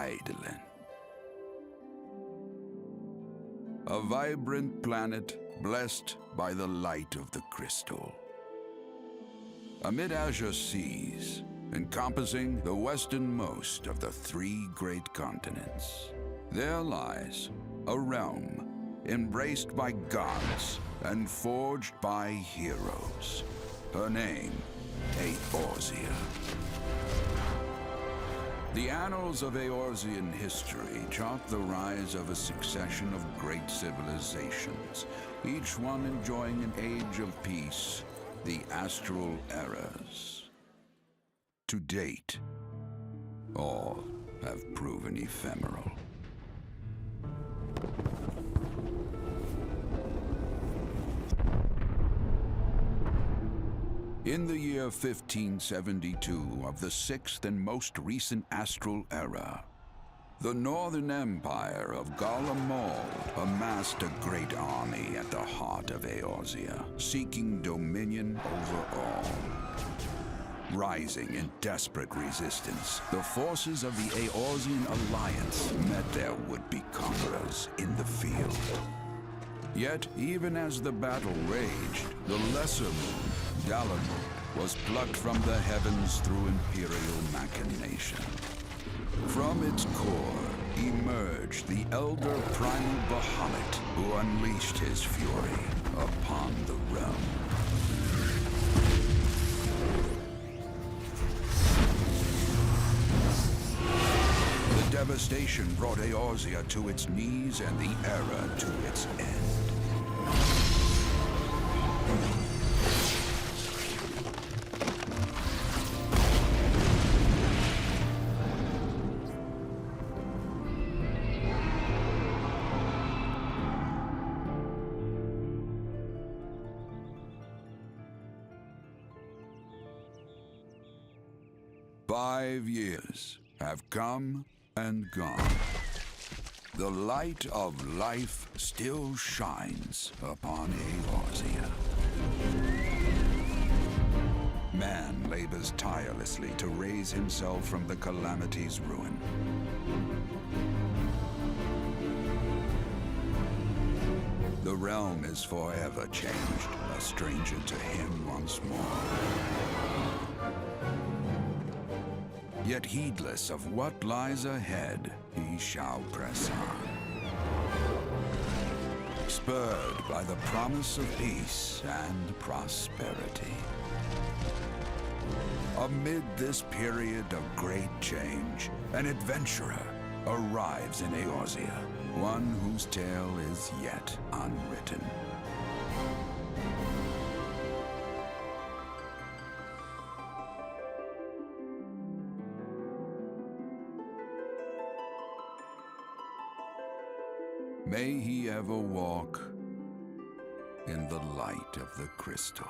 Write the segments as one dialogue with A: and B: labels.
A: 𝙵𝙸𝙽𝙽. A vibrant planet blessed by the light of the crystal. Amid azure seas, encompassing the westernmost of the 3 great continents, there lies a realm embraced by gods and forged by heroes. Her name, Eorzea. The annals of Eorzean history chart the rise of a succession of great civilizations, each one enjoying an age of peace, the astral eras. To date, all have proven ephemeral. In the year 1572 of the 6th and most recent astral era, the Northern Empire of 𝙵𝙰𝙽 amassed a great army at the heart of Eorzea, seeking dominion over all. Rising in desperate resistance, the forces of the Eorzean alliance met their would-be conquerors in the field. Yet, even as the battle raged, the lesser moon, 𝙵𝙰𝙽, was plucked from the heavens through imperial machination. From its core emerged the elder primal Bahamut, who unleashed his fury upon the realm. The devastation brought Eorzea to its knees and the era to its end. 5 years have come and gone. The light of life still shines upon Eorzea. Man labors tirelessly to raise himself from the calamity's ruin. The realm is forever changed, a stranger to him once more. Yet heedless of what lies ahead, he shall press on. Spurred by the promise of peace and prosperity. Amid this period of great change, an adventurer arrives in Eorzea, one whose tale is yet unwritten. May he ever walk in the light of the crystal.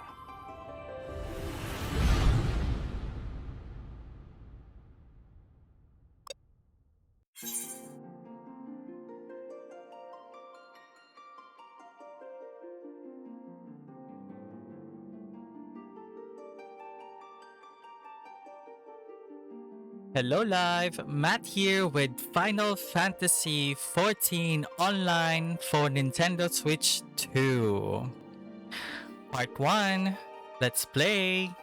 B: Hello live, Matt here with Final Fantasy XIV Online for Nintendo Switch 2. Part 1, let's play!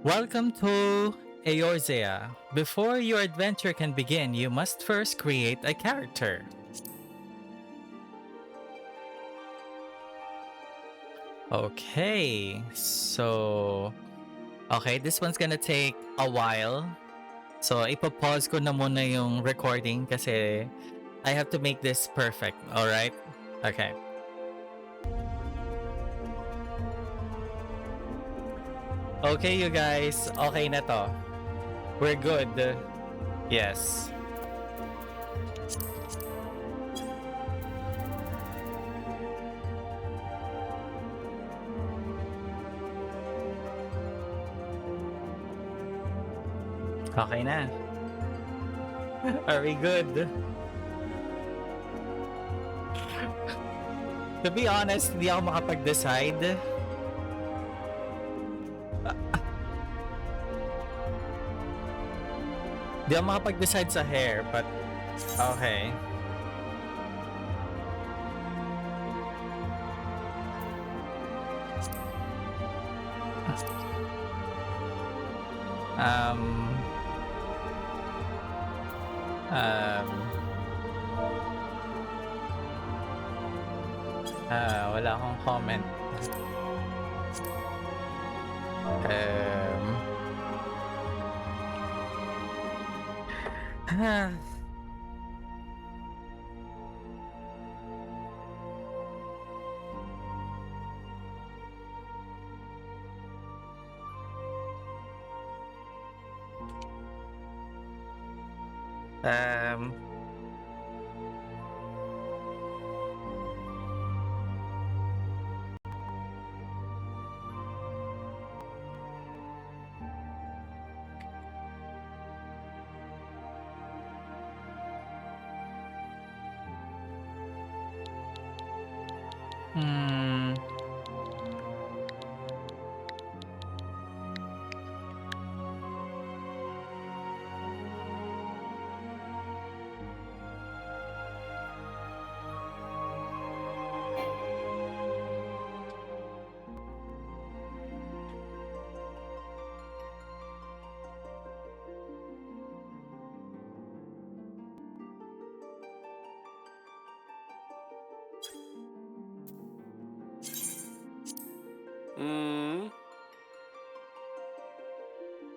B: Welcome to Eorzea. Before your adventure can begin, you must first create a character. Okay, so... Okay, this one's gonna take a while. So, ipapause ko na muna yung recording kasi I have to make this perfect, alright? Okay. Okay, you guys. Okay na to. We're good. Yes. Okay na. Are we good? To be honest, hindi ako makapag-decide. Di ako makapag-decide sa hair, but okay. Um, wala akong comment.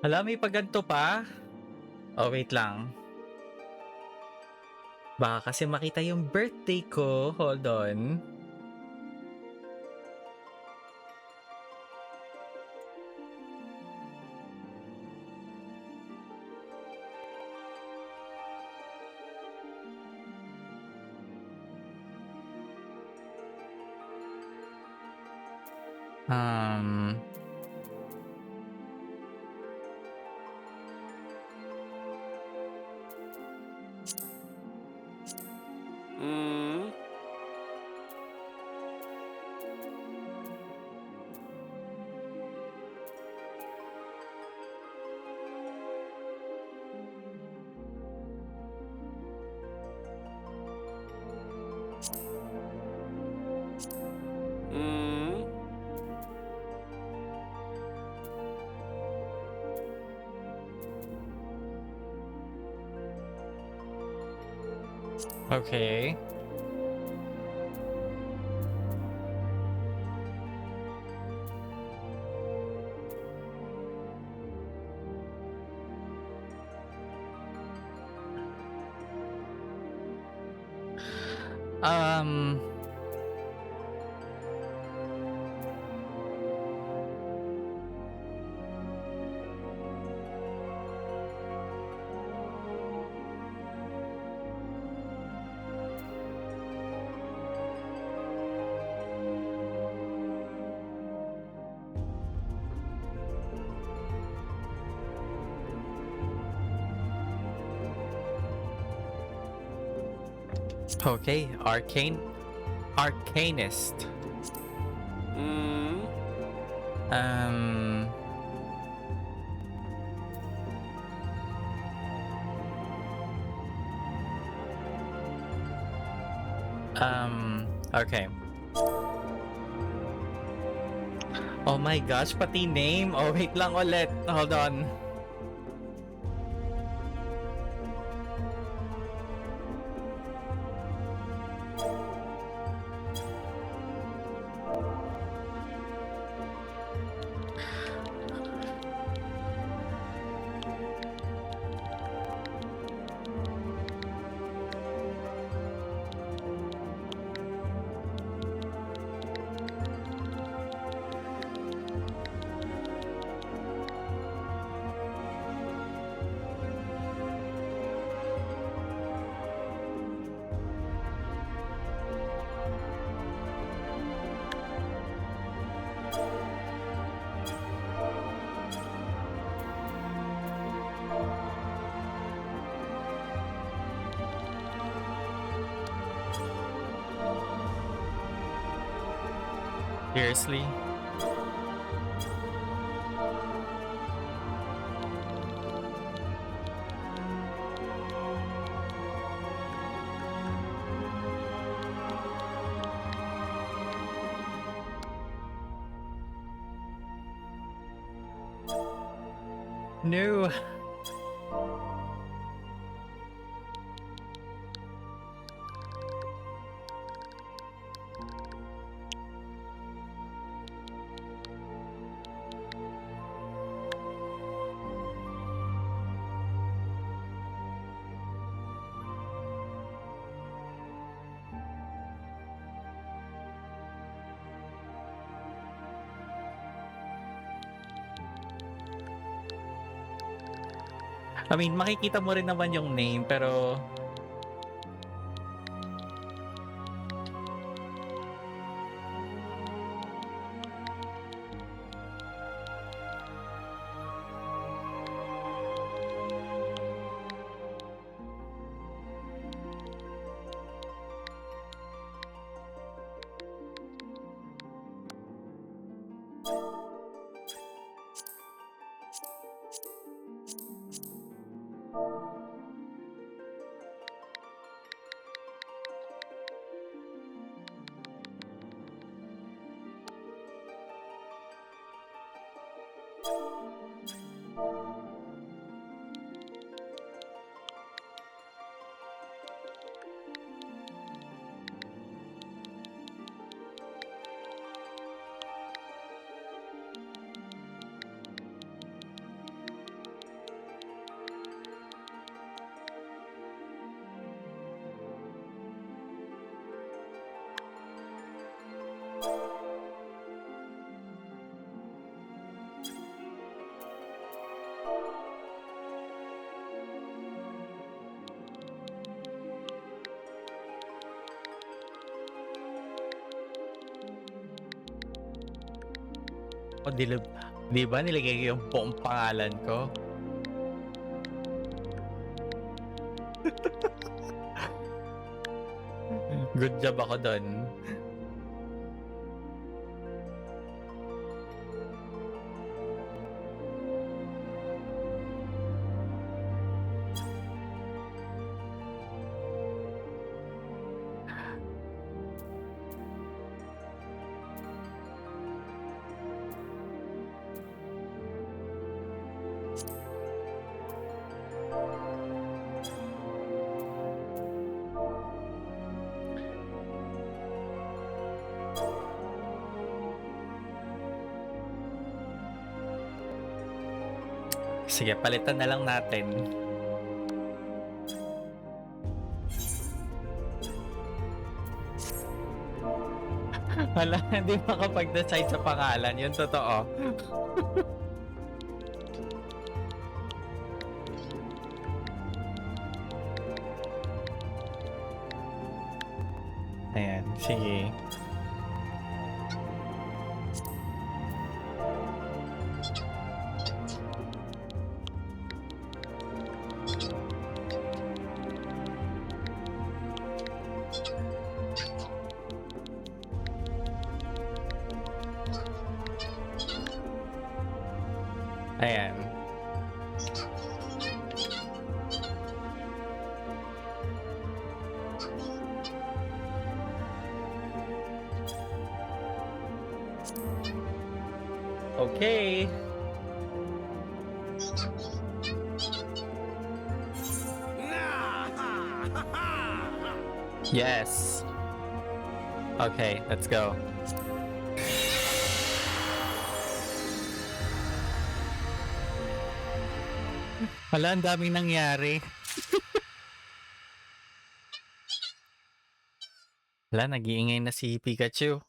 B: Hala, may paganto pa? Oh, wait lang. Baka kasi makita yung birthday ko. Hold on. Okay. Okay, Arcanist. Okay. Oh my gosh, pati name. Oh, wait lang ulit. Hold on. Seriously? No. I mean, makikita mo rin naman yung name, pero o di ba nilagay ko yung buong pangalan ko? Good job ako doon. Sige, palitan na lang natin. Wala, hindi makapag-decide sa pangalan. Yun totoo. Ayan, sige. Ayan. Okay. Yes. Okay, let's go. Wala, ang daming nangyari. Wala, nag-iingay na si Pikachu.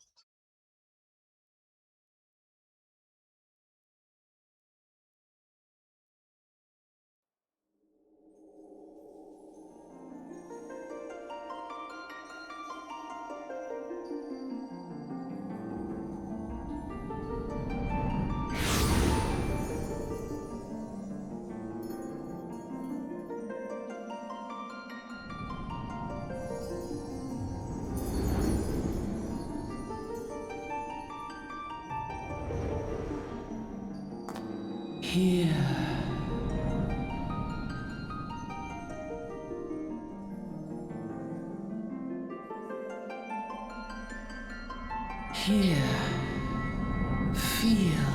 C: Here. Here. Feel.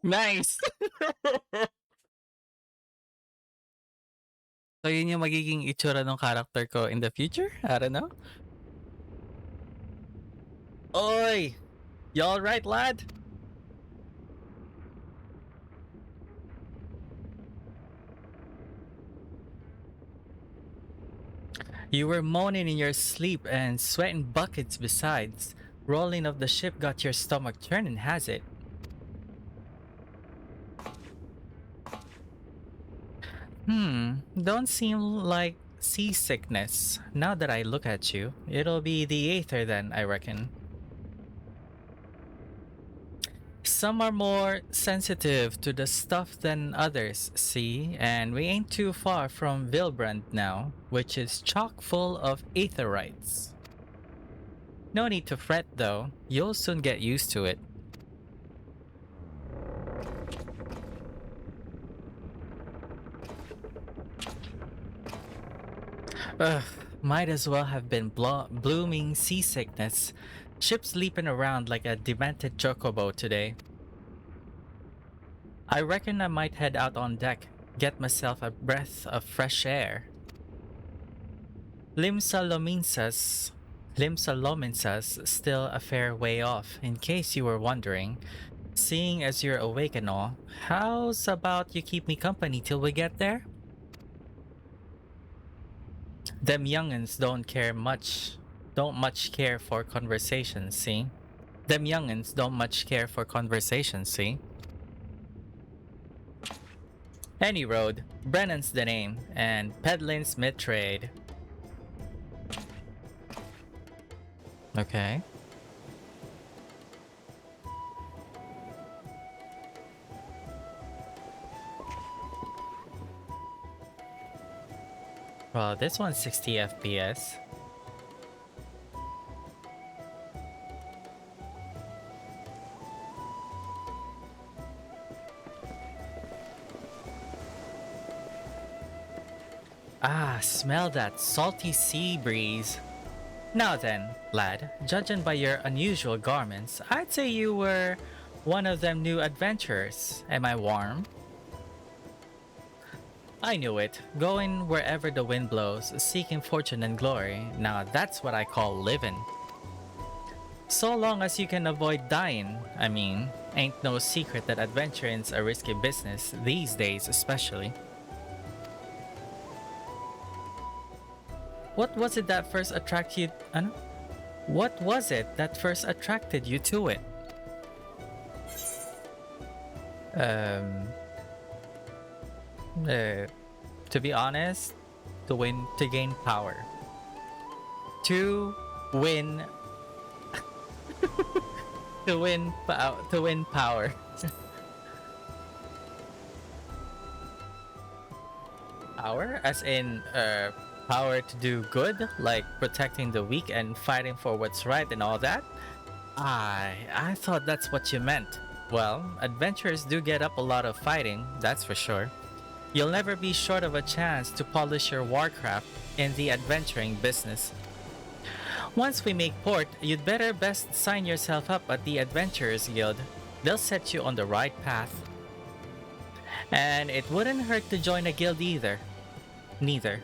B: Nice! So yun yung magiging itsura ng character ko in the future? I don't know. Oi! You alright, lad? You were moaning in your sleep and sweating buckets besides. Rolling of the ship got your stomach turning, has it? Don't seem like seasickness. Now that I look at you, it'll be the aether then, I reckon. Some are more sensitive to the stuff than others, see? And we ain't too far from Vilbrand now, which is chock full of aetherites. No need to fret though, you'll soon get used to it. Ugh, might as well have been blooming seasickness. Ship's leaping around like a demented chocobo today. I reckon I might head out on deck, get myself a breath of fresh air. Limsa still a fair way off, in case you were wondering. Seeing as you're awake and all, how's about you keep me company till we get there? Them young'uns don't much care for conversation, see? Them young'uns don't much care for conversation, see? Any road, Brennan's the name, and peddling's mid-trade. Okay. Well, this one's 60 FPS. Ah, smell that salty sea breeze. Now then, lad, judging by your unusual garments, I'd say you were one of them new adventurers. Am I warm? I knew it. Going wherever the wind blows, seeking fortune and glory. Now that's what I call living. So long as you can avoid dying, I mean. Ain't no secret that adventuring's a risky business, these days especially. What was it that first attracted you? What was it that first attracted you to it? To be honest, to gain power. To win to win power. Power as in power to do good, like protecting the weak and fighting for what's right and all that? I thought that's what you meant. Well, adventurers do get up a lot of fighting, that's for sure. You'll never be short of a chance to polish your warcraft in the adventuring business. Once we make port, you'd better best sign yourself up at the Adventurers Guild. They'll set you on the right path. And it wouldn't hurt to join a guild either. Neither.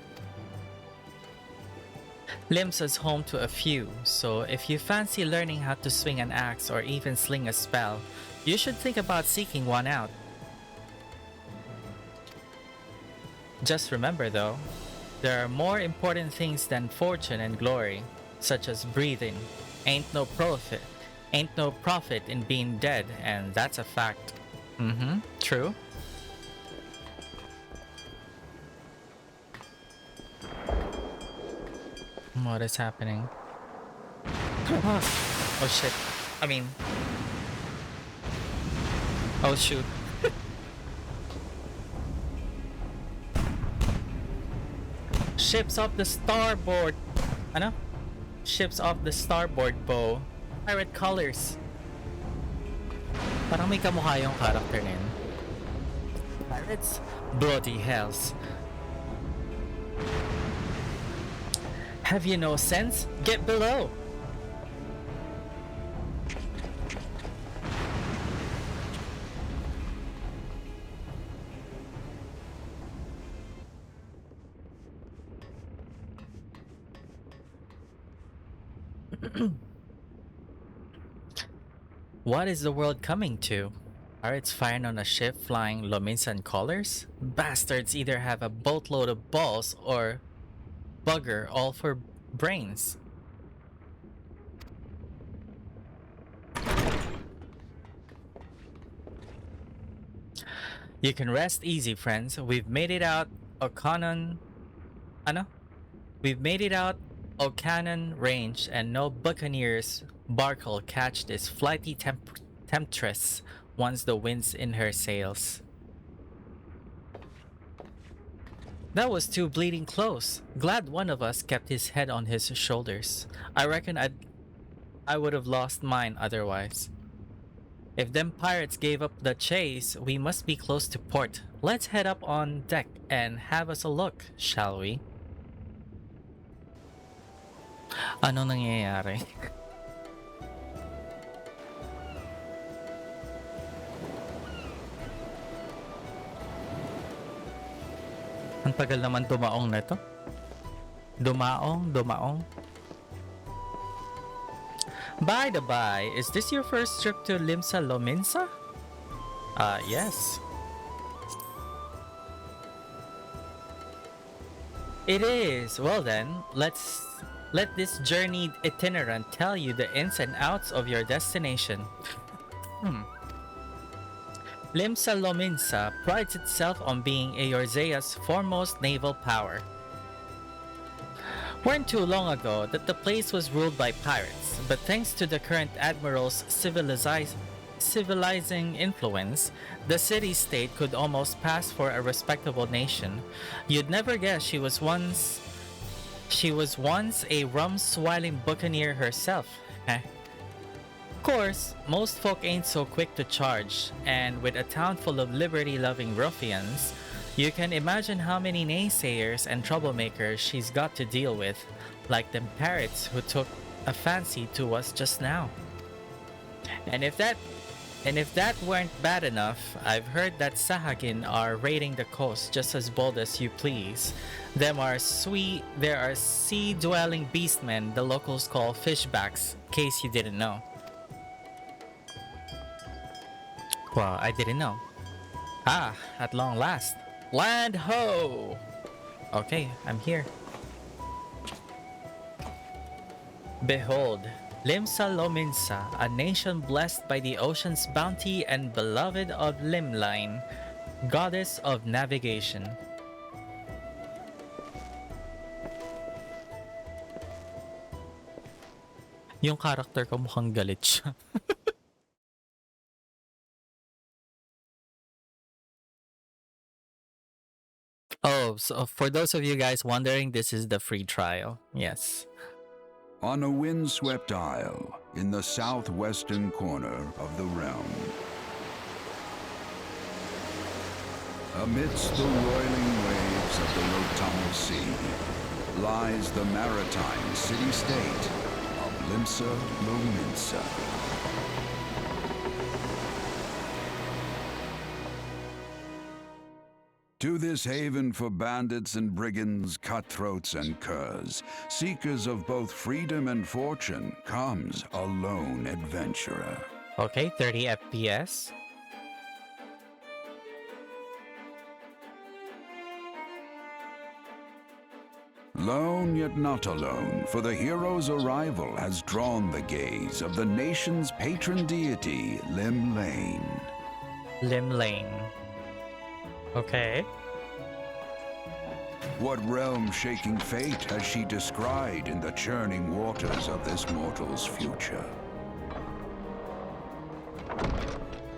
B: Limsa's home to a few, so if you fancy learning how to swing an axe or even sling a spell, you should think about seeking one out. Just remember though, there are more important things than fortune and glory, such as breathing. Ain't no profit in being dead, and that's a fact. True. What is happening? Oh shit. I mean... Oh shoot. Ships off the starboard. Ano? Ships off the starboard bow. Pirate colors. Parang may kamukha yung character na yun. Pirates? Bloody hells. Have you no sense? Get below! What is the world coming to? Pirates firing on a ship flying Lominsan colors? Bastards either have a boatload of balls or bugger all for brains. You can rest easy, friends. We've made it out We've made it out O'Cannon Range, and no buccaneers bark'll catch this flighty temptress once the wind's in her sails. That was too bleeding close. Glad one of us kept his head on his shoulders. I reckon I would have lost mine otherwise. If them pirates gave up the chase, we must be close to port. Let's head up on deck and have us a look, shall we? Ano nangyayari? Ang tagal naman dumaong na to. Dumaong. By the by, is this your first trip to Limsa Lominsa? Yes. It is. Well then, let this journeyed itinerant tell you the ins and outs of your destination. Limsa Lominsa prides itself on being Eorzea's foremost naval power. Weren't too long ago that the place was ruled by pirates, but thanks to the current admiral's civilizing influence, the city-state could almost pass for a respectable nation. You'd never guess she was once a rum-swilling buccaneer herself. Of course, most folk ain't so quick to charge, and with a town full of liberty-loving ruffians, you can imagine how many naysayers and troublemakers she's got to deal with, like them parrots who took a fancy to us just now. And if that weren't bad enough, I've heard that Sahagin are raiding the coast just as bold as you please. There are sea-dwelling beastmen the locals call fishbacks, case you didn't know. Well, I didn't know. Ah, at long last. Land ho! Okay, I'm here. Behold, Limsa Lominsa, a nation blessed by the ocean's bounty and beloved of Limline, goddess of navigation. Yung character ko mukhang galit siya. Oh, so for those of you guys wondering, this is the free trial. Yes.
A: On a windswept isle in the southwestern corner of the realm, amidst the roiling waves of the Lotamu Sea, lies the maritime city-state of Limsa Lominsa. To this haven for bandits and brigands, cutthroats and curs, seekers of both freedom and fortune, comes a lone adventurer.
B: Okay, 30 FPS.
A: Lone yet not alone, for the hero's arrival has drawn the gaze of the nation's patron deity, Limlane.
B: Limlane. Okay.
A: What realm-shaking fate has she descried in the churning waters of this mortal's future?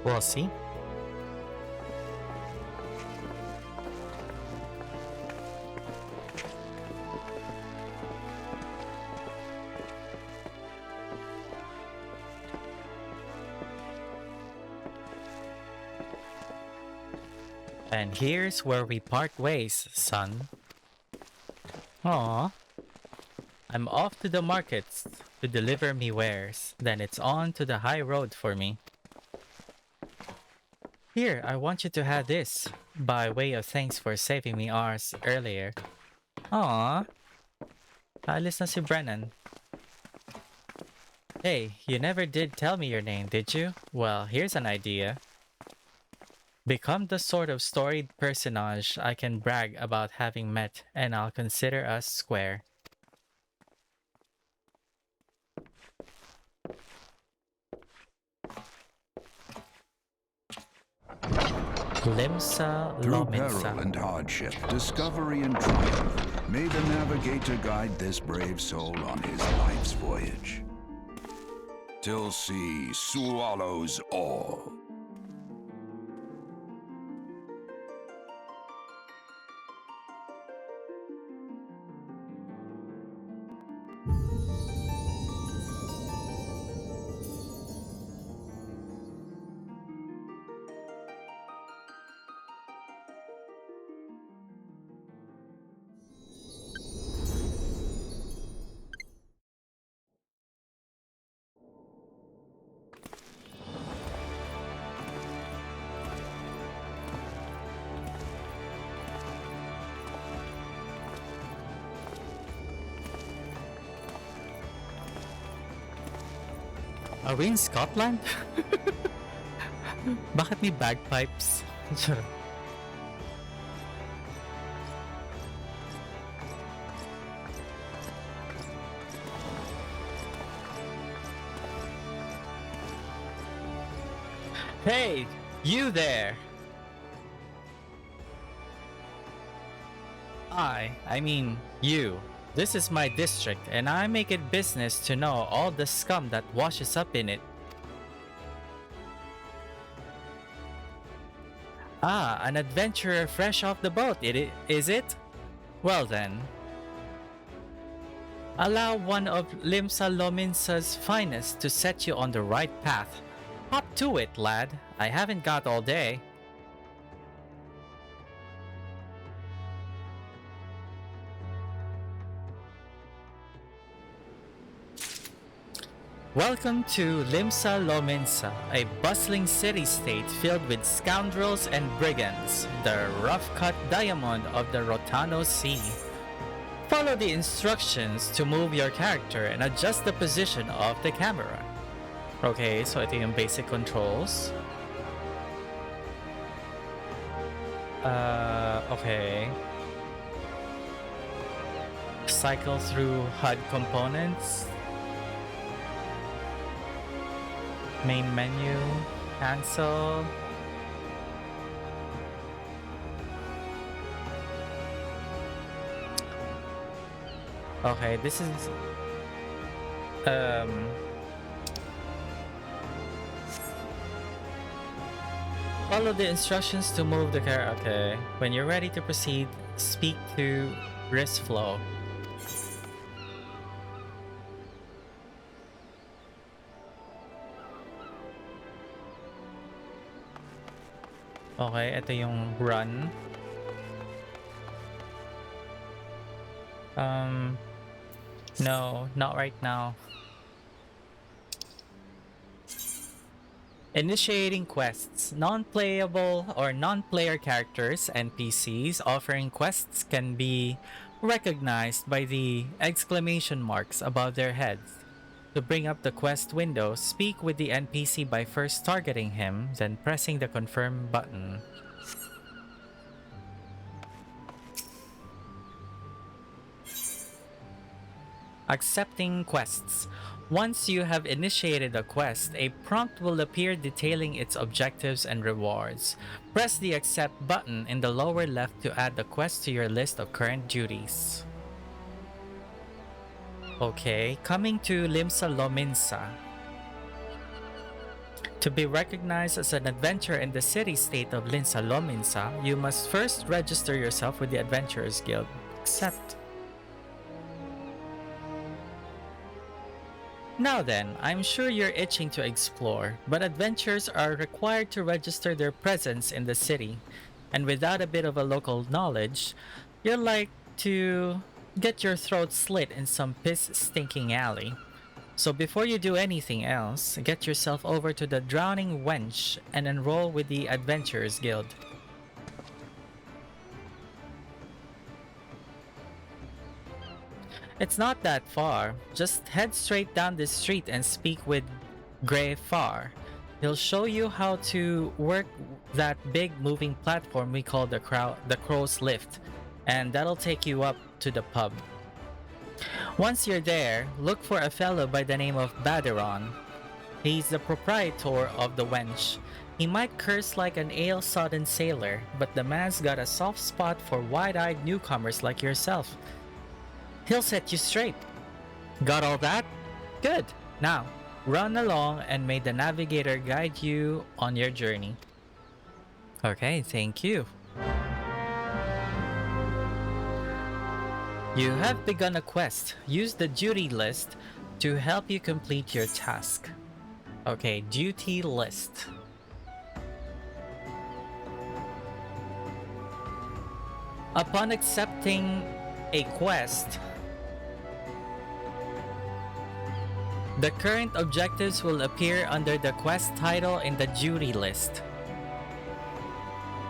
B: We'll see. And here's where we part ways, son. Aww. I'm off to the markets to deliver me wares. Then it's on to the high road for me. Here, I want you to have this, by way of thanks for saving me ours earlier. Aww. Alis na si Brennan. Hey, you never did tell me your name, did you? Well, here's an idea. Become the sort of storied personage I can brag about having met, and I'll consider us square. 𝙵𝙰𝙽𝚃𝙰𝚈
A: Through peril and hardship, discovery and triumph, may the navigator guide this brave soul on his life's voyage. Till sea swallows all.
B: Are we in Scotland? Bakit may bagpipes? Hey, you there! I mean you. This is my district, and I make it business to know all the scum that washes up in it. Ah, an adventurer fresh off the boat, is it? Well then. Allow one of 𝙵𝙬𝙽𝙽 finest to set you on the right path. Hop to it, lad. I haven't got all day. Welcome to 𝙵𝙬𝙽𝙽, a bustling city-state filled with scoundrels and brigands, the rough-cut diamond of the Rotano Sea. Follow the instructions to move your character and adjust the position of the camera. Okay, so ito yung basic controls. Okay. Cycle through HUD components. Main menu, cancel. Okay, this is follow the instructions to move the car. Okay, when you're ready to proceed, speak to wrist flow. Okay, ito yung run. No, not right now. Initiating quests. Non-playable or non-player characters, NPCs, offering quests can be recognized by the exclamation marks above their heads. To bring up the quest window, speak with the NPC by first targeting him, then pressing the confirm button. Accepting quests. Once you have initiated a quest, a prompt will appear detailing its objectives and rewards. Press the accept button in the lower left to add the quest to your list of current duties. Okay, coming to 𝙵𝙬𝙽𝙽. To be recognized as an adventurer in the city-state of 𝙵𝙬𝙽𝙽, you must first register yourself with the Adventurers Guild. Accept. Now then, I'm sure you're itching to explore, but adventurers are required to register their presence in the city, and without a bit of a local knowledge, you're like to get your throat slit in some piss-stinking alley. So before you do anything else, get yourself over to the Drowning Wench and enroll with the Adventurers Guild. It's not that far. Just head straight down the street and speak with 𝙵𝙰𝙽𝙽. He'll show you how to work that big moving platform we call the crow's lift, and that'll take you up to the pub. Once you're there, look for a fellow by the name of 𝙵𝙸𝙽𝙽. He's the proprietor of the wench. He might curse like an ale-sodden sailor, but the man's got a soft spot for wide-eyed newcomers like yourself. He'll set you straight. Got all that? Good. Now, run along and may the navigator guide you on your journey. Okay, thank you. You have begun a quest. Use the duty list to help you complete your task. Okay, duty list. Upon accepting a quest, the current objectives will appear under the quest title in the duty list.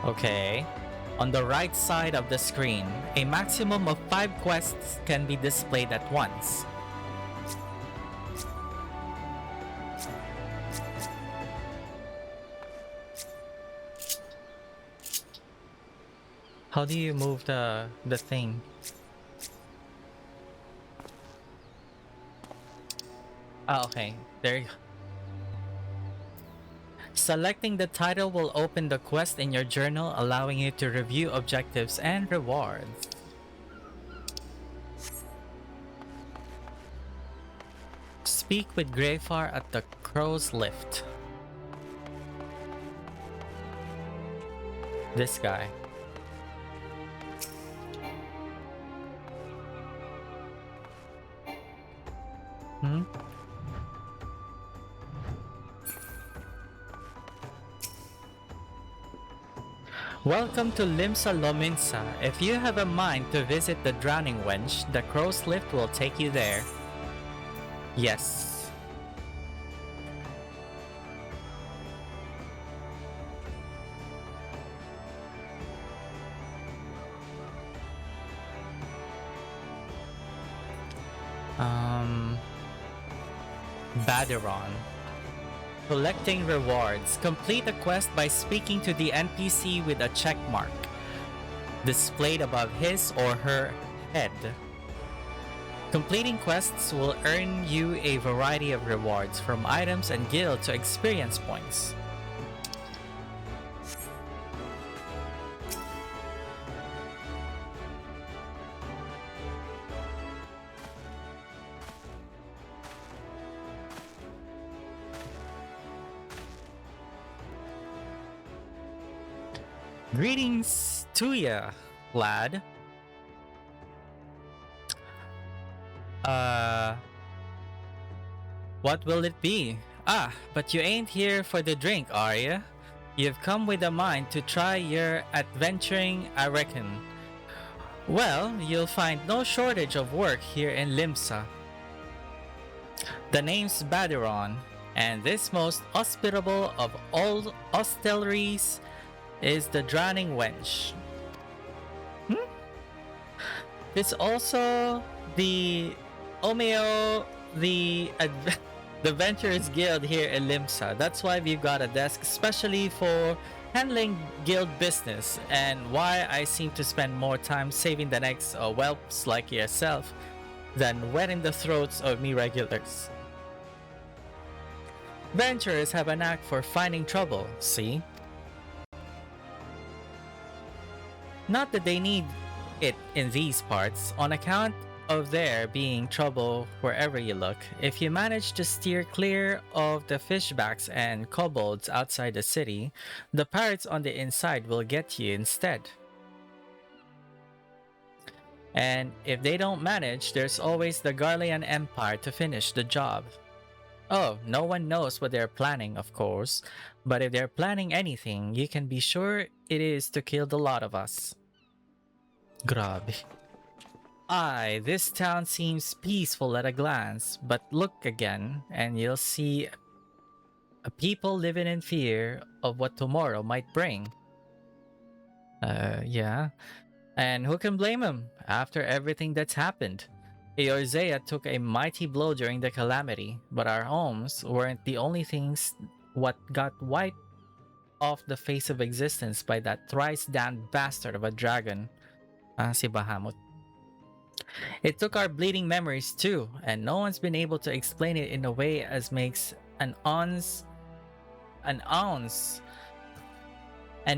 B: Okay. On the right side of the screen, a maximum of 5 quests can be displayed at once. How do you move the thing? Ah, okay. There you go. Selecting the title will open the quest in your journal, allowing you to review objectives and rewards. Speak with 𝙵𝙰𝙽𝙽 at the crow's lift. This guy. Welcome to 𝙵𝙼𝙽𝚽𝚰. If you have a mind to visit the drowning wench, the crow's lift will take you there. Yes. 𝙵𝙸𝙽𝙽. Collecting rewards. Complete a quest by speaking to the NPC with a check mark displayed above his or her head. Completing quests will earn you a variety of rewards, from items and guild to experience points. Greetings to ya, lad. What will it be? Ah, but you ain't here for the drink, are ya? You've come with a mind to try your adventuring, I reckon. Well, you'll find no shortage of work here in 𝙵𝙼𝙽. The name's 𝙵𝙸𝙽𝙽, and this most hospitable of all hostelries is the drowning wench. It's also the Omeo, the Adventurers Guild here in 𝙵𝙼𝙽. That's why we've got a desk especially for handling guild business, and why I seem to spend more time saving the necks of whelps like yourself than wetting the throats of me regulars. Adventurers have a knack for finding trouble, see? Not that they need it in these parts, on account of there being trouble wherever you look. If you manage to steer clear of the fishbacks and kobolds outside the city, the pirates on the inside will get you instead. And if they don't manage, there's always the Garlean Empire to finish the job. Oh, no one knows what they're planning, of course, but if they're planning anything, you can be sure it is to kill the lot of us. Grabe. Aye, this town seems peaceful at a glance, but look again and you'll see a people living in fear of what tomorrow might bring. Yeah. And who can blame them after everything that's happened? Eorzea took a mighty blow during the calamity, but our homes weren't the only things what got wiped off the face of existence by that thrice-damned bastard of a dragon, si Bahamut. It took our bleeding memories too, and no one's been able to explain it in a way as makes an ounce, and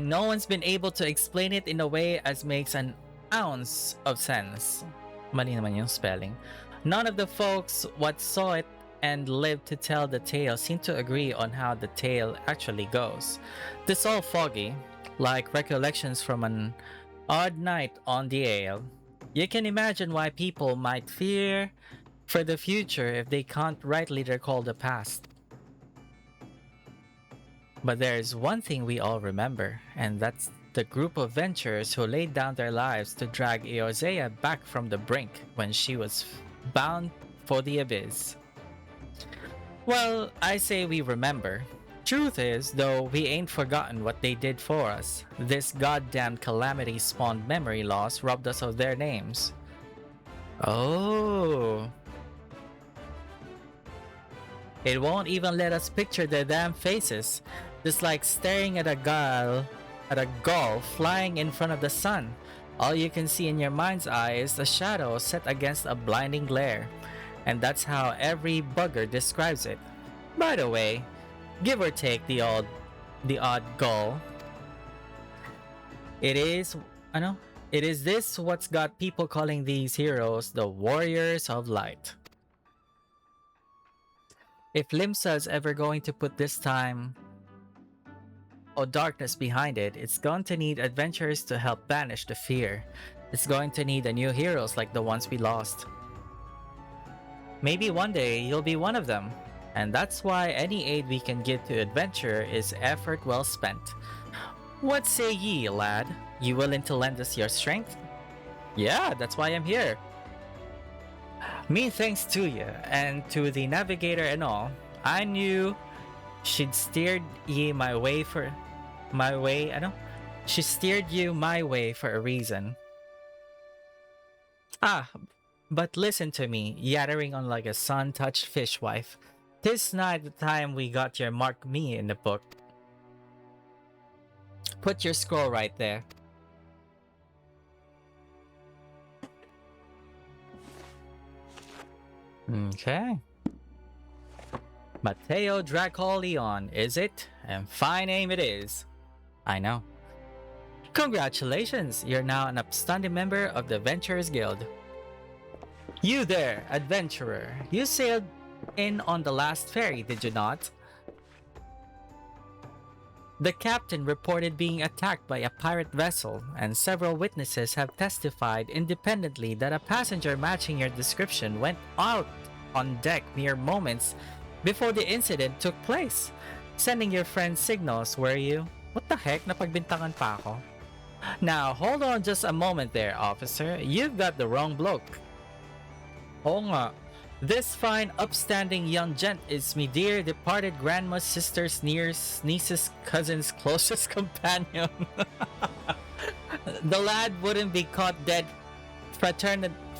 B: no one's been able to explain it in a way as makes an ounce of sense. Mali naman yung spelling. None of the folks what saw it and lived to tell the tale seem to agree on how the tale actually goes. This all foggy, like recollections from an odd night on the ale. You can imagine why people might fear for the future if they can't rightly recall the past. But there's one thing we all remember, and that's the group of venturers who laid down their lives to drag Eorzea back from the brink when she was bound for the abyss. Well, I say we remember. Truth is, though, we ain't forgotten what they did for us. This goddamn calamity spawned memory loss robbed us of their names. Oh. It won't even let us picture their damn faces. Just like staring at a gull flying in front of the sun. All you can see in your mind's eye is a shadow set against a blinding glare. And that's how every bugger describes it. By the way, give or take the odd gull, it is this what's got people calling these heroes the Warriors of Light. If Limsa's ever going to put this time or darkness behind it, it's going to need adventurers to help banish the fear. It's going to need a new heroes like the ones we lost. Maybe one day you'll be one of them, and that's why any aid we can give to adventure is effort well spent. What say ye, lad? You willing to lend us your strength? Yeah, that's why I'm here. Me thanks to you, and to the navigator and all. I knew she'd steered ye my way for She steered you my way for a reason. But listen to me, yattering on like a sun-touched fishwife. 'Tis not the time we got your mark me in the book. Put your scroll right there. Okay. Matteo Dracolion, is it? And fine name it is. I know. Congratulations, you're now an upstanding member of the Adventurers Guild. You there, adventurer. You sailed in on the last ferry, did you not? The captain reported being attacked by a pirate vessel, and several witnesses have testified independently that a passenger matching your description went out on deck mere moments before the incident took place. Sending your friend signals, were you? What the heck? Napagbintangan pa ako. Now, hold on just a moment there, officer. You've got the wrong bloke. Oo nga. This fine, upstanding young gent is me dear departed grandma's sister's niece's cousin's closest companion. The lad wouldn't be caught dead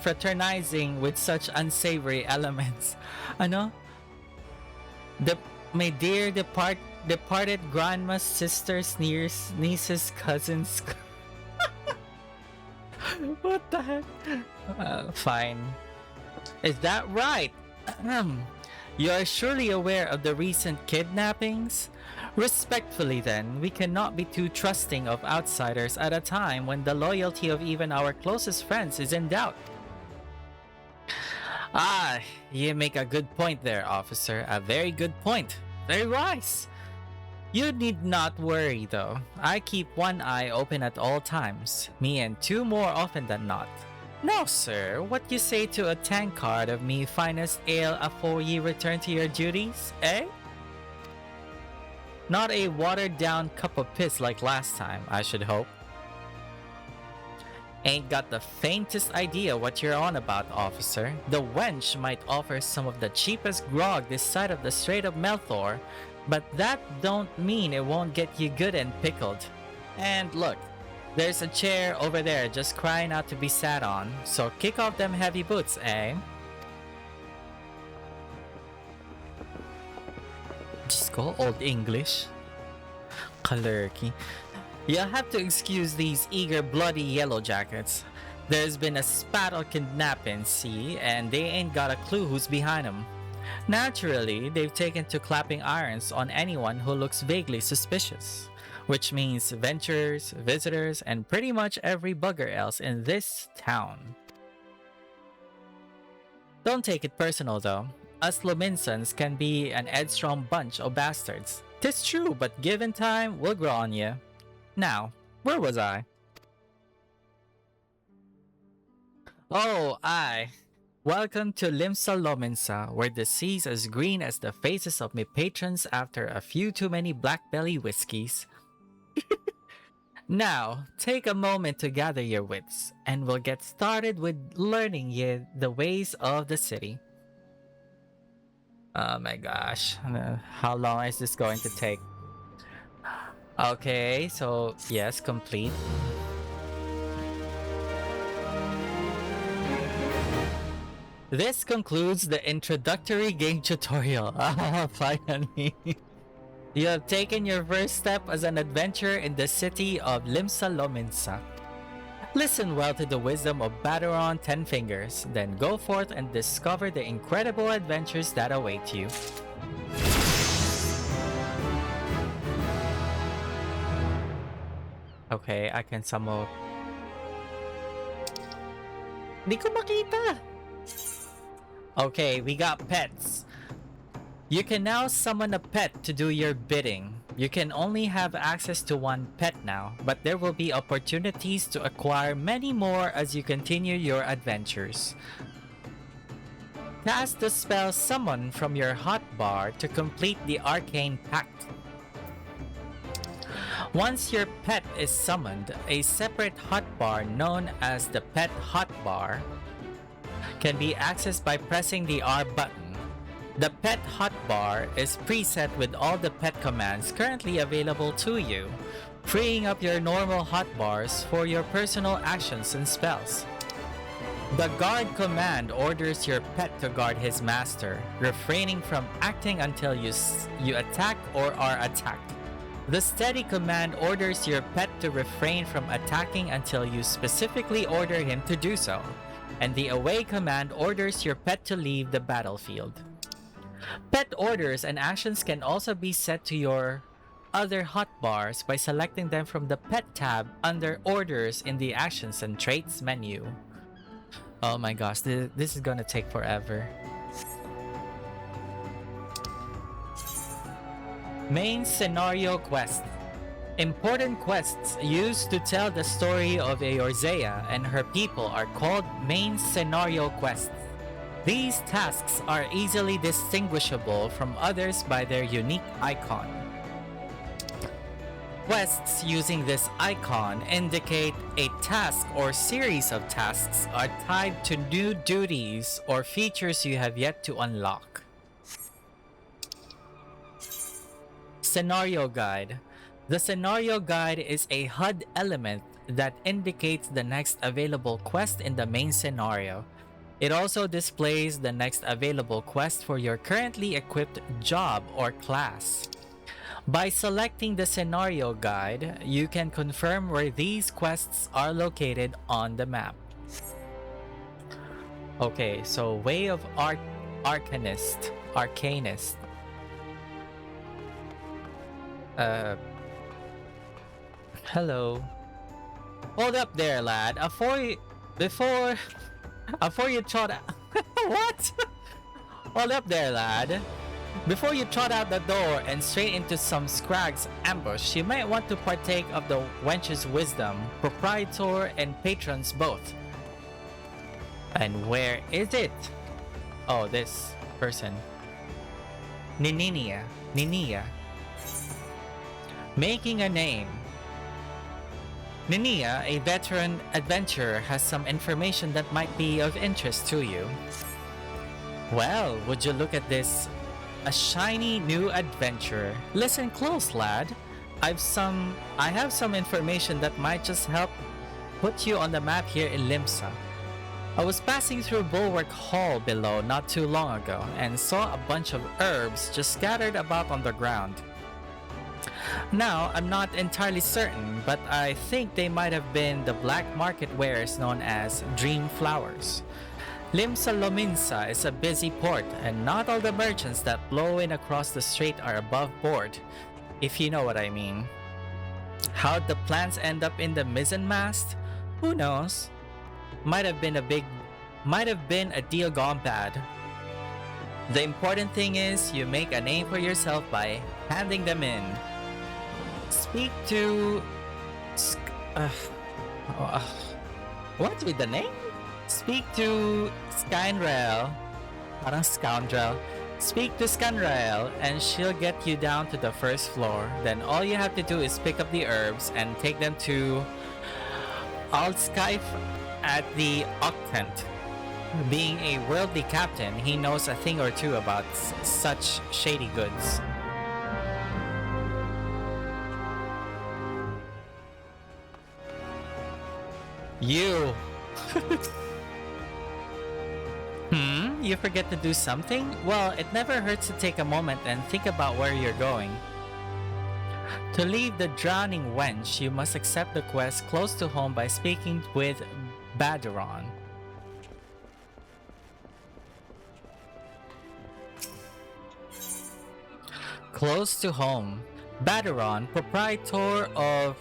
B: fraternizing with such unsavory elements. Ano? My dear departed grandma's sister's niece's cousin's... What the heck? Fine. Is that right? You are surely aware of the recent kidnappings? Respectfully then, we cannot be too trusting of outsiders at a time when the loyalty of even our closest friends is in doubt. You make a good point there, officer. A very good point. Very wise. You need not worry though. I keep one eye open at all times. Me and two more often than not. Now, sir, what you say to a tankard of me finest ale afore ye return to your duties, eh? Not a watered-down cup of piss like last time, I should hope. Ain't got the faintest idea what you're on about, officer. The wench might offer some of the cheapest grog this side of the Strait of Melthor, but that don't mean it won't get you good and pickled. And look, There's a chair over there just crying out to be sat on, so kick off them heavy boots, eh? Just go Old English. Kalerki. You'll have to excuse these eager, bloody yellow jackets. There's been a spattle kidnapping, see, and they ain't got a clue who's behind them. Naturally, they've taken to clapping irons on anyone who looks vaguely suspicious, which means venturers, visitors, and pretty much every bugger else in this town. Don't take it personal though. Us Lominsons can be an headstrong bunch of bastards. 'Tis true, but given time, we'll grow on you. Now, where was I? Oh, welcome to Limsa Lominsa, where the sea's as green as the faces of my patrons after a few too many black belly whiskeys. Now, take a moment to gather your wits, and we'll get started with learning you the ways of the city. Oh my gosh, how long is this going to take? Okay, so yes, complete. This concludes the introductory game tutorial. Finally. You have taken your first step as an adventurer in the city of Limsa Lominsa. Listen well to the wisdom of 𝙵𝙸𝙽𝙽 10 Fingers, then go forth and discover the incredible adventures that await you. Okay, I can summon. Di ko makita! Okay, we got pets. You can now summon a pet to do your bidding. You can only have access to one pet now, but there will be opportunities to acquire many more as you continue your adventures. Cast the spell Summon from your hotbar to complete the Arcane Pact. Once your pet is summoned, a separate hotbar known as the Pet Hotbar can be accessed by pressing the R button. The Pet Hotbar is preset with all the pet commands currently available to you, freeing up your normal hotbars for your personal actions and spells. The Guard command orders your pet to guard his master, refraining from acting until you attack or are attacked. The Steady command orders your pet to refrain from attacking until you specifically order him to do so. And the Away command orders your pet to leave the battlefield. Pet orders and actions can also be set to your other hotbars by selecting them from the Pet tab under Orders in the Actions and Traits menu. Oh my gosh, this is gonna take forever. Main Scenario Quest. Important quests used to tell the story of Eorzea and her people are called Main Scenario Quests. These tasks are easily distinguishable from others by their unique icon. Quests using this icon indicate a task or series of tasks are tied to new duties or features you have yet to unlock. Scenario Guide. The Scenario Guide is a HUD element that indicates the next available quest in the main scenario. It also displays the next available quest for your currently equipped job or class. By selecting the Scenario Guide, you can confirm where these quests are located on the map. Okay, so Way of Arcanist. Hello. Hold up there, lad. Before you trot out... What? Hold up there, lad. Before you trot out the door and straight into some scrag's ambush, you might want to partake of the wench's wisdom, proprietor and patrons both. And where is it? Oh, this person. Ninia. Making a name. Ninia, a veteran adventurer, has some information that might be of interest to you. Well, would you look at this? A shiny new adventurer. Listen close, lad. I have some information that might just help put you on the map here in Limsa. I was passing through Bulwark Hall below not too long ago and saw a bunch of herbs just scattered about on the ground. Now, I'm not entirely certain, but I think they might have been the black market wares known as dream flowers. Limsa Lominsa is a busy port, and not all the merchants that blow in across the strait are above board, if you know what I mean. How'd the plants end up in the mizzenmast? Who knows? Might have been a deal gone bad. The important thing is you make a name for yourself by handing them in. Speak to... what with the name? Speak to Scanrael. Parang scoundrel. Speak to Scanrael and she'll get you down to the first floor. Then all you have to do is pick up the herbs and take them to Aldskyf at the Octant. Being a worldly captain, he knows a thing or two about such shady goods. You! You forget to do something? Well, it never hurts to take a moment and think about where you're going. To leave the drowning wench, you must accept the quest close to home by speaking with 𝙵𝙸𝙽𝙽. Close to home. 𝙵𝙸𝙽𝙽, proprietor of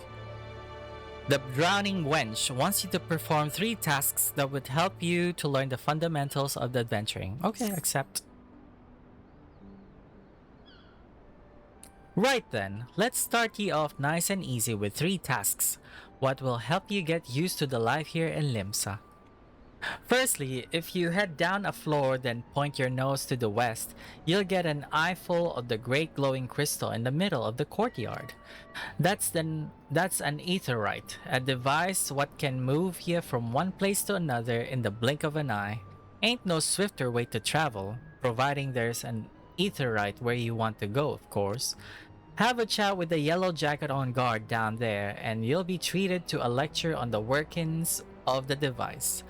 B: the Drowning Wench, wants you to perform 3 tasks that would help you to learn the fundamentals of the adventuring. Okay, accept. Right then, let's start ye off nice and easy with 3 tasks, what will help you get used to the life here in Limsa. Firstly, if you head down a floor then point your nose to the west, you'll get an eyeful of the great glowing crystal in the middle of the courtyard. That's an aetherite, a device what can move you from one place to another in the blink of an eye. Ain't no swifter way to travel, providing there's an aetherite where you want to go, of course. Have a chat with the yellow jacket on guard down there and you'll be treated to a lecture on the workings of the device.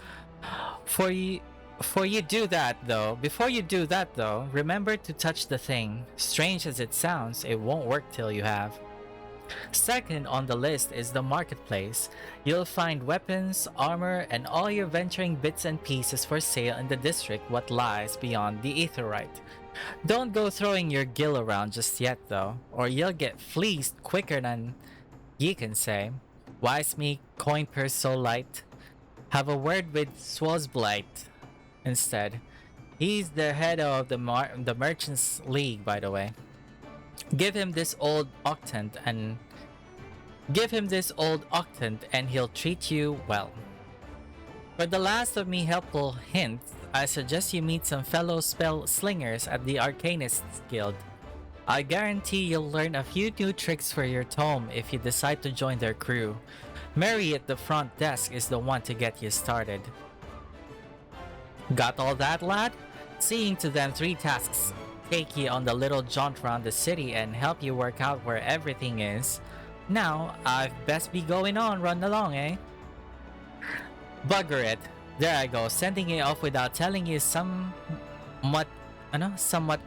B: Before you do that though, remember to touch the thing. Strange as it sounds, it won't work till you have. Second on the list is the marketplace. You'll find weapons, armor, and all your venturing bits and pieces for sale in the district what lies beyond the aetherite. Don't go throwing your gil around just yet though, or you'll get fleeced quicker than ye can say. Wise me, coin purse so light. Have a word with Swazblight instead. He's the head of the Merchants League, by the way. Give him this old octant and he'll treat you well. For the last of me helpful hints, I suggest you meet some fellow spell slingers at the Arcanists Guild. I guarantee you'll learn a few new tricks for your tome if you decide to join their crew. Mary at the front desk is the one to get you started. Got all that, lad? Seeing to them 3 tasks take you on the little jaunt around the city and help you work out where everything is. Now, I'd best be going on, run along, eh? Bugger it. There I go, sending it off without telling you somewhat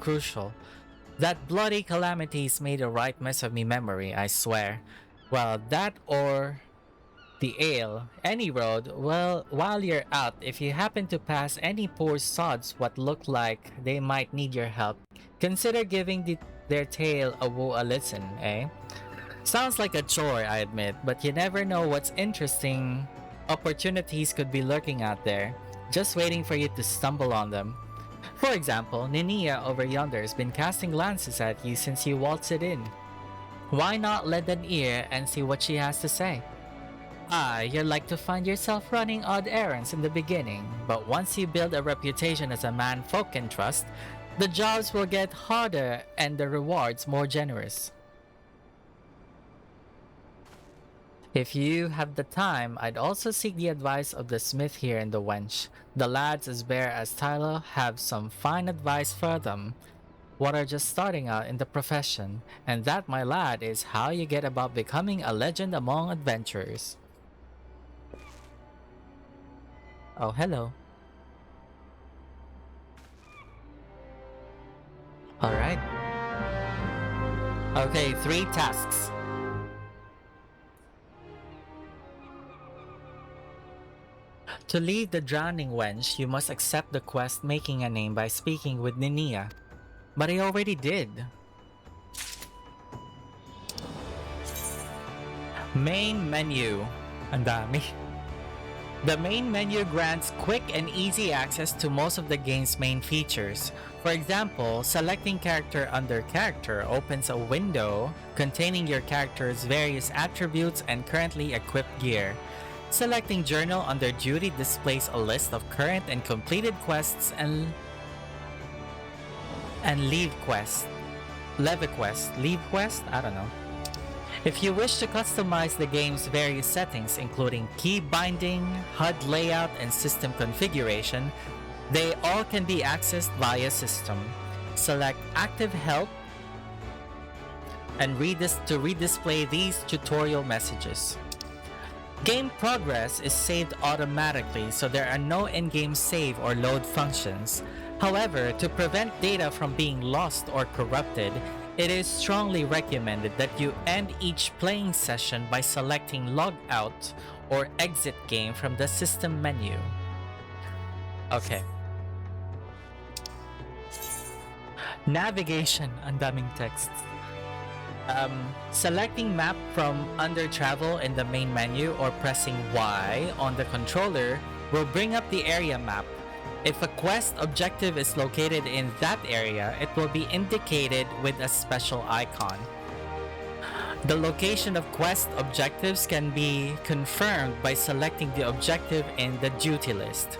B: crucial. That bloody calamity's made a right mess of me memory, I swear. Well, that or the ale, any road. Well, while you're out, if you happen to pass any poor sods what look like they might need your help, consider giving their tale a listen, eh? Sounds like a chore, I admit, but you never know what's interesting opportunities could be lurking out there, just waiting for you to stumble on them. For example, Ninia over yonder has been casting glances at you since you waltzed in. Why not lend an ear and see what she has to say? You're like to find yourself running odd errands in the beginning, but once you build a reputation as a man folk can trust, the jobs will get harder and the rewards more generous. If you have the time, I'd also seek the advice of the smith here in the wench. The lads as bare as Tyler have some fine advice for them. what are just starting out in the profession, and that, my lad, is how you get about becoming a legend among adventurers. Oh, hello. Alright. Okay, 3 tasks. To leave the drowning wench, you must accept the quest making a name by speaking with Ninia. But I already did. Main menu. Ang dami. The main menu grants quick and easy access to most of the game's main features. For example, selecting character under character opens a window containing your character's various attributes and currently equipped gear. Selecting journal under duty displays a list of current and completed quests and leave quest. Leave quest? I don't know. If you wish to customize the game's various settings, including key binding, HUD layout, and system configuration, they all can be accessed via system. Select Active Help and to redisplay these tutorial messages. Game progress is saved automatically, so there are no in-game save or load functions. However, to prevent data from being lost or corrupted, it is strongly recommended that you end each playing session by selecting Log Out or Exit Game from the system menu. Okay. Navigation. Ang daming text. Selecting map from under travel in the main menu or pressing Y on the controller will bring up the area map. If a quest objective is located in that area, it will be indicated with a special icon. The location of quest objectives can be confirmed by selecting the objective in the duty list.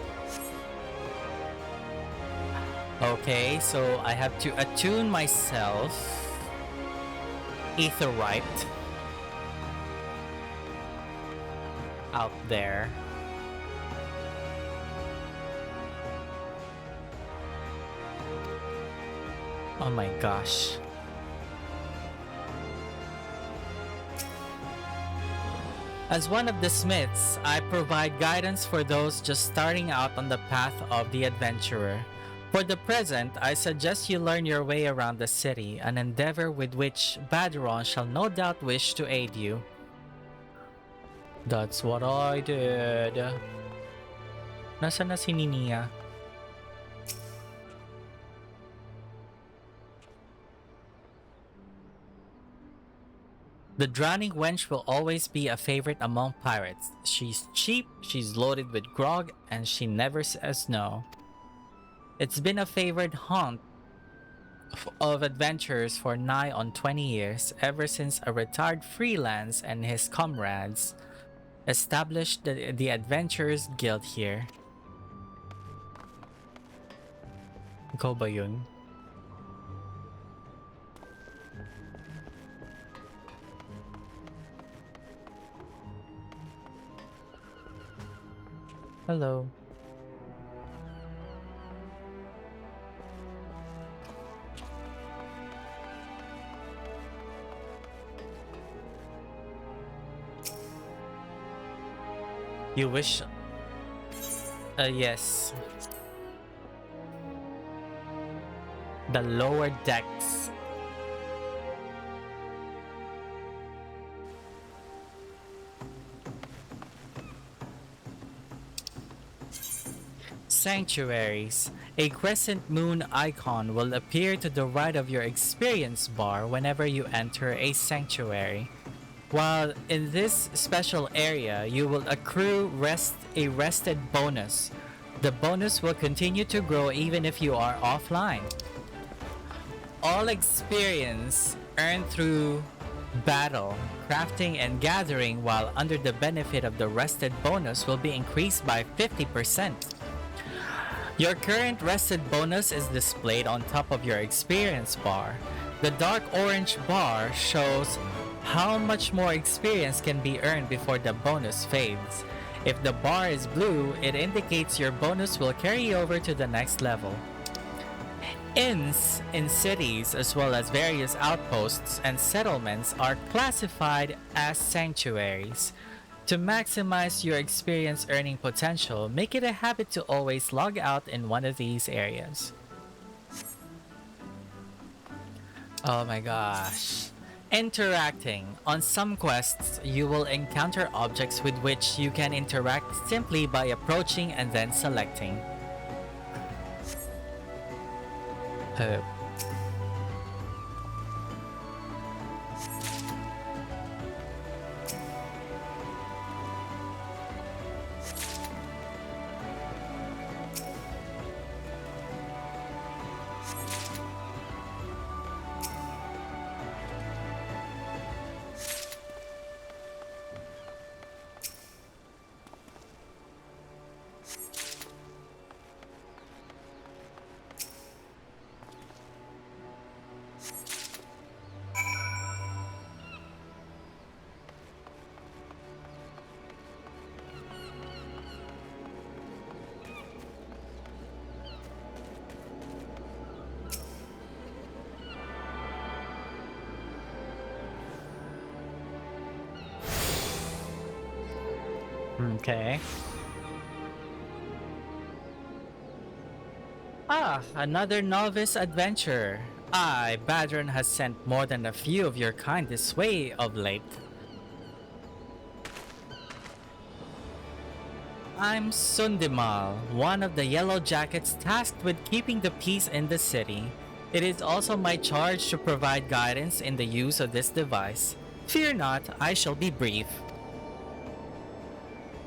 B: Okay, so I have to attune myself. Aetheryte out there. Oh my gosh. As one of the smiths, I provide guidance for those just starting out on the path of the adventurer. For the present, I suggest you learn your way around the city, an endeavor with which 𝙵𝙸𝙽𝙽 shall no doubt wish to aid you. That's what I did. Nasaan na si Ninia? The drowning wench will always be a favorite among pirates. She's cheap, she's loaded with grog, and she never says no. It's been a favorite haunt of adventurers for nigh on 20 years, ever since a retired freelance and his comrades established the Adventurers Guild here. Ikaw ba yun? Hello. You wish... yes. The lower decks. Sanctuaries. A crescent moon icon will appear to the right of your experience bar whenever you enter a sanctuary. While in this special area, you will accrue a rested bonus. The bonus will continue to grow even if you are offline. All experience earned through battle, crafting, and gathering while under the benefit of the rested bonus will be increased by 50%. Your current rested bonus is displayed on top of your experience bar. The dark orange bar shows how much more experience can be earned before the bonus fades. If the bar is blue, it indicates your bonus will carry over to the next level. Inns in cities, as well as various outposts and settlements, are classified as sanctuaries. To maximize your experience earning potential, make it a habit to always log out in one of these areas. Oh my gosh. Interacting. On some quests, you will encounter objects with which you can interact simply by approaching and then selecting. Okay. Another novice adventurer. 𝙵𝙸𝙽𝙽 has sent more than a few of your kind this way of late. I'm Sundimal, one of the Yellow Jackets tasked with keeping the peace in the city. It is also my charge to provide guidance in the use of this device. Fear not, I shall be brief.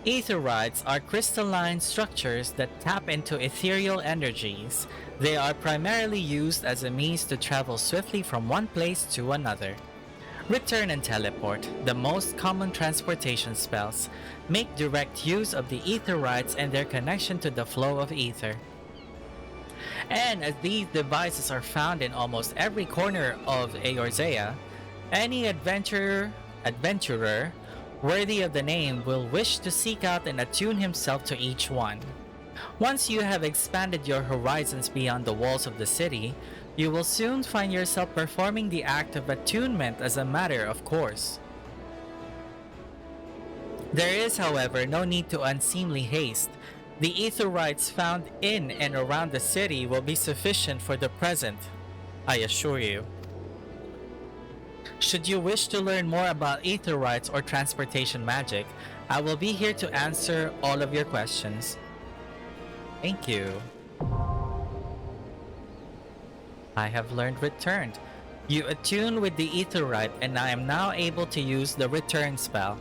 B: Aetherytes are crystalline structures that tap into ethereal energies. They are primarily used as a means to travel swiftly from one place to another. Return and Teleport, the most common transportation spells, make direct use of the Aetherytes and their connection to the flow of ether. And as these devices are found in almost every corner of Eorzea, any adventurer worthy of the name will wish to seek out and attune himself to each one. Once you have expanded your horizons beyond the walls of the city, you will soon find yourself performing the act of attunement as a matter of course. There is, however, no need to unseemly haste. The Aetherytes found in and around the city will be sufficient for the present, I assure you. Should you wish to learn more about Aetherytes or transportation magic, I will be here to answer all of your questions. Thank you. I have learned Returned. You attune with the Aetheryte and I am now able to use the Return spell.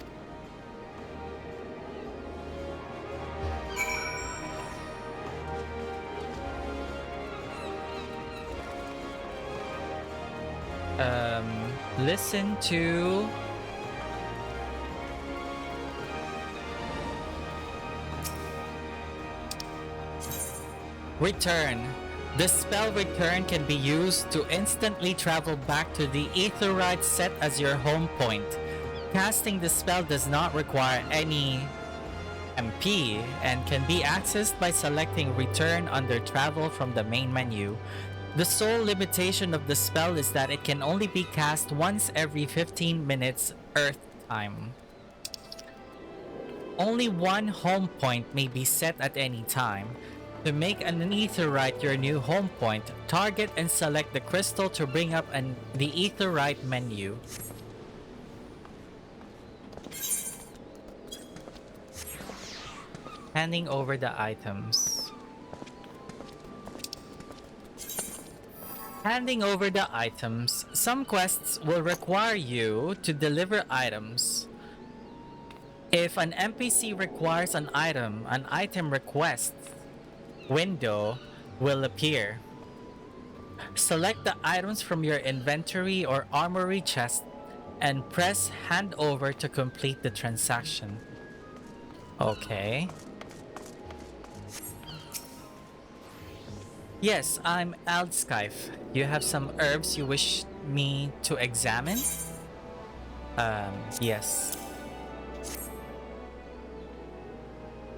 B: Listen to... Return. The spell Return can be used to instantly travel back to the Aetheryte set as your home point. Casting the spell does not require any MP and can be accessed by selecting Return under Travel from the main menu. The sole limitation of the spell is that it can only be cast once every 15 minutes Earth time. Only one home point may be set at any time. To make an Aetheryte your new home point, target and select the crystal to bring up the Aetheryte menu. Handing over the items. Handing over the items. Some quests will require you to deliver items. If an NPC requires an item request window will appear. Select the items from your inventory or armory chest and press hand over to complete the transaction. Okay. Yes, I'm 𝙵𝙬𝙽𝚽. You have some herbs you wish me to examine? Yes.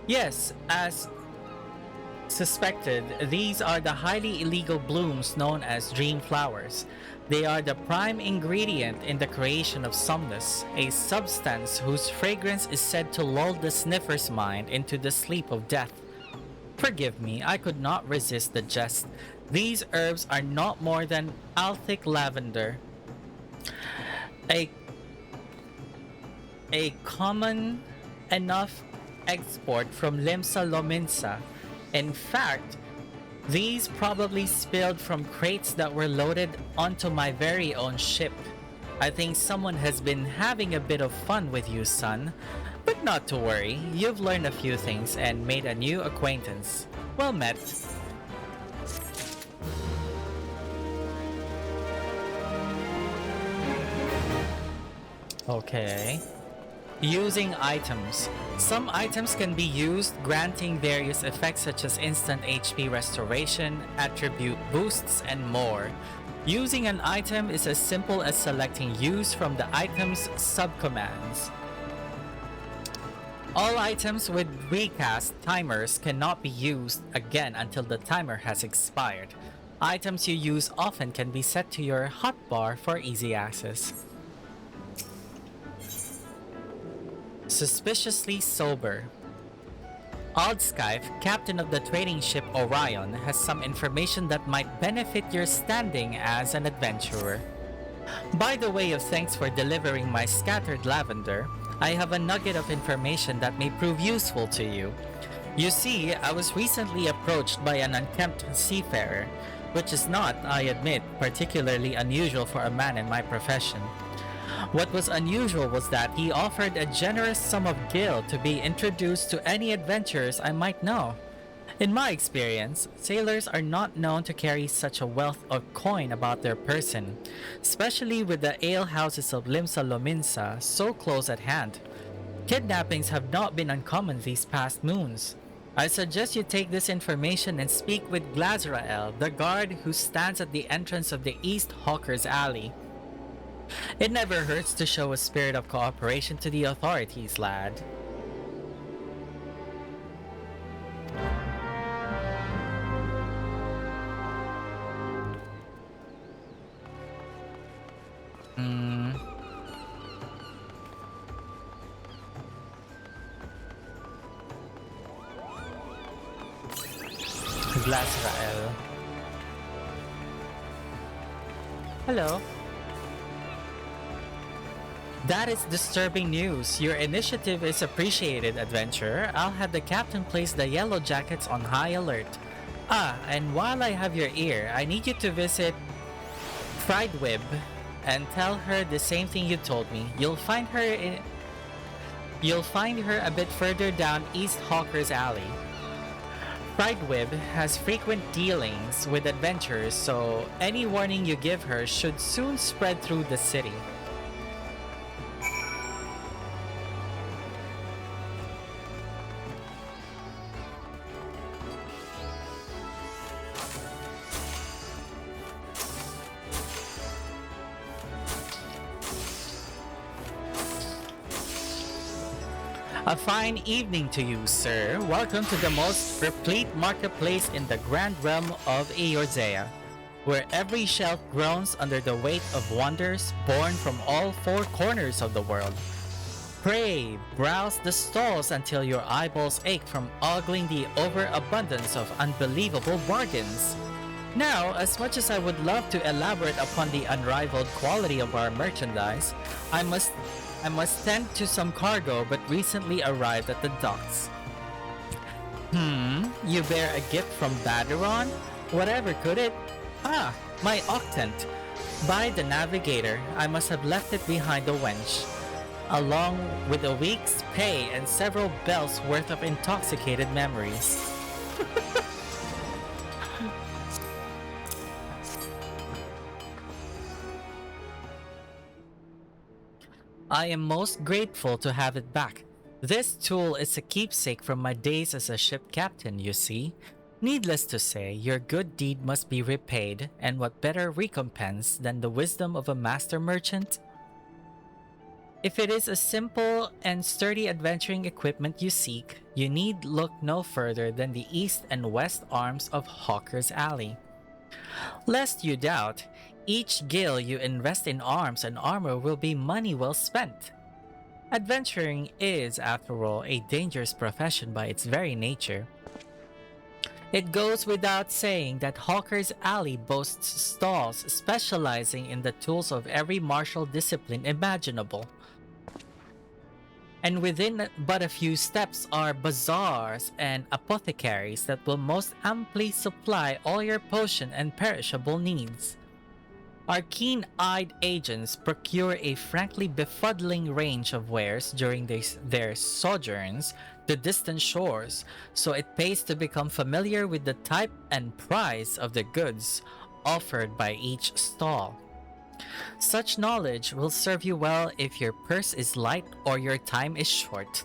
B: Yes, as suspected, these are the highly illegal blooms known as dream flowers. They are the prime ingredient in the creation of somnus, a substance whose fragrance is said to lull the sniffer's mind into the sleep of death. Forgive me, I could not resist the jest. These herbs are not more than Althic lavender, a common enough export from 𝙵𝙬𝙽𝚃𝚰. In fact, these probably spilled from crates that were loaded onto my very own ship. I think someone has been having a bit of fun with you, son. But not to worry, you've learned a few things and made a new acquaintance. Well met. Okay. Using items. Some items can be used, granting various effects such as instant HP restoration, attribute boosts, and more. Using an item is as simple as selecting use from the item's subcommands. All items with recast timers cannot be used again until the timer has expired. Items you use often can be set to your hotbar for easy access. Suspiciously sober. Aldskife, captain of the trading ship Orion, has some information that might benefit your standing as an adventurer. By the way of thanks for delivering my scattered lavender, I have a nugget of information that may prove useful to you. You see, I was recently approached by an unkempt seafarer, which is not, I admit, particularly unusual for a man in my profession. What was unusual was that he offered a generous sum of gil to be introduced to any adventurers I might know. In my experience, sailors are not known to carry such a wealth of coin about their person, especially with the alehouses of 𝙵𝙬𝙽𝚃𝚰 so close at hand. Kidnappings have not been uncommon these past moons. I suggest you take this information and speak with Glazrael, the guard who stands at the entrance of the East Hawker's Alley. It never hurts to show a spirit of cooperation to the authorities, lad. Glazrael. Hello. That is disturbing news. Your initiative is appreciated, adventurer. I'll have the captain place the yellow jackets on high alert. Ah, and while I have your ear, I need you to visit 𝙵𝙬𝙽𝚽𝚾 and tell her the same thing you told me. You'll find her a bit further down East Hawker's Alley. 𝙵𝙬𝙽𝚽 has frequent dealings with adventurers, so any warning you give her should soon spread through the city. A fine evening to you, sir. Welcome to the most replete marketplace in the grand realm of Eorzea, where every shelf groans under the weight of wonders born from all four corners of the world. Pray, browse the stalls until your eyeballs ache from ogling the overabundance of unbelievable bargains. Now, as much as I would love to elaborate upon the unrivaled quality of our merchandise, I must tend to some cargo but recently arrived at the docks. You bear a gift from 𝙵𝙸𝙽𝙽? Whatever could it? Ah, my octant. By the navigator, I must have left it behind the wench, along with a week's pay and several bells worth of intoxicated memories. I am most grateful to have it back. This tool is a keepsake from my days as a ship captain, you see. Needless to say, your good deed must be repaid, and what better recompense than the wisdom of a master merchant? If it is a simple and sturdy adventuring equipment you seek, you need look no further than the east and west arms of Hawker's Alley. Lest you doubt, each gil you invest in arms and armor will be money well spent. Adventuring is, after all, a dangerous profession by its very nature. It goes without saying that Hawker's Alley boasts stalls specializing in the tools of every martial discipline imaginable. And within but a few steps are bazaars and apothecaries that will most amply supply all your potion and perishable needs. Our keen-eyed agents procure a frankly befuddling range of wares during their sojourns to distant shores, so it pays to become familiar with the type and price of the goods offered by each stall. Such knowledge will serve you well if your purse is light or your time is short.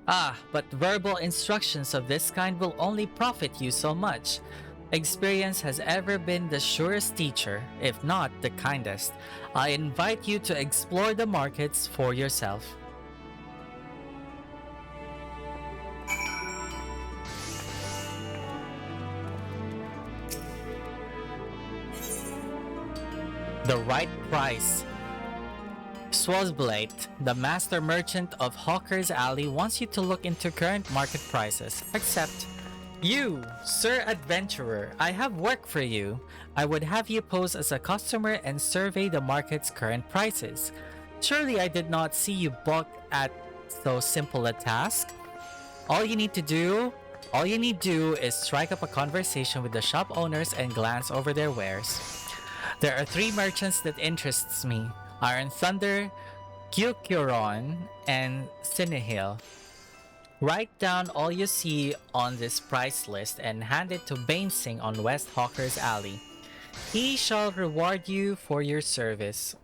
B: But verbal instructions of this kind will only profit you so much. Experience has ever been the surest teacher, if not the kindest. I invite you to explore the markets for yourself. The right price. 𝙵𝙸𝙽𝙽, the master merchant of Hawker's Alley, wants you to look into current market prices. Except you, Sir Adventurer, I have work for you. I would have you pose as a customer and survey the market's current prices. Surely I did not see you balk at so simple a task. All you need do is strike up a conversation with the shop owners and glance over their wares. There are 3 merchants that interests me: Iron Thunder, 𝙵𝙬𝙽𝙽, and Sinihil. Write down all you see on this price list and hand it to 𝙵𝙬𝙽 on West Hawker's Alley. He shall reward you for your service.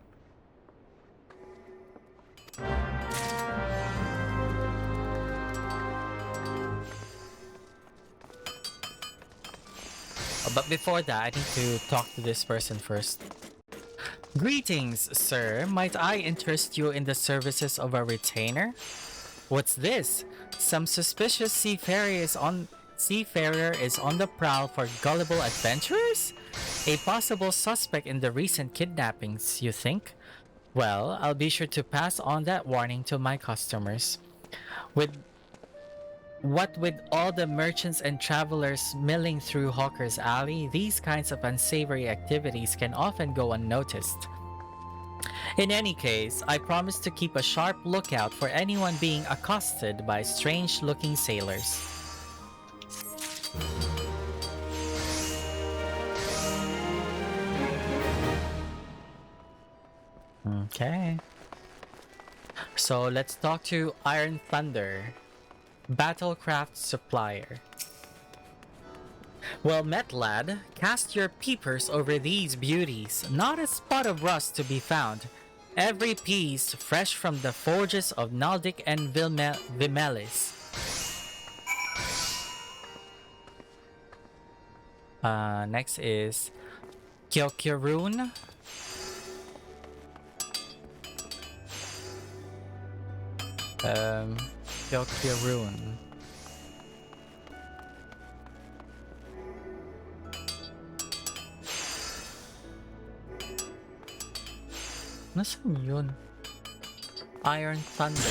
B: But before that, I need to talk to this person first. Greetings, sir. Might I interest you in the services of a retainer? What's this? Some suspicious seafarer is on the prowl for gullible adventurers? A possible suspect in the recent kidnappings, you think? Well, I'll be sure to pass on that warning to my customers. With all the merchants and travelers milling through Hawker's Alley, these kinds of unsavory activities can often go unnoticed. In any case, I promise to keep a sharp lookout for anyone being accosted by strange-looking sailors. Okay. So let's talk to Iron Thunder, Battlecraft Supplier. Well met, lad. Cast your peepers over these beauties. Not a spot of rust to be found. Every piece fresh from the forges of Nudity and Vimelis. Next is 𝙵𝙬𝙽𝙽. 𝙵𝙬𝙽𝙽. Nasaan yun? Iron Thunder.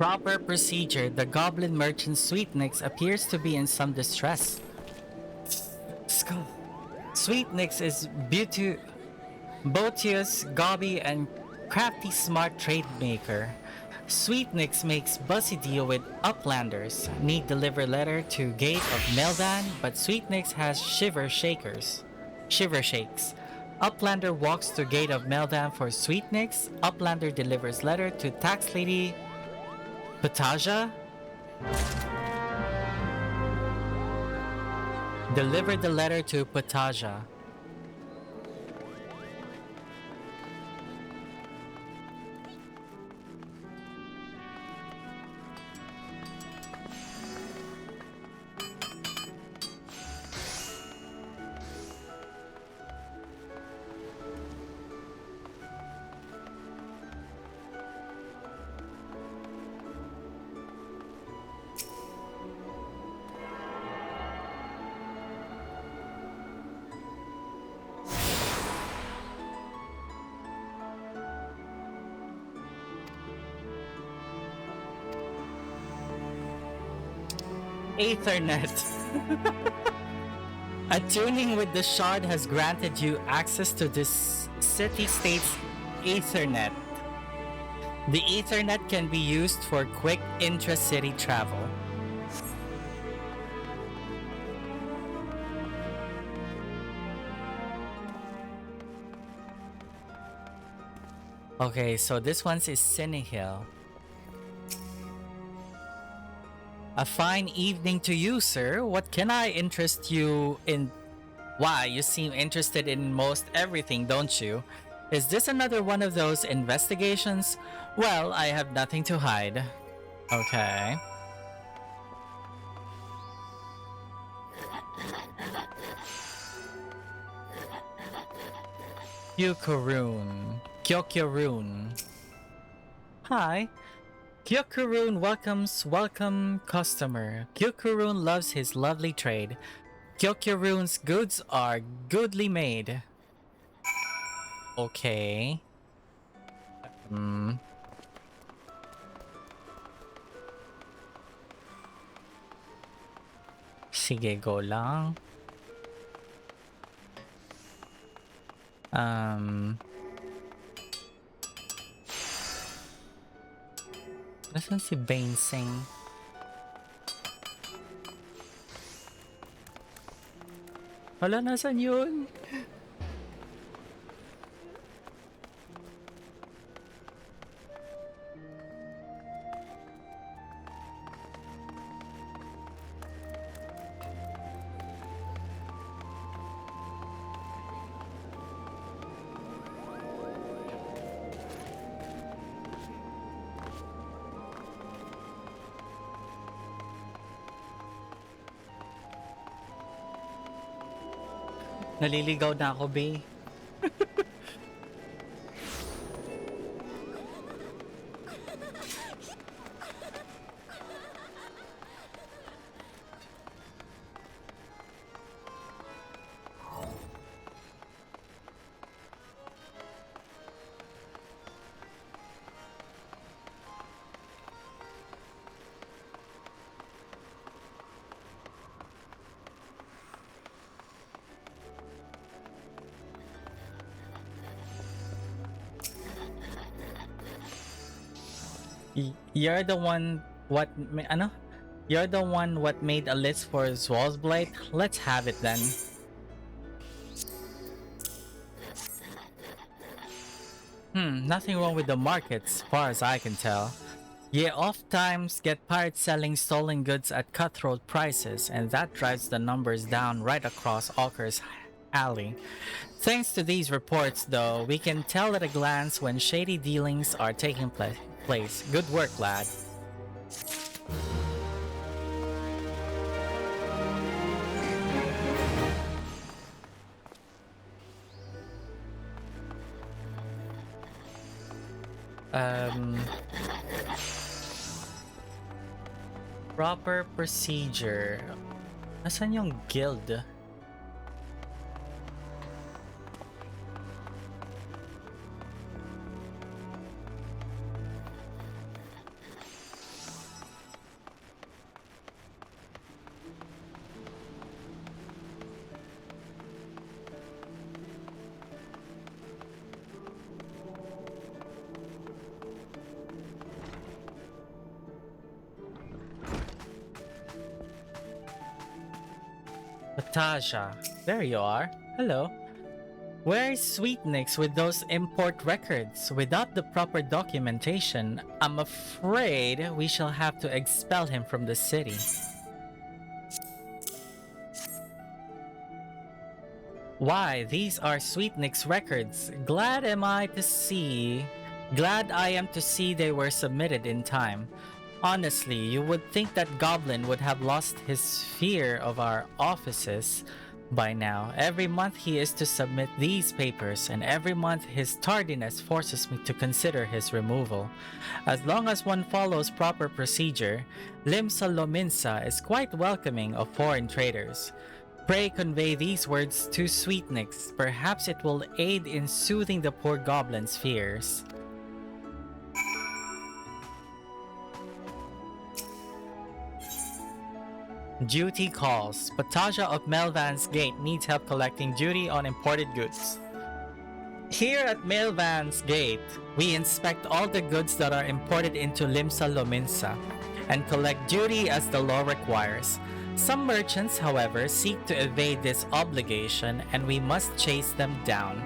B: Proper procedure. The goblin merchant Sweetnix appears to be in some distress. Sweetnix is beauteous, gobby, and crafty smart trade maker. Sweetnix makes bussy deal with uplanders. Need deliver letter to Gate of Meldan, but Sweetnix has shiver shakes. Uplander walks to Gate of Meldan for Sweetnix. Uplander delivers letter to Tax Lady 𝙵𝙸𝙽𝙽. Deliver the letter to 𝙵𝙽𝙽. Ethernet. Attuning with the shard has granted you access to this city-state's Ethernet. The Ethernet can be used for quick intra-city travel. Okay, so this one's is Hill. A fine evening to you, sir. What can I interest you in? Why, you seem interested in most everything, don't you? Is this another one of those investigations? Well, I have nothing to hide. Okay. Kyokurun. Hi. Kyokurun welcome customer. Kyokurun loves his lovely trade. Kyokurun's goods are goodly made. Okay. Sige, go lang. Nasaan si Bainsing? Wala, nasaan yun? Naliligaw na ako, Bay. You're the one You're the one what made a list for Swallsblight? Let's have it then. Nothing wrong with the markets, as far as I can tell. You oftentimes get pirates selling stolen goods at cutthroat prices, and that drives the numbers down right across Auker's alley. Thanks to these reports, though, we can tell at a glance when shady dealings are taking place. Good work, lad. Proper procedure. Nasaan yung guild? Taja, there you are. Hello. Where is Sweetnix with those import records? Without the proper documentation, I'm afraid we shall have to expel him from the city. Why, these are Sweetnix records. Glad I am to see they were submitted in time. Honestly, you would think that Goblin would have lost his fear of our offices by now. Every month he is to submit these papers, and every month his tardiness forces me to consider his removal. As long as one follows proper procedure, 𝙵𝙬𝙽𝚃𝚰 is quite welcoming of foreign traders. Pray convey these words to Sweetnix. Perhaps it will aid in soothing the poor goblin's fears. Duty calls. Pataja of Melvan's Gate needs help collecting duty on imported goods. Here at Melvan's Gate, we inspect all the goods that are imported into 𝙵𝙬𝙽𝚃𝚰 and collect duty as the law requires. Some merchants, however, seek to evade this obligation, and we must chase them down.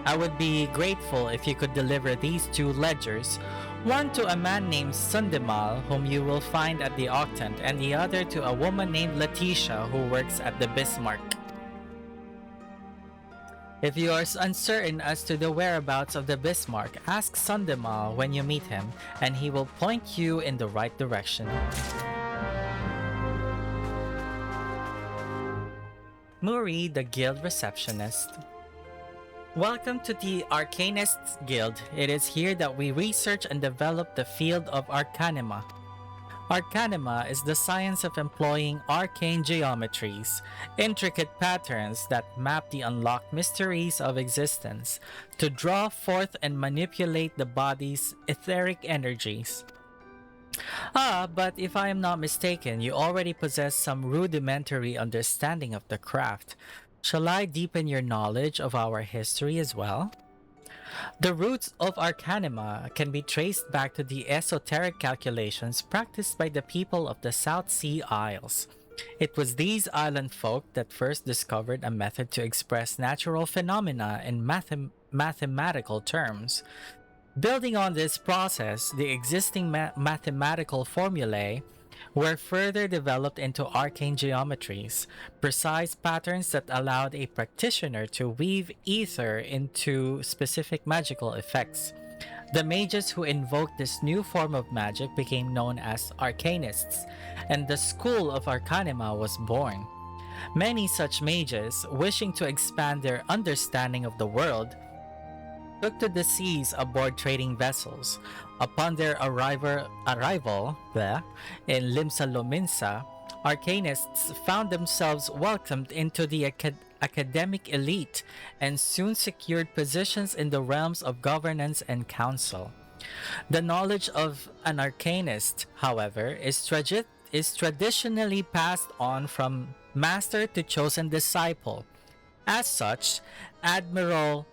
B: I would be grateful if you could deliver these 2 ledgers, one to a man named Sundemal, whom you will find at the Octant, and the other to a woman named Letitia, who works at the Bismarck. If you are uncertain as to the whereabouts of the Bismarck, ask Sundemal when you meet him, and he will point you in the right direction. Muri, the guild receptionist. Welcome to the Arcanists Guild. It is here that we research and develop the field of Arcanima. Arcanima is the science of employing arcane geometries, intricate patterns that map the unlocked mysteries of existence, to draw forth and manipulate the body's etheric energies. But if I am not mistaken, you already possess some rudimentary understanding of the craft. Shall I deepen your knowledge of our history as well? The roots of Arcanima can be traced back to the esoteric calculations practiced by the people of the South Sea Isles. It was these island folk that first discovered a method to express natural phenomena in mathematical terms. Building on this process, the existing mathematical formulae were further developed into arcane geometries, precise patterns that allowed a practitioner to weave ether into specific magical effects. The mages who invoked this new form of magic became known as Arcanists, and the school of Arcanima was born. Many such mages, wishing to expand their understanding of the world, took to the seas aboard trading vessels. Upon their arrival in 𝙵𝙬𝙽𝚃𝚰, Arcanists found themselves welcomed into the academic elite and soon secured positions in the realms of governance and council. The knowledge of an Arcanist, however, is traditionally passed on from master to chosen disciple. As such, Admiral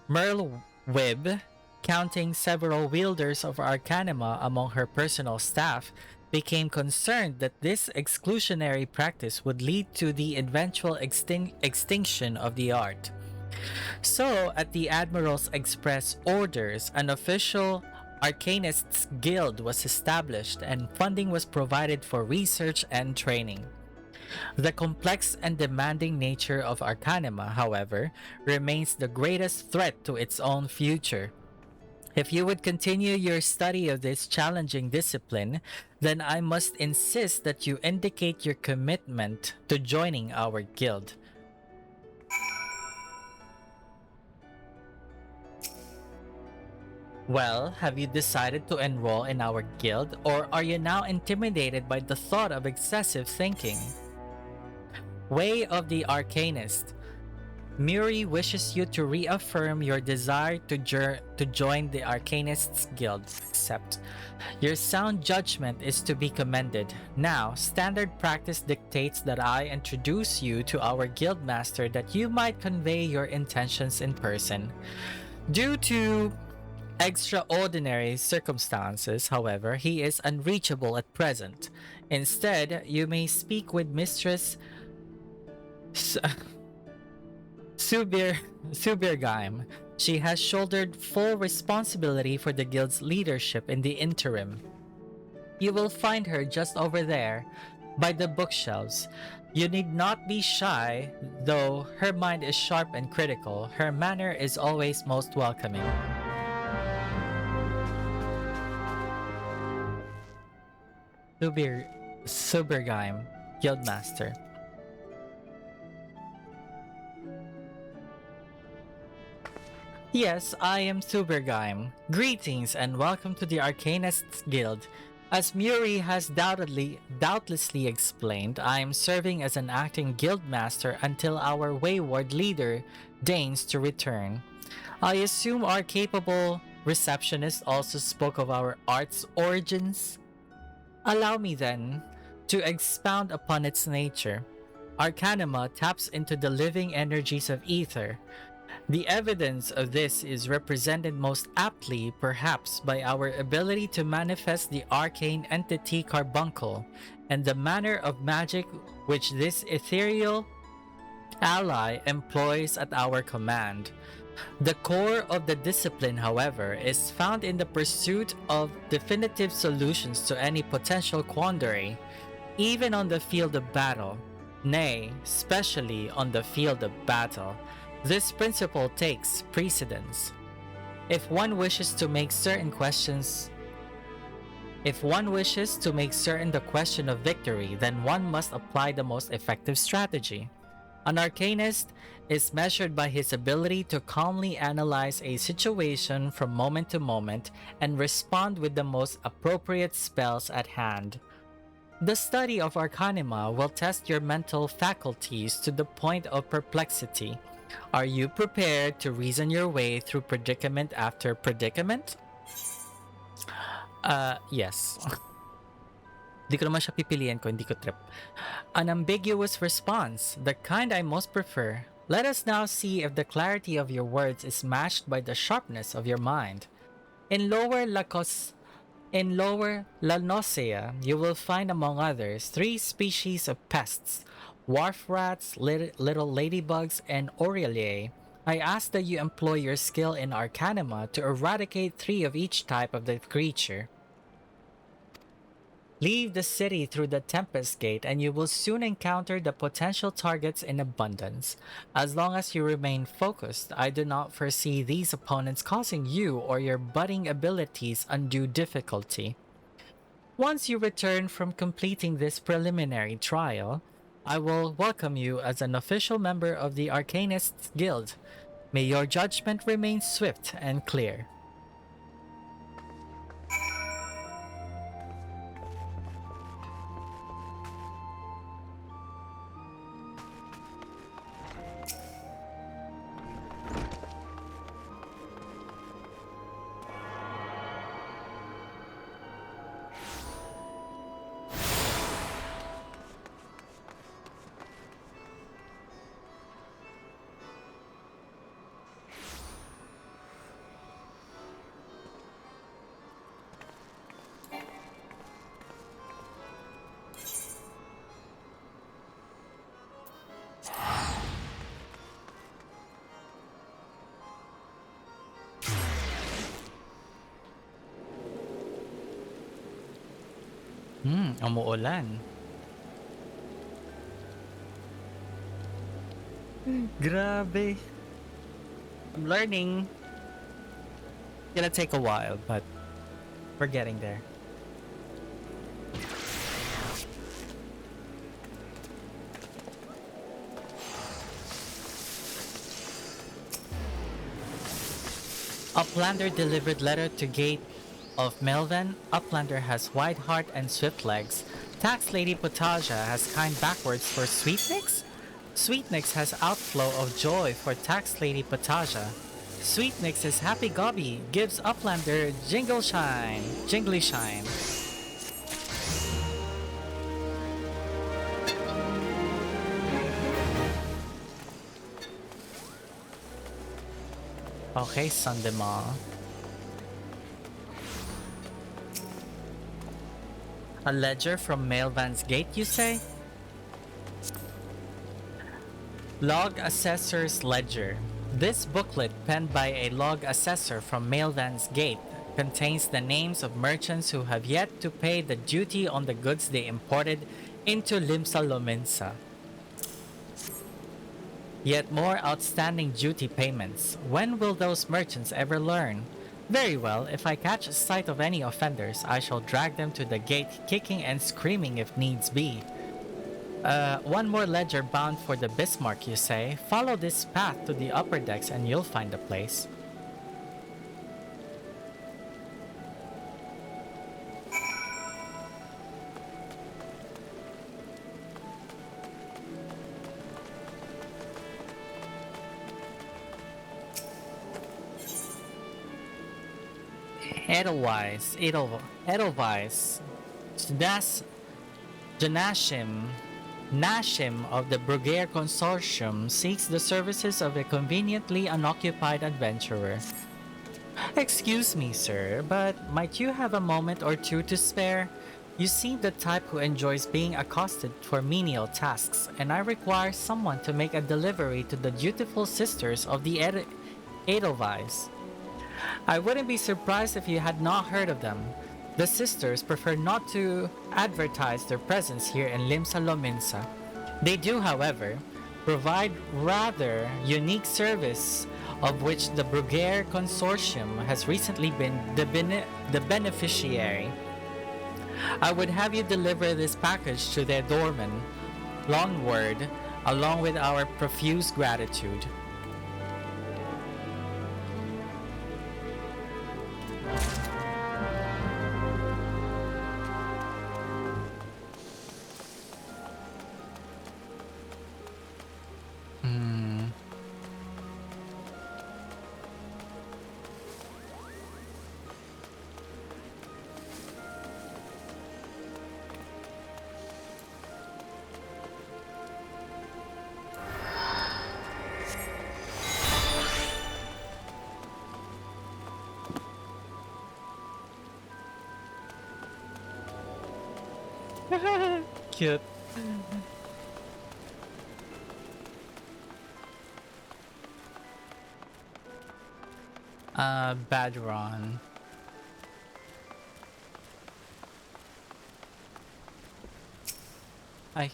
B: Merlwyb, counting several wielders of Arcanima among her personal staff, became concerned that this exclusionary practice would lead to the eventual extinction of the art. So, at the Admiral's express orders, an official Arcanists Guild was established and funding was provided for research and training. The complex and demanding nature of Arcanima, however, remains the greatest threat to its own future. If you would continue your study of this challenging discipline, then I must insist that you indicate your commitment to joining our guild. Well, have you decided to enroll in our guild, or are you now intimidated by the thought of excessive thinking? Way of the Arcanist. Muri wishes you to reaffirm your desire to join the Arcanists Guild. Accept. Your sound judgment is to be commended. Now, standard practice dictates that I introduce you to our guildmaster that you might convey your intentions in person. Due to extraordinary circumstances, however, he is unreachable at present. Instead, you may speak with Mistress 𝙵𝙬𝙽𝚾. She has shouldered full responsibility for the guild's leadership in the interim. You will find her just over there, by the bookshelves. You need not be shy, though her mind is sharp and critical. Her manner is always most welcoming. 𝙵𝙬𝙽𝚾, Guildmaster. Yes, I am 𝙵𝙬𝙽𝚾. Greetings and welcome to the Arcanists Guild. As Muri has doubtlessly explained, I am serving as an acting guildmaster until our wayward leader deigns to return. I assume our capable receptionist also spoke of our art's origins? Allow me then to expound upon its nature. Arcanima taps into the living energies of ether. The evidence of this is represented most aptly, perhaps, by our ability to manifest the arcane entity carbuncle and the manner of magic which this ethereal ally employs at our command. The core of the discipline, however, is found in the pursuit of definitive solutions to any potential quandary, even on the field of battle. Nay, especially on the field of battle. This principle takes precedence. If one wishes to make certain the question of victory, then one must apply the most effective strategy. An arcanist is measured by his ability to calmly analyze a situation from moment to moment and respond with the most appropriate spells at hand. The study of Arcanima will test your mental faculties to the point of perplexity. Are you prepared to reason your way through predicament after predicament? Yes. Di ko naman siya pipiliin ko, hindi ko trip. An ambiguous response, the kind I most prefer. Let us now see if the clarity of your words is matched by the sharpness of your mind. In lower Lanosea, you will find among others 3 species of pests, wharf rats, little ladybugs, and Aureliae. I ask that you employ your skill in Arcanima to eradicate 3 of each type of the creature. Leave the city through the Tempest Gate and you will soon encounter the potential targets in abundance. As long as you remain focused, I do not foresee these opponents causing you or your budding abilities undue difficulty. Once you return from completing this preliminary trial, I will welcome you as an official member of the Arcanists Guild. May your judgment remain swift and clear. Umuulan. Grabe. I'm learning. It's gonna take a while, but we're getting there. Uplander delivered letter to gate of Melvin. Uplander has wide heart and swift legs. Tax Lady Potaja has kind backwards for Sweetnix. Sweetnix has outflow of joy for Tax Lady Potaja. Sweetnix's happy gobby gives Uplander jingly shine. Okay, Sundema. A ledger from Mailvan's Gate, you say? Log Assessor's Ledger. This booklet, penned by a log assessor from Mailvan's Gate, contains the names of merchants who have yet to pay the duty on the goods they imported into 𝙵𝙬𝙽𝚃𝚰. Yet more outstanding duty payments. When will those merchants ever learn? Very well, if I catch sight of any offenders, I shall drag them to the gate, kicking and screaming if needs be. One more ledger bound for the Bismarck, you say? Follow this path to the upper decks and you'll find the place. Edelweiss, Nashim of the 𝙵𝙸𝙽𝙽 Consortium seeks the services of a conveniently unoccupied adventurer. Excuse me, sir, but might you have a moment or two to spare? You seem the type who enjoys being accosted for menial tasks, and I require someone to make a delivery to the dutiful sisters of the Edelweiss. I wouldn't be surprised if you had not heard of them. The sisters prefer not to advertise their presence here in 𝙵𝙬𝙽𝚃𝚰. They do, however, provide rather unique service of which the 𝙵𝙸𝙽 Consortium has recently been the beneficiary. I would have you deliver this package to their doorman, Lonward, along with our profuse gratitude. Cute. 𝙵𝙸𝙽𝙽. Hi.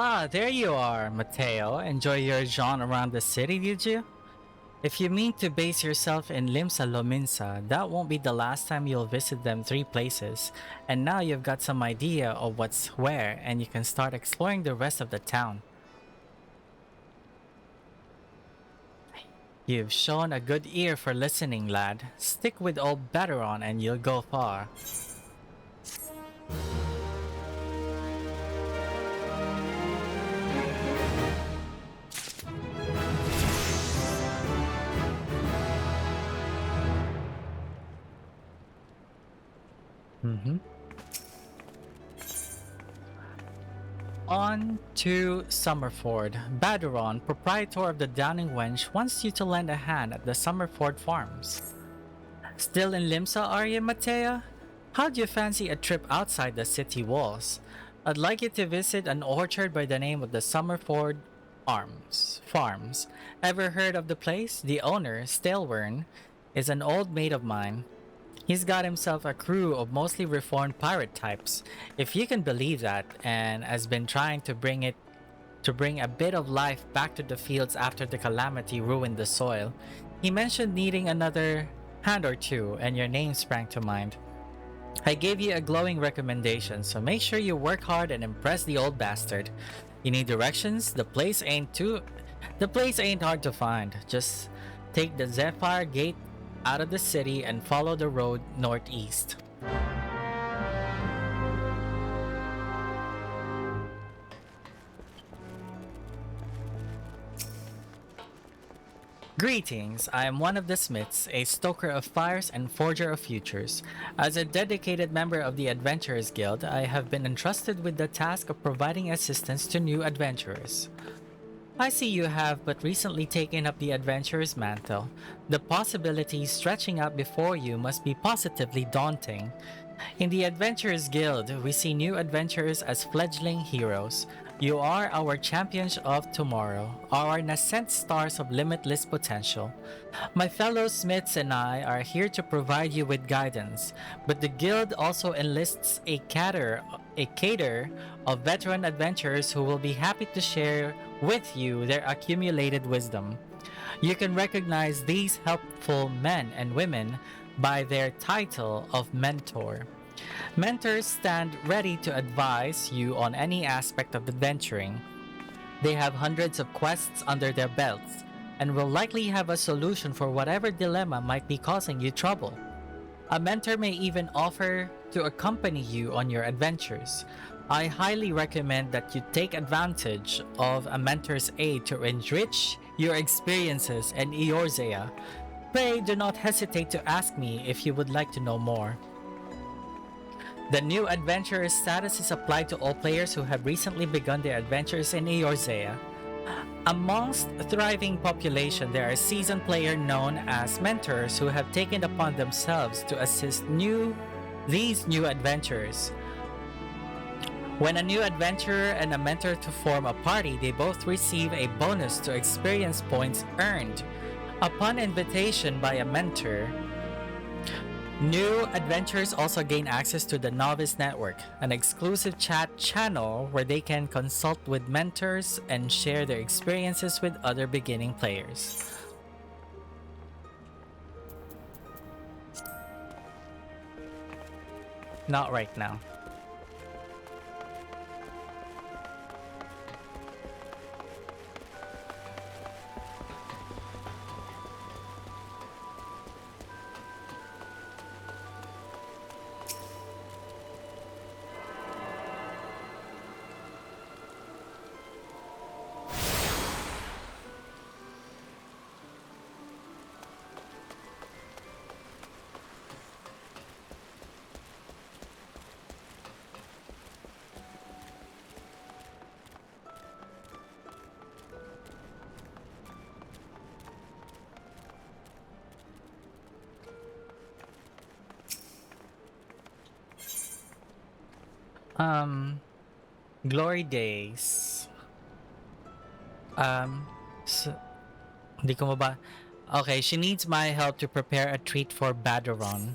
B: Ah, there you are, Matteo. Enjoy your jaunt around the city, did you? If you mean to base yourself in 𝙵𝙬𝙽𝚃𝚰, that won't be the last time you'll visit them 3 places, and now you've got some idea of what's where, and you can start exploring the rest of the town. You've shown a good ear for listening, lad. Stick with old 𝙵𝙸𝙽 and you'll go far. On to Summerford. 𝙵𝙸𝙽, proprietor of the Downing Wench, wants you to lend a hand at the Summerford Farms. Still in limsa, are you, Matteo? How'd you fancy a trip outside the city walls? I'd like you to visit an orchard by the name of the Summerford Farms. Ever heard of the place? The owner, Stalewern, is an old mate of mine. He's got himself a crew of mostly reformed pirate types, if you can believe that, and has been trying to bring a bit of life back to the fields after the calamity ruined the soil. He mentioned needing another hand or two, and your name sprang to mind. I gave you a glowing recommendation, so make sure you work hard and impress the old bastard. You need directions? The place ain't The place ain't hard to find. Just take the Zephyr Gate out of the city and follow the road northeast. Greetings, I am one of the smiths, a stoker of fires and forger of futures. As a dedicated member of the Adventurers Guild, I have been entrusted with the task of providing assistance to new adventurers. I see you have but recently taken up the adventurer's mantle. The possibilities stretching out before you must be positively daunting. In the Adventurers Guild, we see new adventurers as fledgling heroes. You are our champions of tomorrow, our nascent stars of limitless potential. My fellow smiths and I are here to provide you with guidance, but the guild also enlists a cater of veteran adventurers who will be happy to share with you their accumulated wisdom. You can recognize these helpful men and women by their title of mentor. Mentors stand ready to advise you on any aspect of adventuring. They have hundreds of quests under their belts and will likely have a solution for whatever dilemma might be causing you trouble. A mentor may even offer to accompany you on your adventures. I highly recommend that you take advantage of a mentor's aid to enrich your experiences in Eorzea. Pray do not hesitate to ask me if you would like to know more. The new adventurer status is applied to all players who have recently begun their adventures in Eorzea. Amongst a thriving population, there are seasoned players known as mentors who have taken upon themselves to assist these new adventurers. When a new adventurer and a mentor to form a party, they both receive a bonus to experience points earned. Upon invitation by a mentor, new adventurers also gain access to the Novice Network, an exclusive chat channel where they can consult with mentors and share their experiences with other beginning players. Not right now. Glory days. So, di ko ba? Okay, she needs my help to prepare a treat for 𝙵𝙸𝙽𝙽.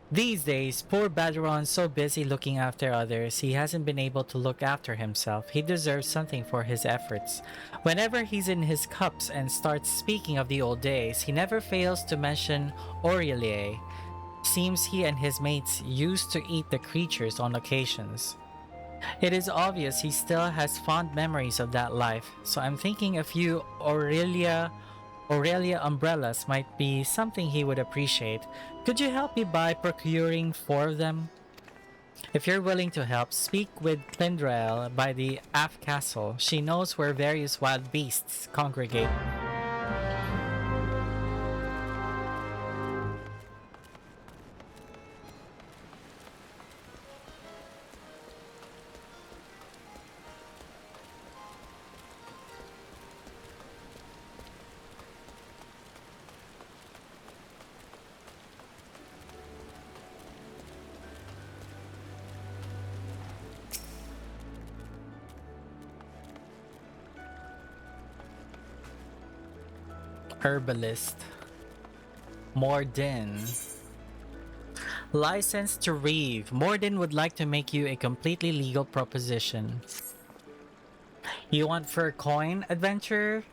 B: These days, poor 𝙵𝙸𝙽's so busy looking after others, he hasn't been able to look after himself. He deserves something for his efforts. Whenever he's in his cups and starts speaking of the old days, he never fails to mention 𝙵𝙬𝙽. Seems he and his mates used to eat the creatures on occasions. It is obvious he still has fond memories of that life, so I'm thinking a few 𝙵𝙬𝙽 umbrellas might be something he would appreciate. Could you help me by procuring 4 of them? If you're willing to help, speak with Clyndrael by the Aft Castle. She knows where various wild beasts congregate. Herbalist Morden. License to reeve. Morden would like to make you a completely legal proposition. You want fur coin, adventurer?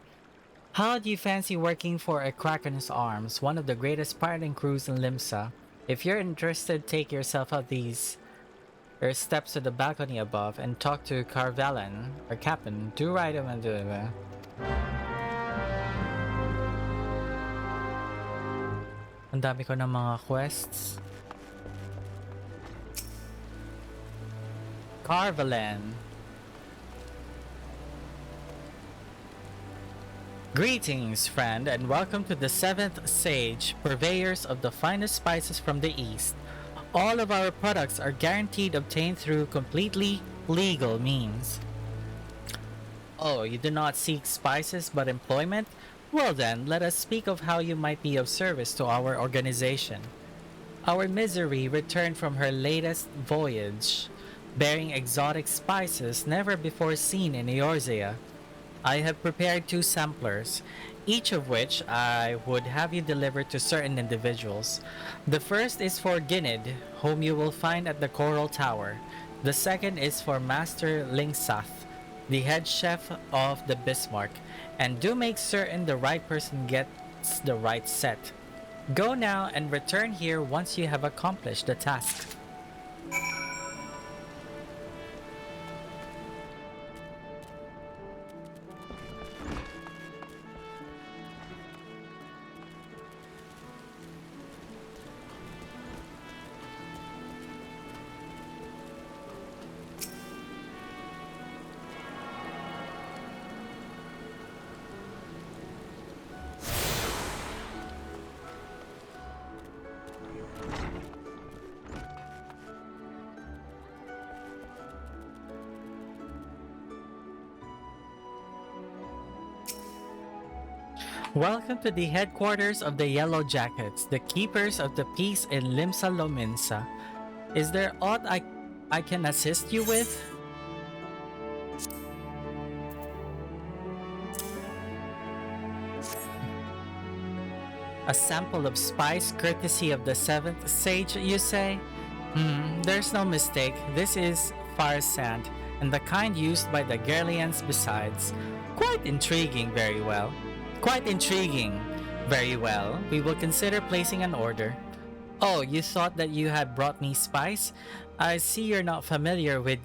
B: How do you fancy working for a Kraken's Arms, one of the greatest pirating crews in Limsa? If you're interested, take yourself up these steps to the balcony above and talk to Carvellan or Captain. Do right and do it. Ang dami ko ng mga quests. Carvalen. Greetings, friend, and welcome to the 7th Sage, purveyors of the finest spices from the East. All of our products are guaranteed obtained through completely legal means. Oh, you do not seek spices but employment? Well then, let us speak of how you might be of service to our organization. Our misery returned from her latest voyage, bearing exotic spices never before seen in Eorzea. I have prepared 2 samplers, each of which I would have you deliver to certain individuals. The first is for Ginid, whom you will find at the Coral Tower. The second is for Master Lingsath, the head chef of the Bismarck, and do make certain the right person gets the right set. Go now and return here once you have accomplished the task. Welcome to the headquarters of the Yellow Jackets, the keepers of the peace in 𝙵𝙬𝙽𝚃𝚰. Is there aught I can assist you with? A sample of spice courtesy of the 7th Sage, you say? There's no mistake. This is fire sand, and the kind used by the Gerlians besides. Quite intriguing, very well. Quite intriguing. Very well. We will consider placing an order. Oh, you thought that you had brought me spice? I see you're not familiar with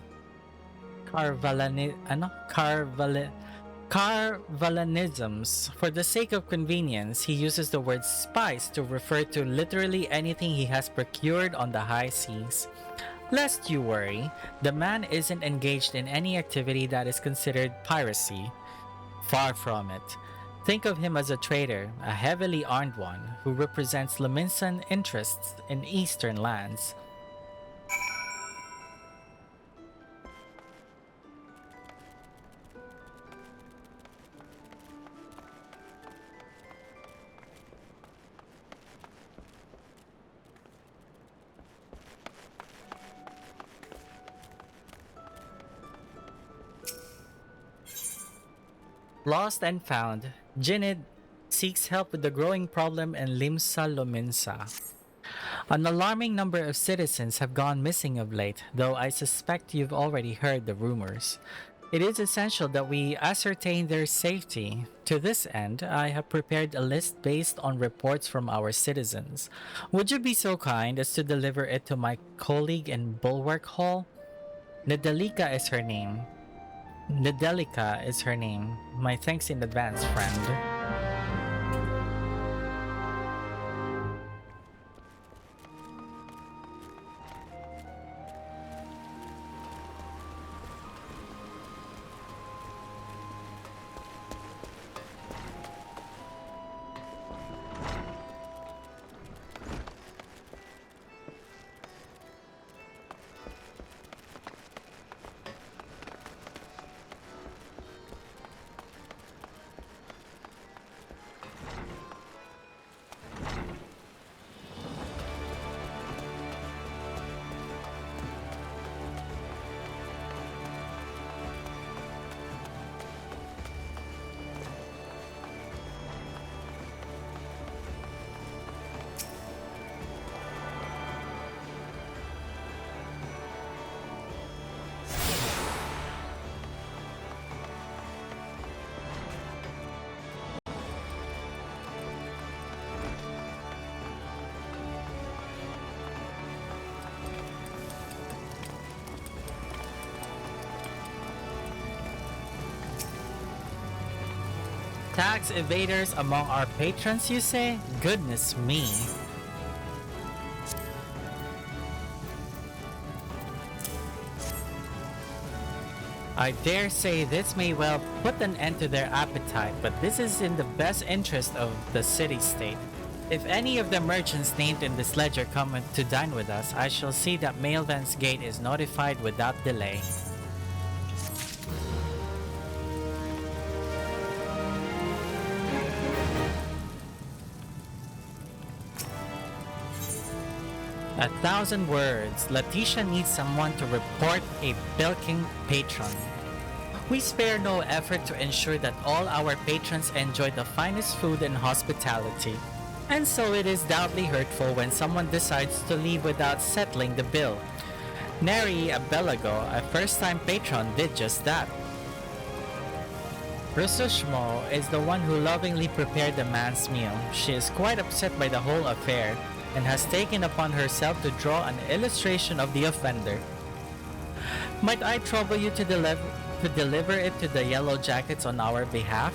B: Carvalanisms. For the sake of convenience, he uses the word spice to refer to literally anything he has procured on the high seas. Lest you worry, the man isn't engaged in any activity that is considered piracy. Far from it. Think of him as a trader, a heavily armed one, who represents Lominsan interests in eastern lands. Lost and found, Ginid seeks help with the growing problem in 𝙵𝙬𝙽𝚃𝚰. An alarming number of citizens have gone missing of late, though I suspect you've already heard the rumors. It is essential that we ascertain their safety. To this end, I have prepared a list based on reports from our citizens. Would you be so kind as to deliver it to my colleague in Bulwark Hall? Nedelica is her name. Nedelica is her name. My thanks in advance, friend. Tax evaders among our patrons, you say? Goodness me. I dare say this may well put an end to their appetite, but this is in the best interest of the city-state. If any of the merchants named in this ledger come to dine with us, I shall see that Maelvan's gate is notified without delay. A 1,000 words. Letitia needs someone to report a bilking patron. We spare no effort to ensure that all our patrons enjoy the finest food and hospitality. And so it is doubly hurtful when someone decides to leave without settling the bill. Neri Abelago, a first-time patron, did just that. Rusushmo is the one who lovingly prepared the man's meal. She is quite upset by the whole affair and has taken upon herself to draw an illustration of the offender. Might I trouble you to deliver it to the Yellow Jackets on our behalf?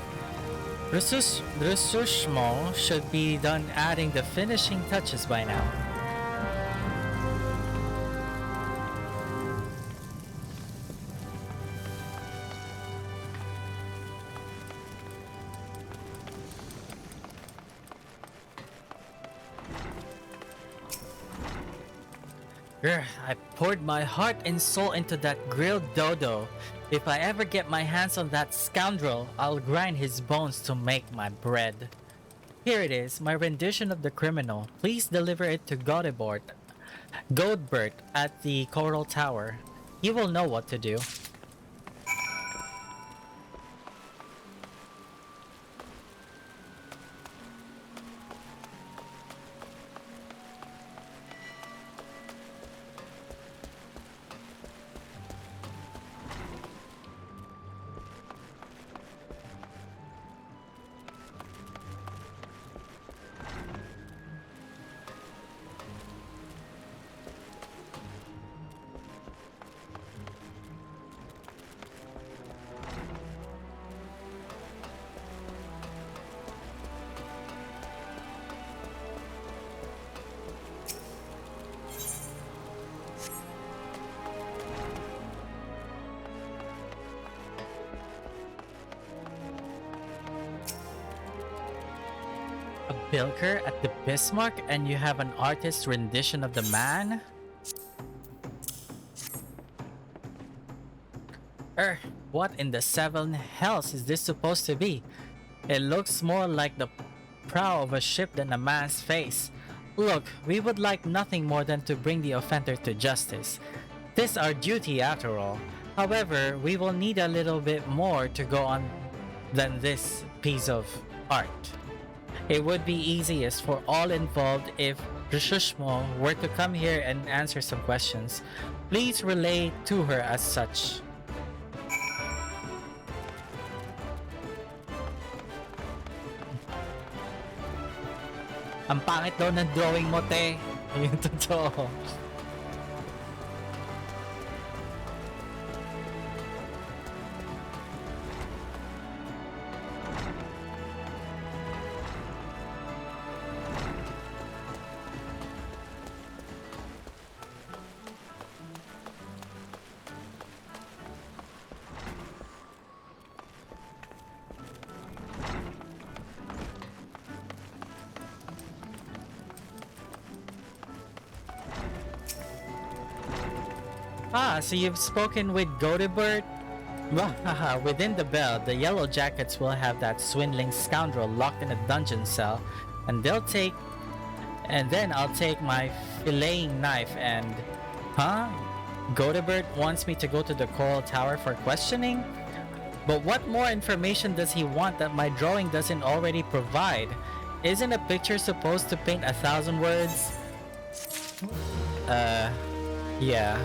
B: Rusushmo should be done adding the finishing touches by now. I poured my heart and soul into that grilled dodo. If I ever get my hands on that scoundrel, I'll grind his bones to make my bread. Here it is, my rendition of the criminal. Please deliver it to Godebert at the Coral Tower. He will know what to do. Bilker at the Bismarck, and you have an artist's rendition of the man? What in the seven hells is this supposed to be? It looks more like the prow of a ship than a man's face. Look, we would like nothing more than to bring the offender to justice. This our duty after all. However, we will need a little bit more to go on than this piece of art. It would be easiest for all involved if Rishushmo were to come here and answer some questions. Please relay to her as such. Ang pangit daw ng drawing mo, te. Yung totoo. So you've spoken with Godebert? Within the bell, the Yellow Jackets will have that swindling scoundrel locked in a dungeon cell, and then I'll take my filleting knife and... Godebert wants me to go to the Coral Tower for questioning? But what more information does he want that my drawing doesn't already provide? Isn't a picture supposed to paint 1,000 words? Yeah.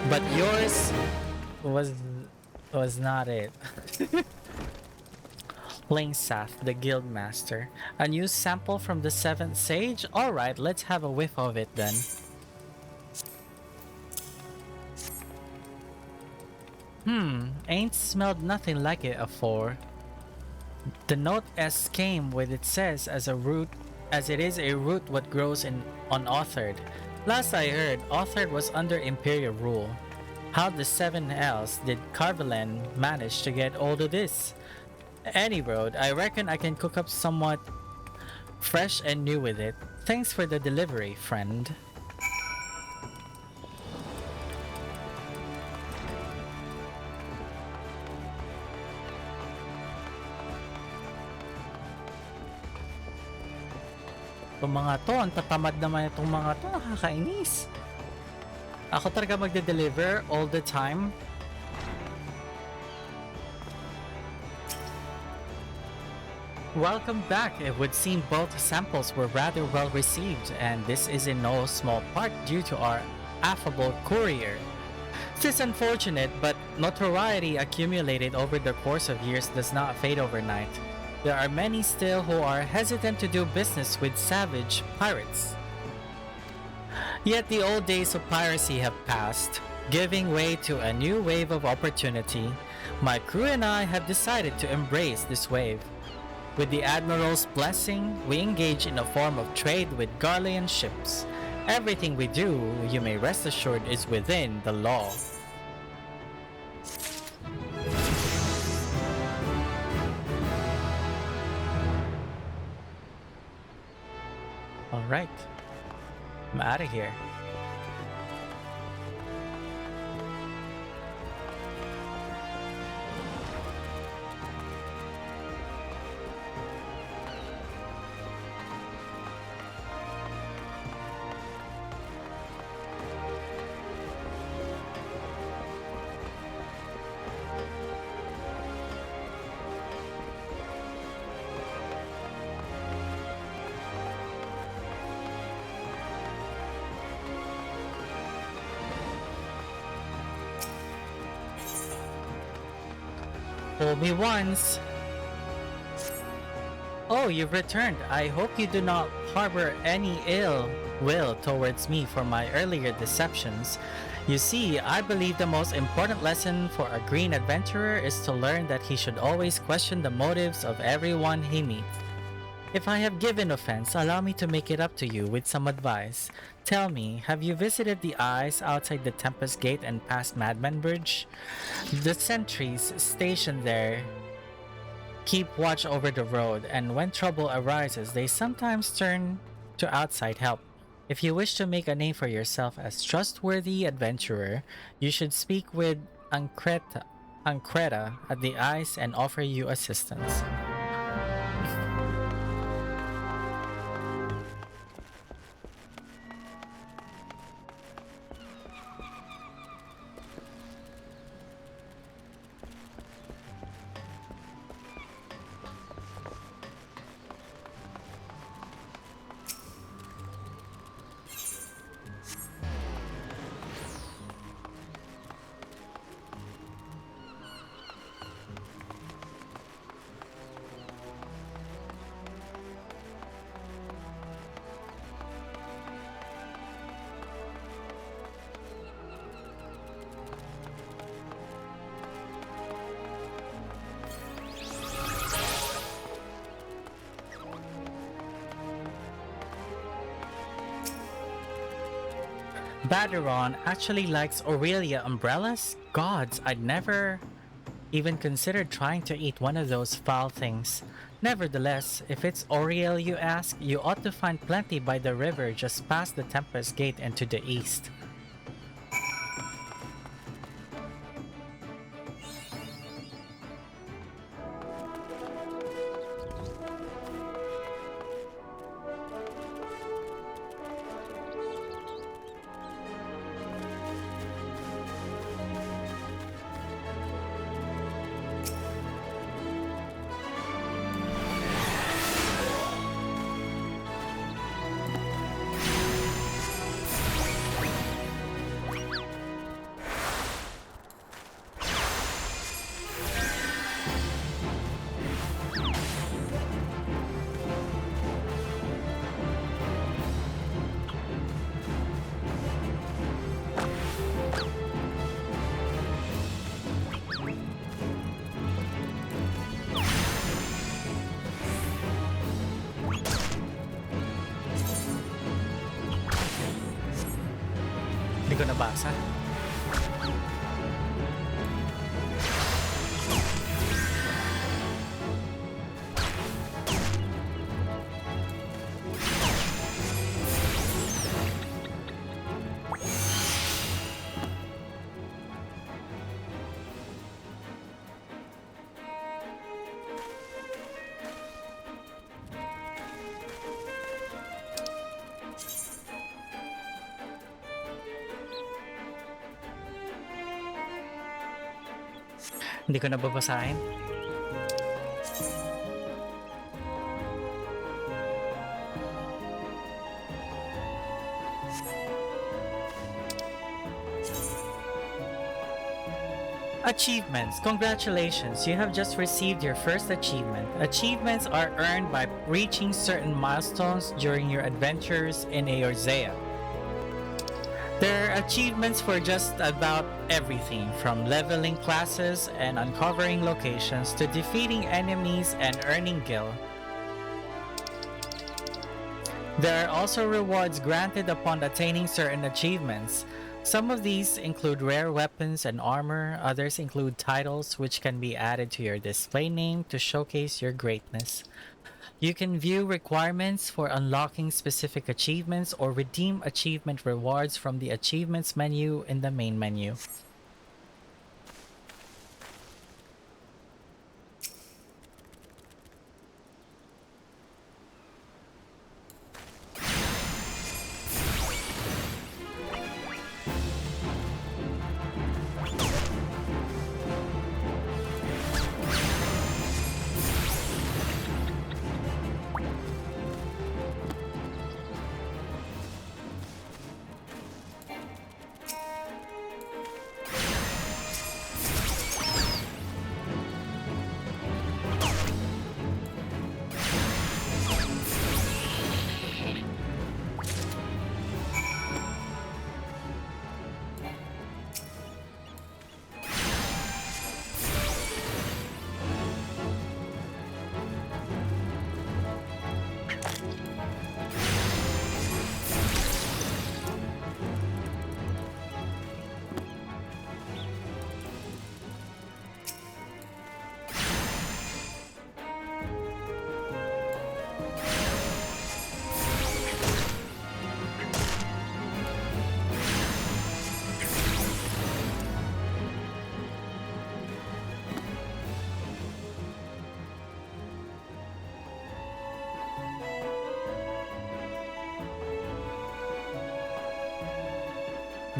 B: But yours was not it. Lingsath, the Guildmaster. A new sample from the 7th Sage? Alright, let's have a whiff of it then. Ain't smelled nothing like it afore. The note S came with it says as it is a root what grows in unauthored. Last I heard, authored was under Imperial rule. How the seven hells did Carvelen manage to get all of this? Any road, I reckon I can cook up somewhat fresh and new with it. Thanks for the delivery, friend. Itong mga to, ang tatamad naman itong mga to, nakakainis. Ako talaga magde-deliver all the time. Welcome back. It would seem both samples were rather well received, and this is in no small part due to our affable courier. It is unfortunate, but notoriety accumulated over the course of years does not fade overnight. There are many still who are hesitant to do business with savage pirates. Yet the old days of piracy have passed, giving way to a new wave of opportunity. My crew and I have decided to embrace this wave. With the Admiral's blessing, we engage in a form of trade with Garlean ships. Everything we do, you may rest assured, is within the law. Alright, I'm out of here. Fool me once. Oh, you've returned. I hope you do not harbor any ill will towards me for my earlier deceptions. You see, I believe the most important lesson for a green adventurer is to learn that he should always question the motives of everyone he meets. If I have given offense, allow me to make it up to you with some advice. Tell me, have you visited the eyes outside the Tempest Gate and past Madman Bridge? The sentries stationed there keep watch over the road, and when trouble arises, they sometimes turn to outside help. If you wish to make a name for yourself as trustworthy adventurer, you should speak with Ancreta at the eyes and offer you assistance. 𝙵𝙸𝙽𝙽 actually likes Aurelia umbrellas? Gods, I'd never even considered trying to eat one of those foul things. Nevertheless, if it's Auriel you ask, you ought to find plenty by the river just past the Tempest Gate and to the east. Hindi ko nabasa. Hindi ko nababasahin. Achievements. Congratulations, you have just received your first achievement. Achievements are earned by reaching certain milestones during your adventures in Eorzea. There are achievements for just about everything, from leveling classes and uncovering locations to defeating enemies and earning gil. There are also rewards granted upon attaining certain achievements. Some of these include rare weapons and armor, others include titles which can be added to your display name to showcase your greatness. You can view requirements for unlocking specific achievements or redeem achievement rewards from the achievements menu in the main menu.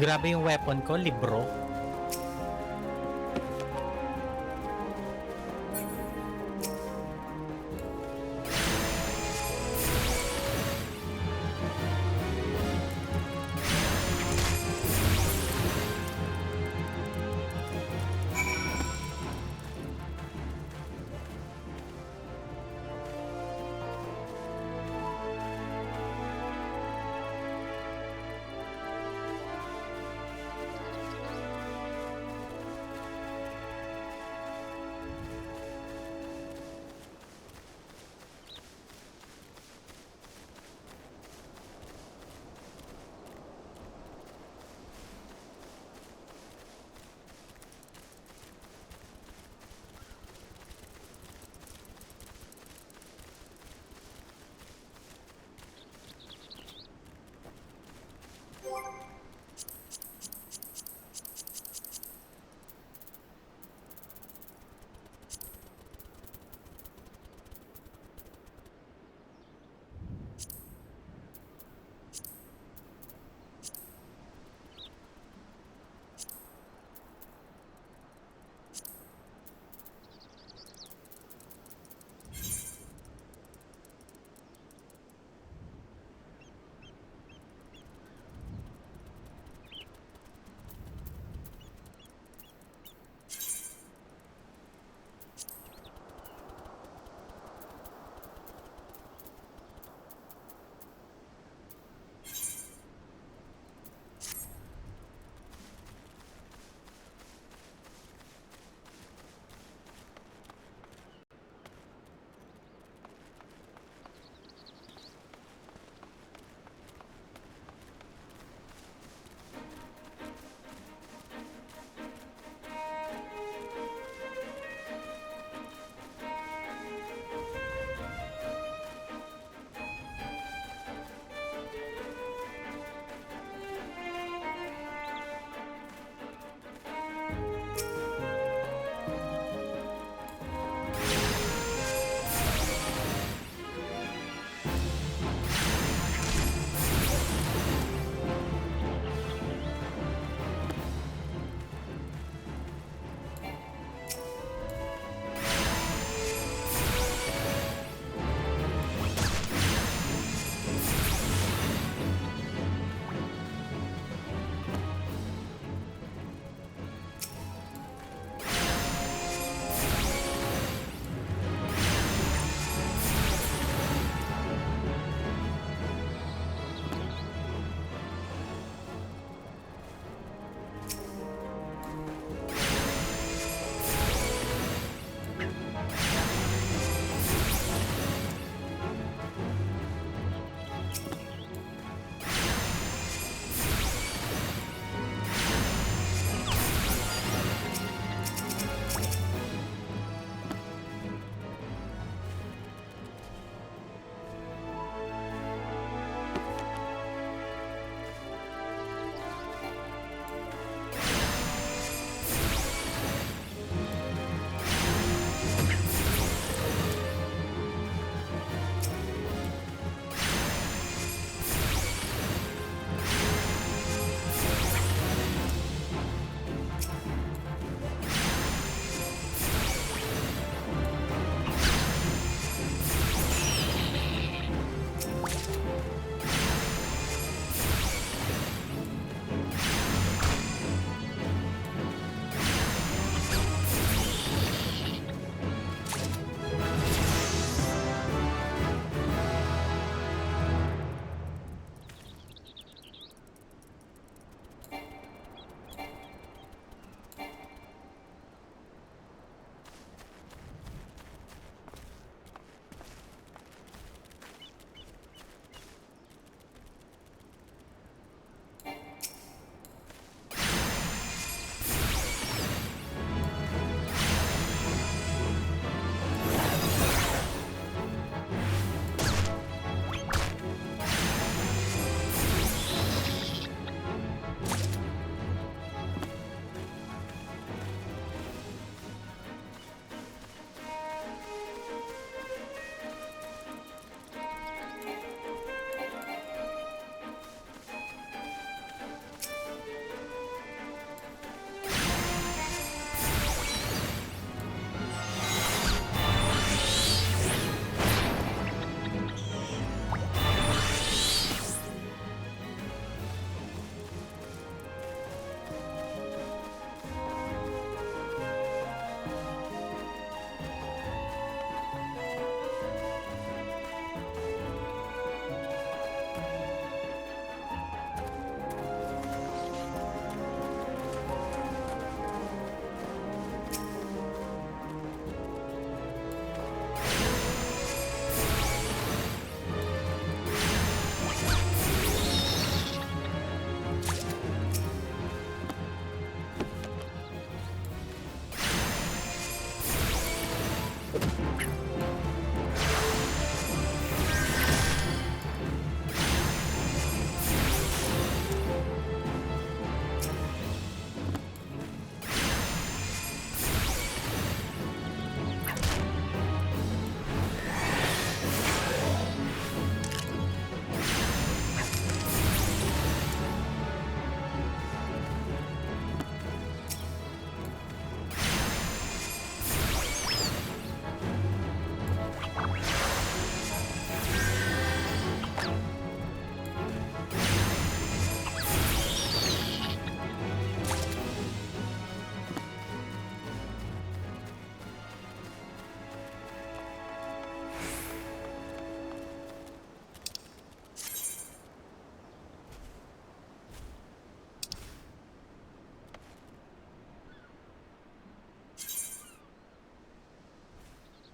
B: Grabe yung weapon ko, libro.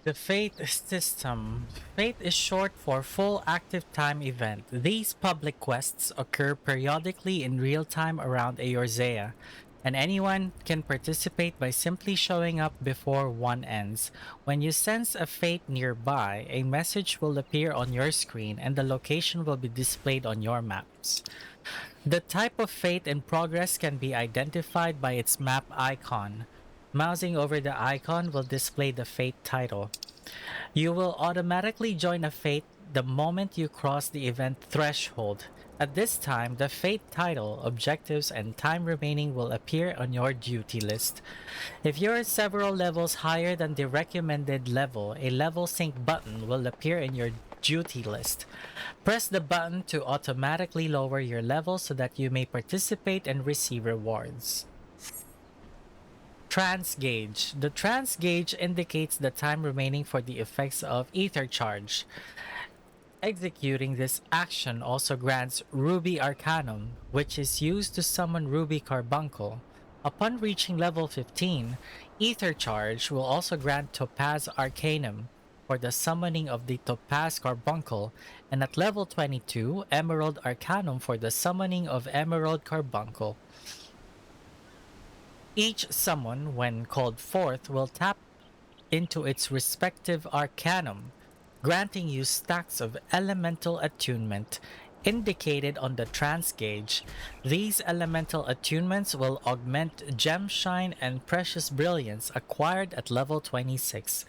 B: The Fate system. Fate is short for Full Active Time Event. These public quests occur periodically in real time around Eorzea, and anyone can participate by simply showing up before one ends. When you sense a fate nearby, a message will appear on your screen and the location will be displayed on your maps. The type of fate in progress can be identified by its map icon. Mousing over the icon will display the fate title. You will automatically join a fate the moment you cross the event threshold. At this time, the fate title, objectives, and time remaining will appear on your duty list. If you're several levels higher than the recommended level, a level sync button will appear in your duty list. Press the button to automatically lower your level so that you may participate and receive rewards. Trance Gauge. The Trance Gauge indicates the time remaining for the effects of Ether Charge. Executing this action also grants Ruby Arcanum, which is used to summon Ruby Carbuncle. Upon reaching level 15, Ether Charge will also grant Topaz Arcanum for the summoning of the Topaz Carbuncle, and at level 22, Emerald Arcanum for the summoning of Emerald Carbuncle. Each summon, when called forth, will tap into its respective Arcanum, granting you stacks of elemental attunement. Indicated on the Trance Gauge, these elemental attunements will augment Gem Shine and Precious Brilliance acquired at level 26.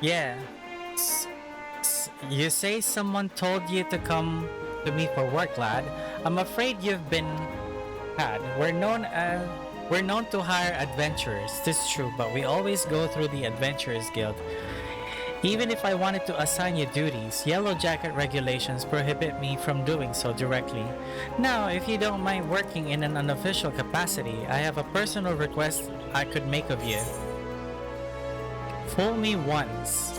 B: Yeah. You say someone told you to come to me for work, lad. I'm afraid you've been had. We're known to hire adventurers. This is true, but we always go through the Adventurers Guild. Even if I wanted to assign you duties, Yellow Jacket regulations prohibit me from doing so directly. Now, if you don't mind working in an unofficial capacity, I have a personal request I could make of you. Fool me once.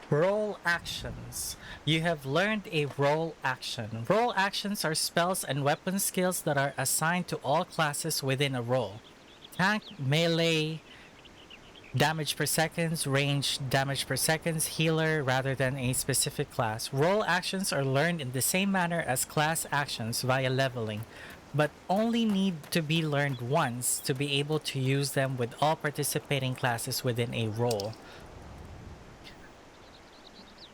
B: Role actions. You have learned a role action. Role actions are spells and weapon skills that are assigned to all classes within a role. Tank, melee, damage per seconds, range, damage per seconds, healer rather than a specific class. Role actions are learned in the same manner as class actions via leveling, but only need to be learned once to be able to use them with all participating classes within a role.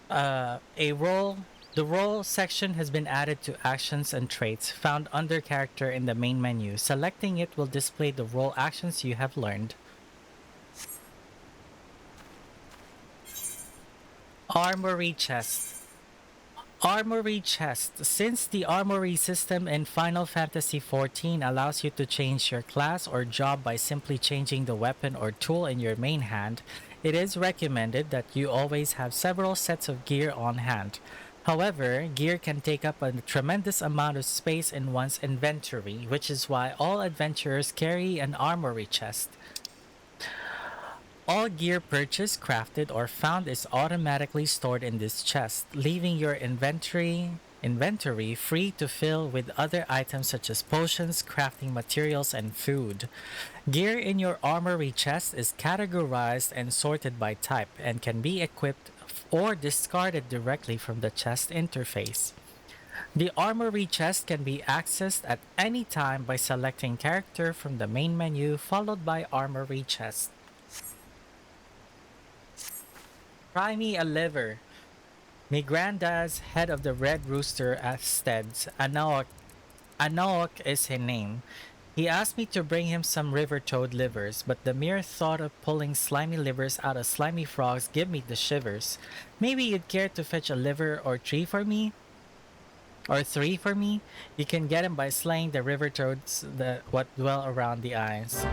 B: The role section has been added to actions and traits found under character in the main menu. Selecting it will display the role actions you have learned. Armory chest. Armory chest. Since the armory system in Final Fantasy XIV allows you to change your class or job by simply changing the weapon or tool in your main hand, it is recommended that you always have several sets of gear on hand. However, gear can take up a tremendous amount of space in one's inventory, which is why all adventurers carry an armory chest. All gear purchased, crafted, or found is automatically stored in this chest, leaving your inventory free to fill with other items such as potions, crafting materials, and food. Gear in your armory chest is categorized and sorted by type and can be equipped or discarded directly from the chest interface. The armory chest can be accessed at any time by selecting character from the main menu followed by armory chest. Try me a liver. My granddad's head of the Red Rooster at Stead's, Anoak is his name. He asked me to bring him some river toad livers, but the mere thought of pulling slimy livers out of slimy frogs give me the shivers. Maybe you'd care to fetch a liver or three for me? Or three for me? You can get him by slaying the river toads that what dwell around the eyes.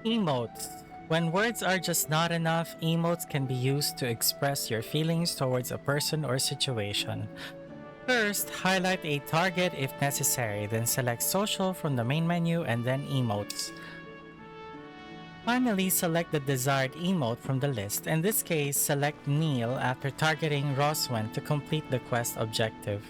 B: Emotes. When words are just not enough, emotes can be used to express your feelings towards a person or situation. First, highlight a target if necessary, then select social from the main menu and then emotes. Finally, select the desired emote from the list. In this case, select Neil after targeting Roswen to complete the quest objective.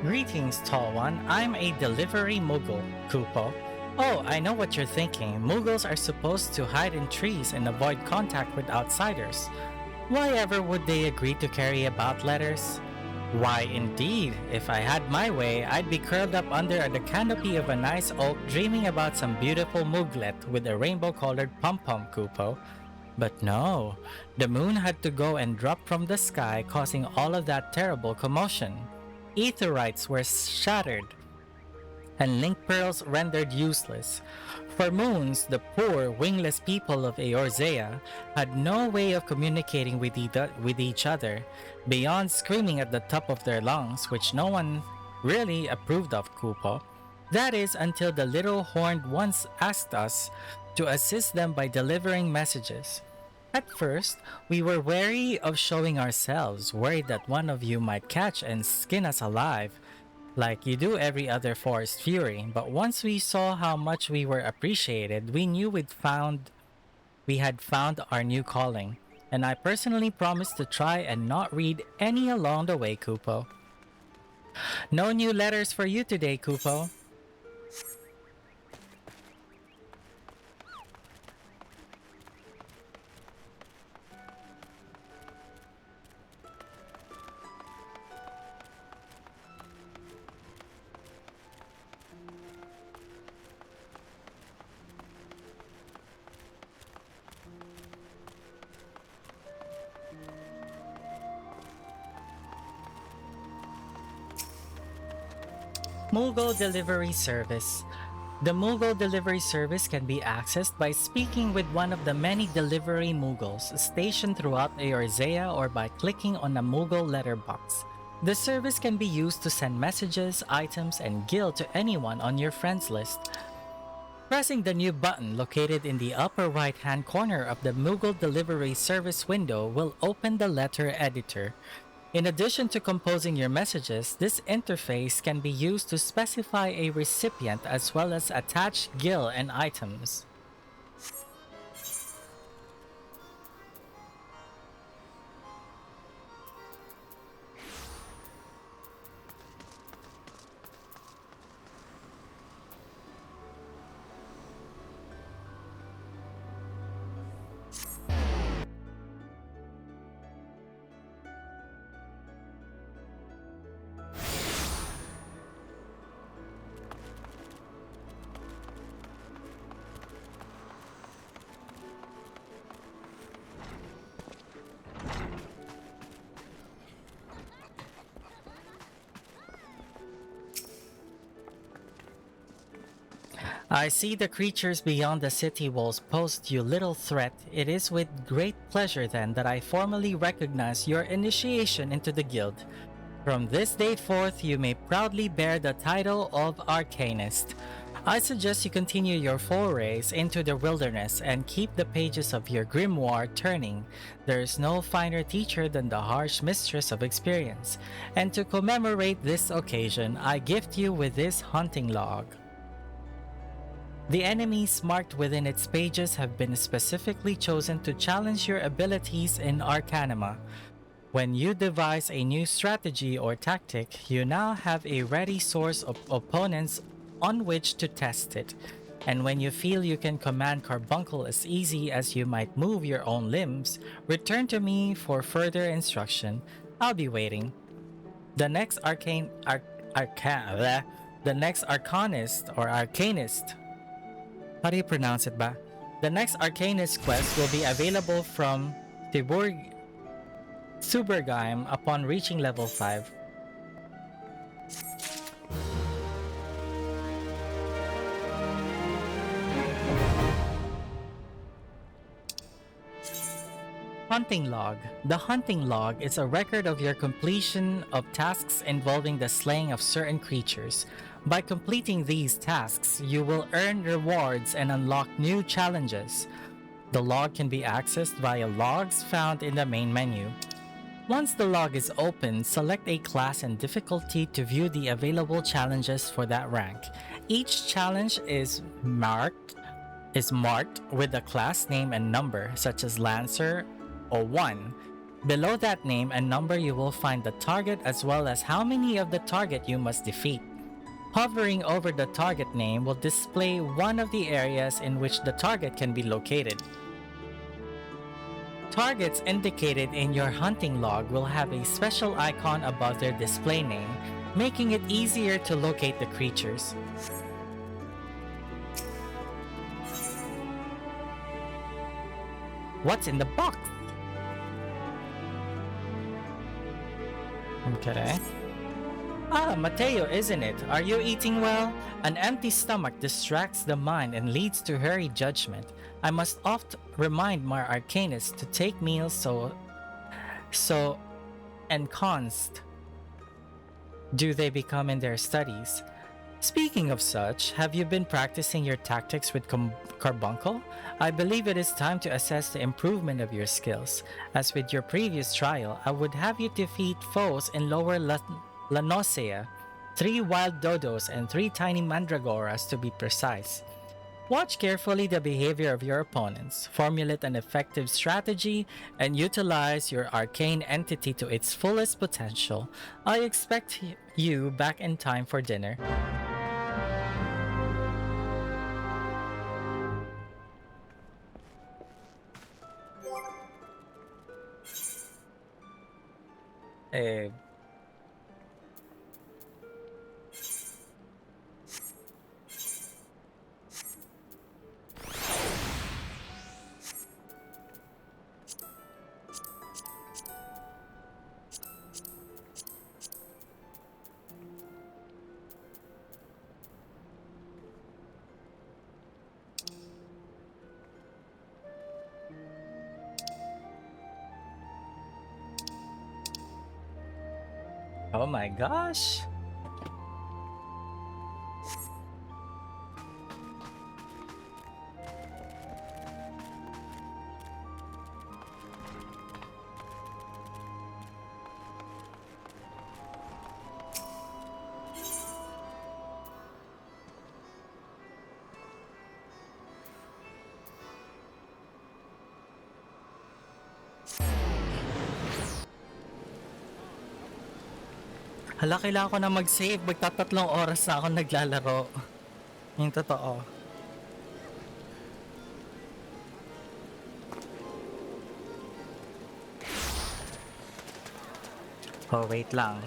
B: Greetings, tall one. I'm a delivery Moogle, Kupo. Oh, I know what you're thinking. Moogles are supposed to hide in trees and avoid contact with outsiders. Why ever would they agree to carry about letters? Why, indeed, if I had my way, I'd be curled up under the canopy of a nice oak dreaming about some beautiful Mooglet with a rainbow-colored pom-pom, Kupo. But no, the moon had to go and drop from the sky, causing all of that terrible commotion. Aetherites were shattered, and link pearls rendered useless. For moons, the poor, wingless people of Eorzea had no way of communicating with each other, beyond screaming at the top of their lungs, which no one really approved of, Kupo. That is until the little horned ones asked us to assist them by delivering messages. At first, we were wary of showing ourselves, worried that one of you might catch and skin us alive, like you do every other forest fury. But once we saw how much we were appreciated, we knew we had found our new calling. And I personally promised to try and not read any along the way, Kupo. No new letters for you today, Kupo. Moogle Delivery Service. The Moogle Delivery Service can be accessed by speaking with one of the many delivery Moogles stationed throughout Eorzea or by clicking on a Moogle letterbox. The service can be used to send messages, items, and guild to anyone on your friends list. Pressing the new button located in the upper right-hand corner of the Moogle Delivery Service window will open the letter editor. In addition to composing your messages, this interface can be used to specify a recipient as well as attach guild and items. I see the creatures beyond the city walls pose you little threat. It is with great pleasure then that I formally recognize your initiation into the guild. From this day forth, you may proudly bear the title of Arcanist. I suggest you continue your forays into the wilderness and keep the pages of your grimoire turning. There is no finer teacher than the harsh mistress of experience. And to commemorate this occasion, I gift you with this hunting log. The enemies marked within its pages have been specifically chosen to challenge your abilities in Arcanima. When you devise a new strategy or tactic, you now have a ready source of opponents on which to test it. And when you feel you can command Carbuncle as easy as you might move your own limbs, return to me for further instruction. I'll be waiting. The next The next Arcanist or Arcanist. How do you pronounce it ba? The next Arcanist quest will be available from Subergheim upon reaching level 5. Hunting Log. The Hunting Log is a record of your completion of tasks involving the slaying of certain creatures. By completing these tasks, you will earn rewards and unlock new challenges. The log can be accessed via logs found in the main menu. Once the log is open, select a class and difficulty to view the available challenges for that rank. Each challenge is marked with a class name and number, such as Lancer or 1. Below that name and number, you will find the target as well as how many of the target you must defeat. Hovering over the target name will display one of the areas in which the target can be located. Targets indicated in your hunting log will have a special icon above their display name, making it easier to locate the creatures. What's in the box? Okay. Ah, Mateo, isn't it? Are you eating well? An empty stomach distracts the mind and leads to hurried judgment. I must oft remind my arcanists to take meals so enconced do they become in their studies. Speaking of such, have you been practicing your tactics with Carbuncle? I believe it is time to assess the improvement of your skills. As with your previous trial, I would have you defeat foes in lower Lanosea, 3 wild dodos and 3 tiny mandragoras to be precise. Watch carefully the behavior of your opponents, formulate an effective strategy, and utilize your arcane entity to its fullest potential. I expect you back in time for dinner. Oh my gosh! Hala, kailangan ko na mag-save. Magtatatlong oras na ako naglalaro. Yung totoo. Oh, wait lang.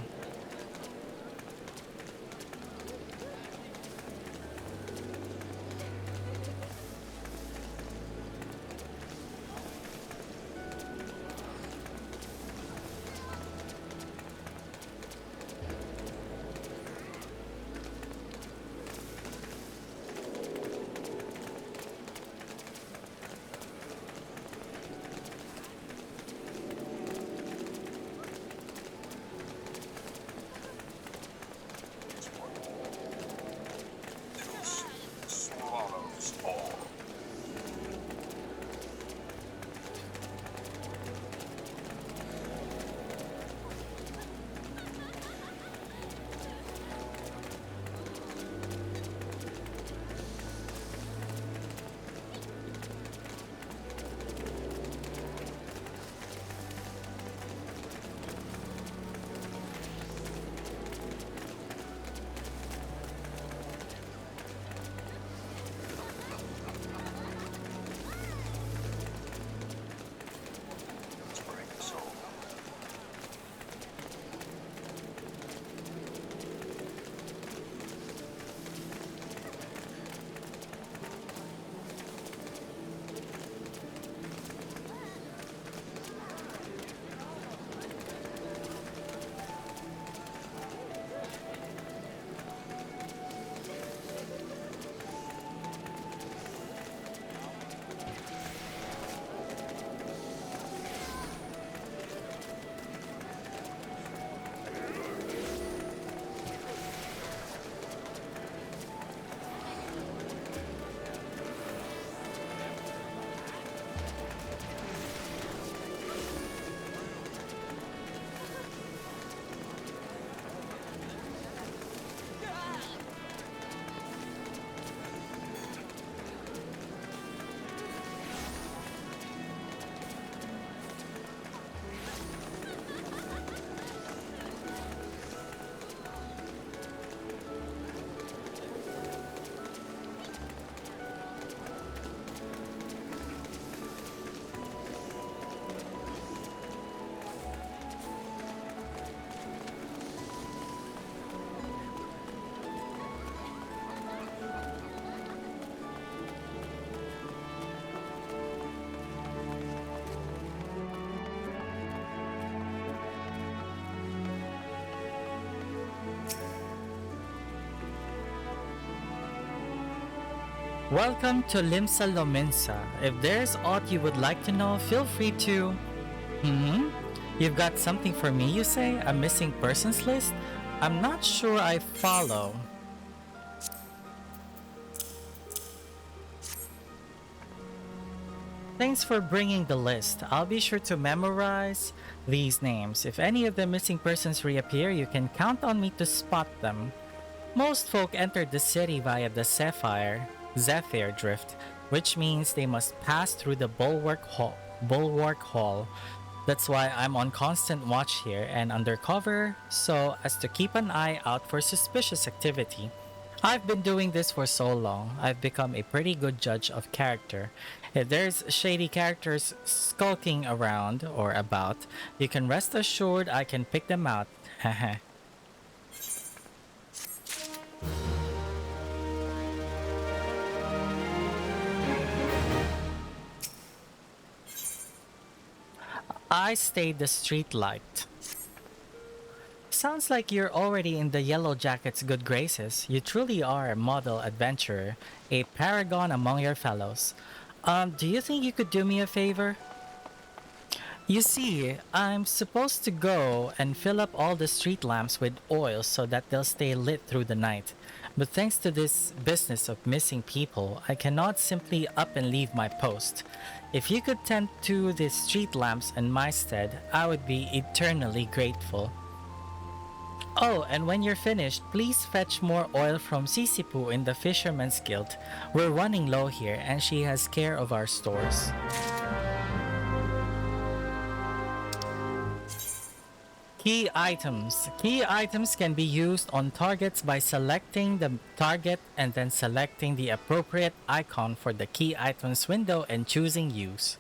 B: Welcome to Limsa Lominsa. If there's aught you would like to know, feel free to... Hmm? You've got something for me, you say? A missing persons list? I'm not sure I follow. Thanks for bringing the list. I'll be sure to memorize these names. If any of the missing persons reappear, you can count on me to spot them. Most folk entered the city via the Zephyr Drift, which means they must pass through the Bulwark Hall. That's why I'm on constant watch here and undercover, so as to keep an eye out for suspicious activity. I've been doing this for so long, I've become a pretty good judge of character. If there's shady characters skulking around or about, you can rest assured I can pick them out. Heh. I stayed the street light. Sounds like you're already in the Yellow Jacket's good graces. You truly are a model adventurer, a paragon among your fellows. Do you think you could do me a favor? You see, I'm supposed to go and fill up all the street lamps with oil so that they'll stay lit through the night. But thanks to this business of missing people, I cannot simply up and leave my post. If you could tend to the street lamps in my stead, I would be eternally grateful. Oh, and when you're finished, please fetch more oil from Sisipu in the Fisherman's Guild. We're running low here and she has care of our stores. Key items. Key items can be used on targets by selecting the target and then selecting the appropriate icon for the key items window and choosing use.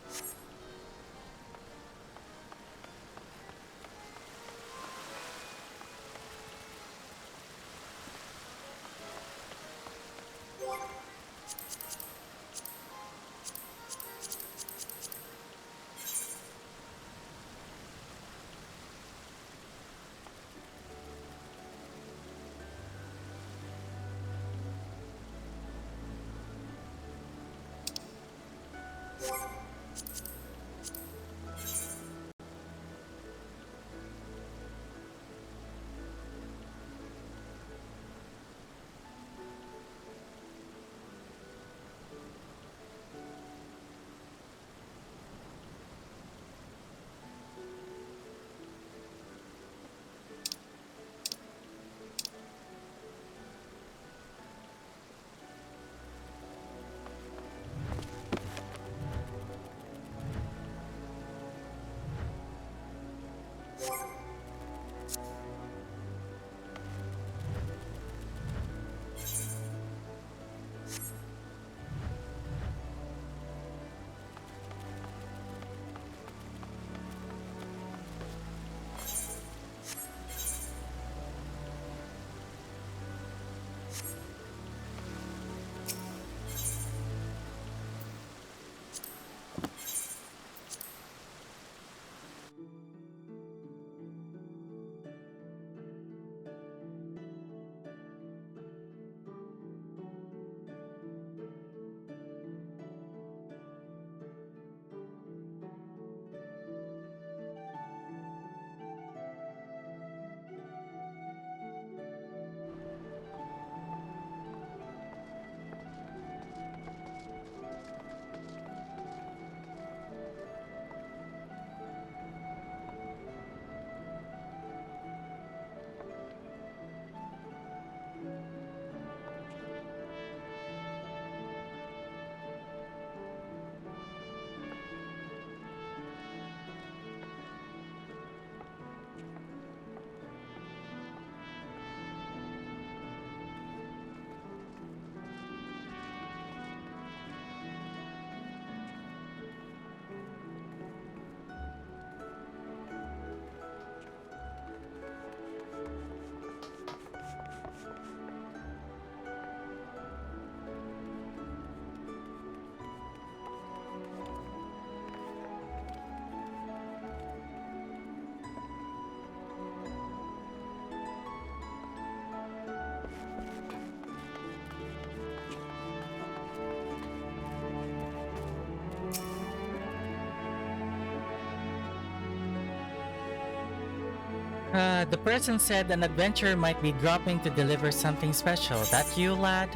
B: The person said an adventurer might be dropping to deliver something special. That you, lad?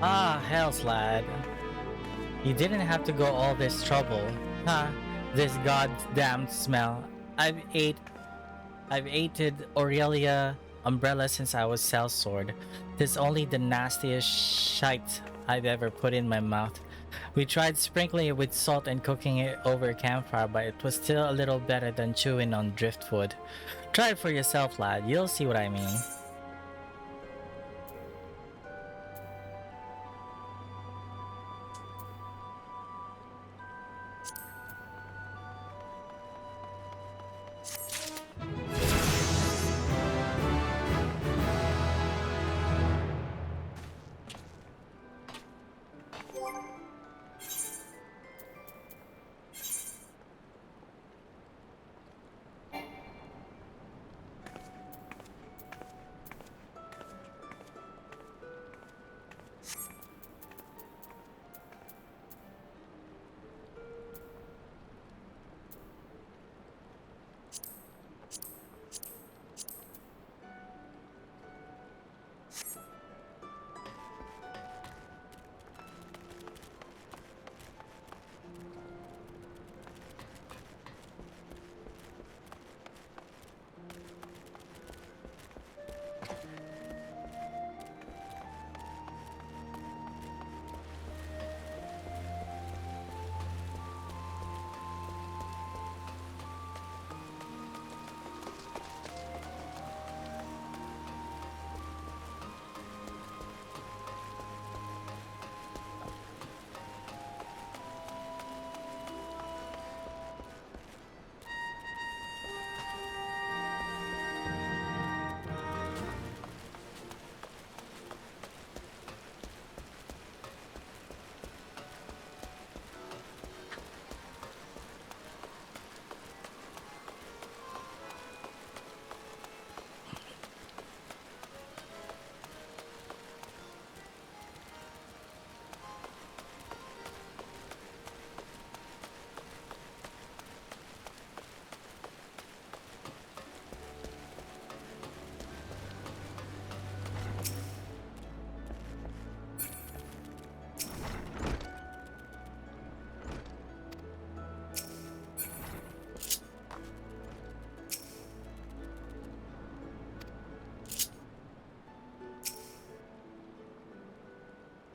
B: Ah, hells, lad. You didn't have to go all this trouble. Huh? This goddamn smell. I've aided Aurelia umbrella since I was sellsword. This only the nastiest shite I've ever put in my mouth. We tried sprinkling it with salt and cooking it over a campfire, but it was still a little better than chewing on driftwood. Try it for yourself, lad. You'll see what I mean.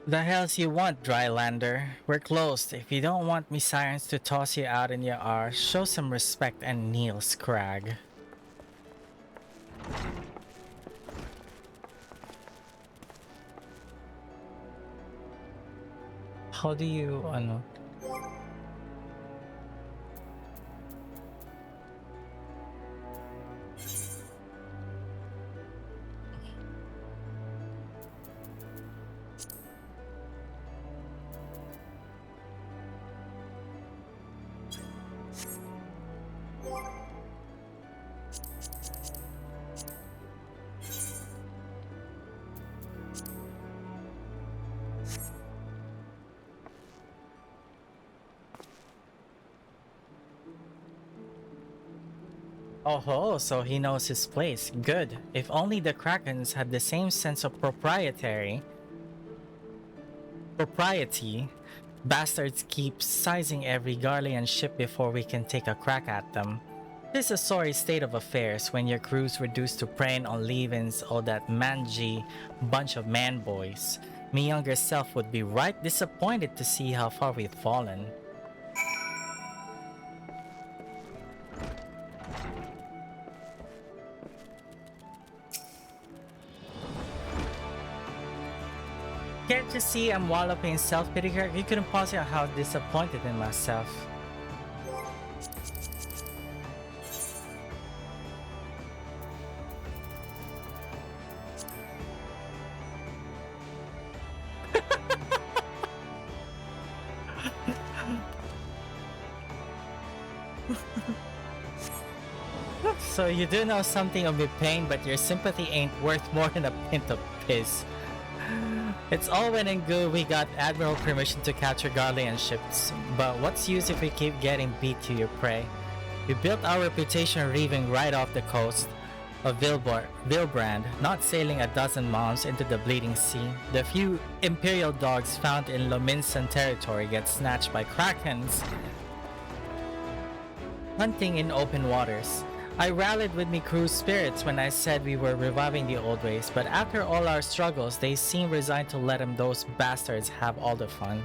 B: The hells you want, Drylander? We're closed. If you don't want me sirens to toss you out in your arse, show some respect and kneel, Scrag. How do you, ano? Oh, so he knows his place. Good. If only the Krakens had the same sense of propriety. Bastards keep sizing every Garlean ship before we can take a crack at them. This is a sorry state of affairs when your crew's reduced to preying on leavings or that mangy bunch of man-boys. Me younger self would be right disappointed to see how far we've fallen. Can't you see I'm walloping in self-pity here? You couldn't possibly how disappointed in myself. So you do know something of my pain, but your sympathy ain't worth more than a pint of piss. It's all well and good we got Admiral permission to capture Garlean ships, but what's use if we keep getting beat to your prey? We built our reputation reaving right off the coast of Vilbrand, not sailing a dozen miles into the bleeding sea. The few imperial dogs found in Lominsan territory get snatched by krakens hunting in open waters. I rallied with me crew's spirits when I said we were reviving the old ways, but after all our struggles, they seem resigned to letting those bastards have all the fun.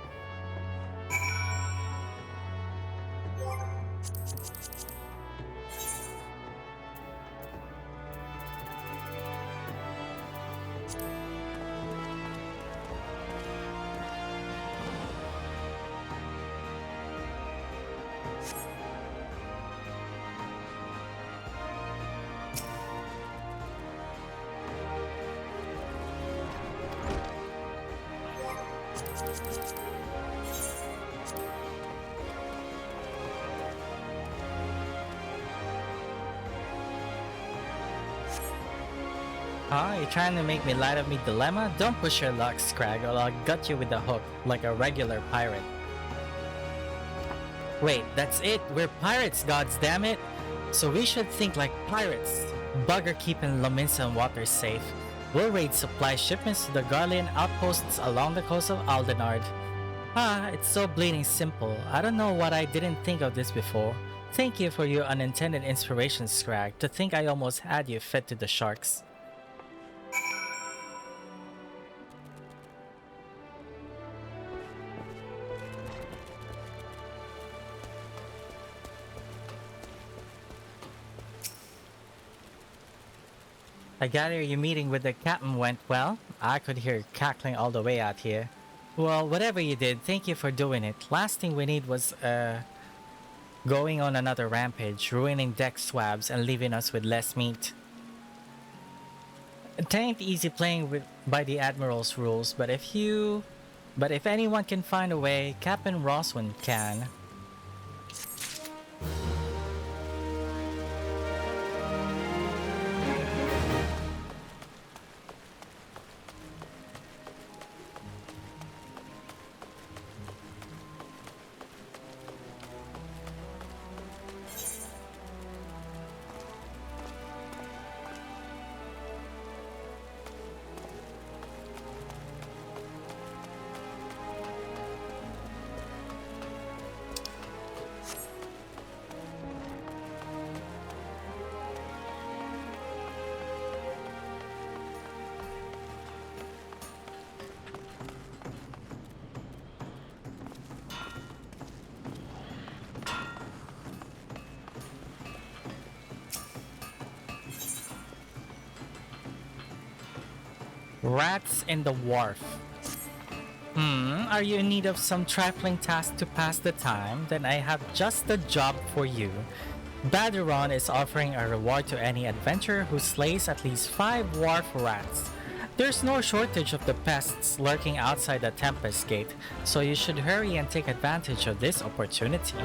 B: Huh? You trying to make me light of me dilemma? Don't push your luck, Scrag, or I'll gut you with a hook, like a regular pirate. Wait, that's it? We're pirates, gods damn it! So we should think like pirates. Bugger keeping Lominsan waters safe. We'll raid supply shipments to the Garlean outposts along the coast of Aldenard. Ah, it's so bleeding simple. I don't know what I didn't think of this before. Thank you for your unintended inspiration, Scrag. To think I almost had you fed to the sharks. I gather your meeting with the captain went well. I could hear cackling all the way out here. Well, whatever you did, thank you for doing it. Last thing we need was, going on another rampage, ruining deck swabs and leaving us with less meat. It ain't easy playing by the Admiral's rules, but if anyone can find a way, Captain Roswin can. Rats in the wharf. Are you in need of some trifling task to pass the time? Then I have just the job for you. 𝙵𝙸𝙽𝙽 is offering a reward to any adventurer who slays at least 5 wharf rats. There's no shortage of the pests lurking outside the Tempest Gate, so you should hurry and take advantage of this opportunity.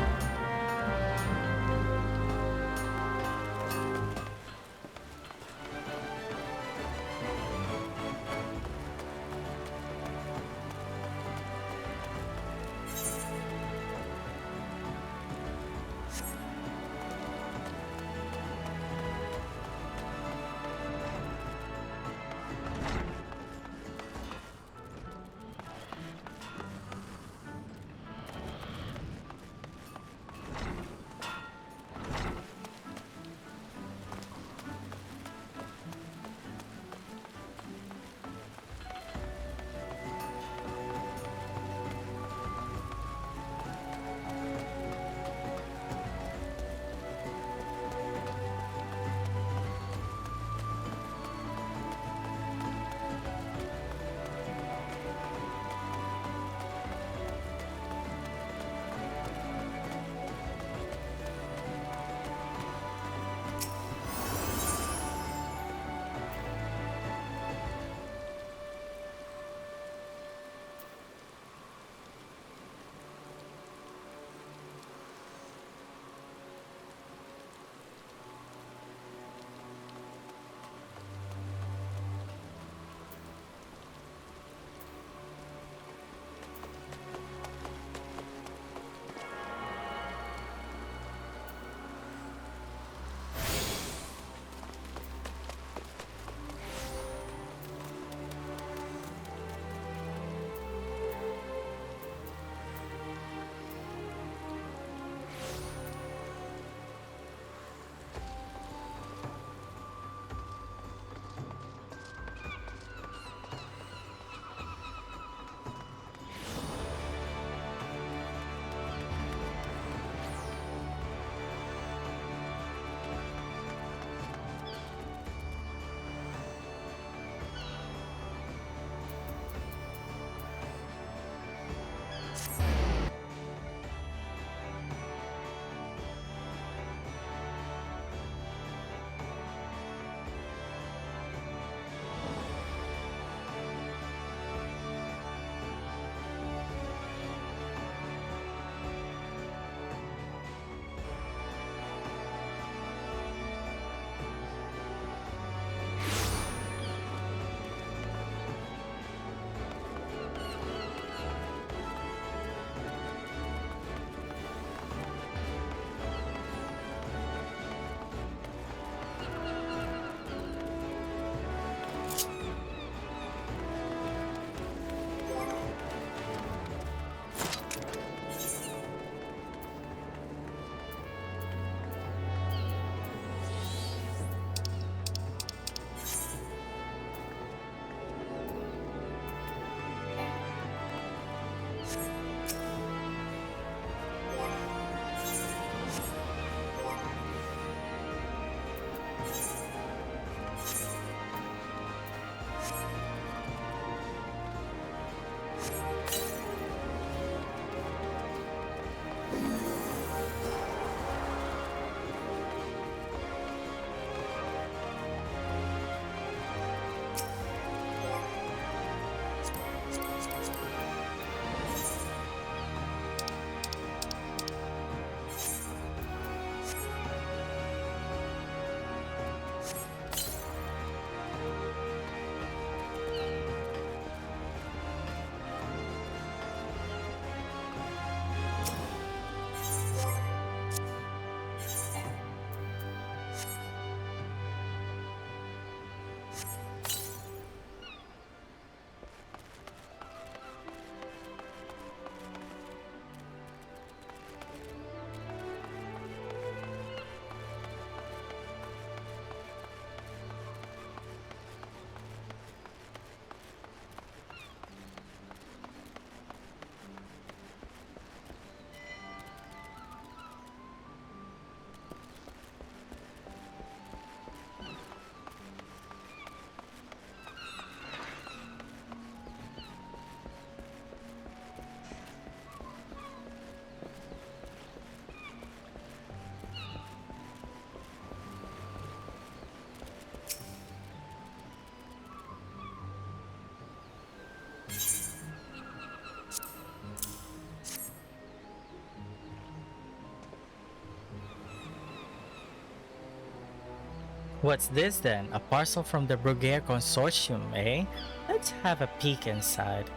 B: What's this then? A parcel from the 𝙵𝙸𝙽𝙽 Consortium, eh? Let's have a peek inside.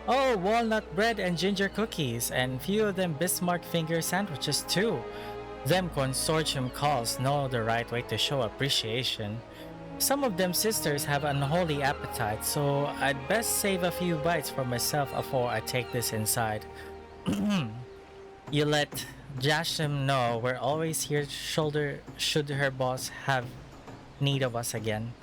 B: Oh, walnut bread and ginger cookies, and few of them Bismarck finger sandwiches too. Them consortium calls know the right way to show appreciation. Some of them sisters have unholy appetite, so I'd best save a few bites for myself before I take this inside. You let Jashim know we're always here should her boss have need of us again.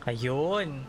B: Ayun.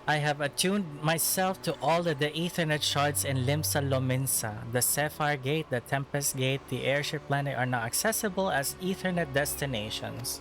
B: I have attuned myself to all of the Ethernet shards in Limsa Lominsa. The Sapphire Gate, the Tempest Gate, the Airship Planet are now accessible as Ethernet destinations.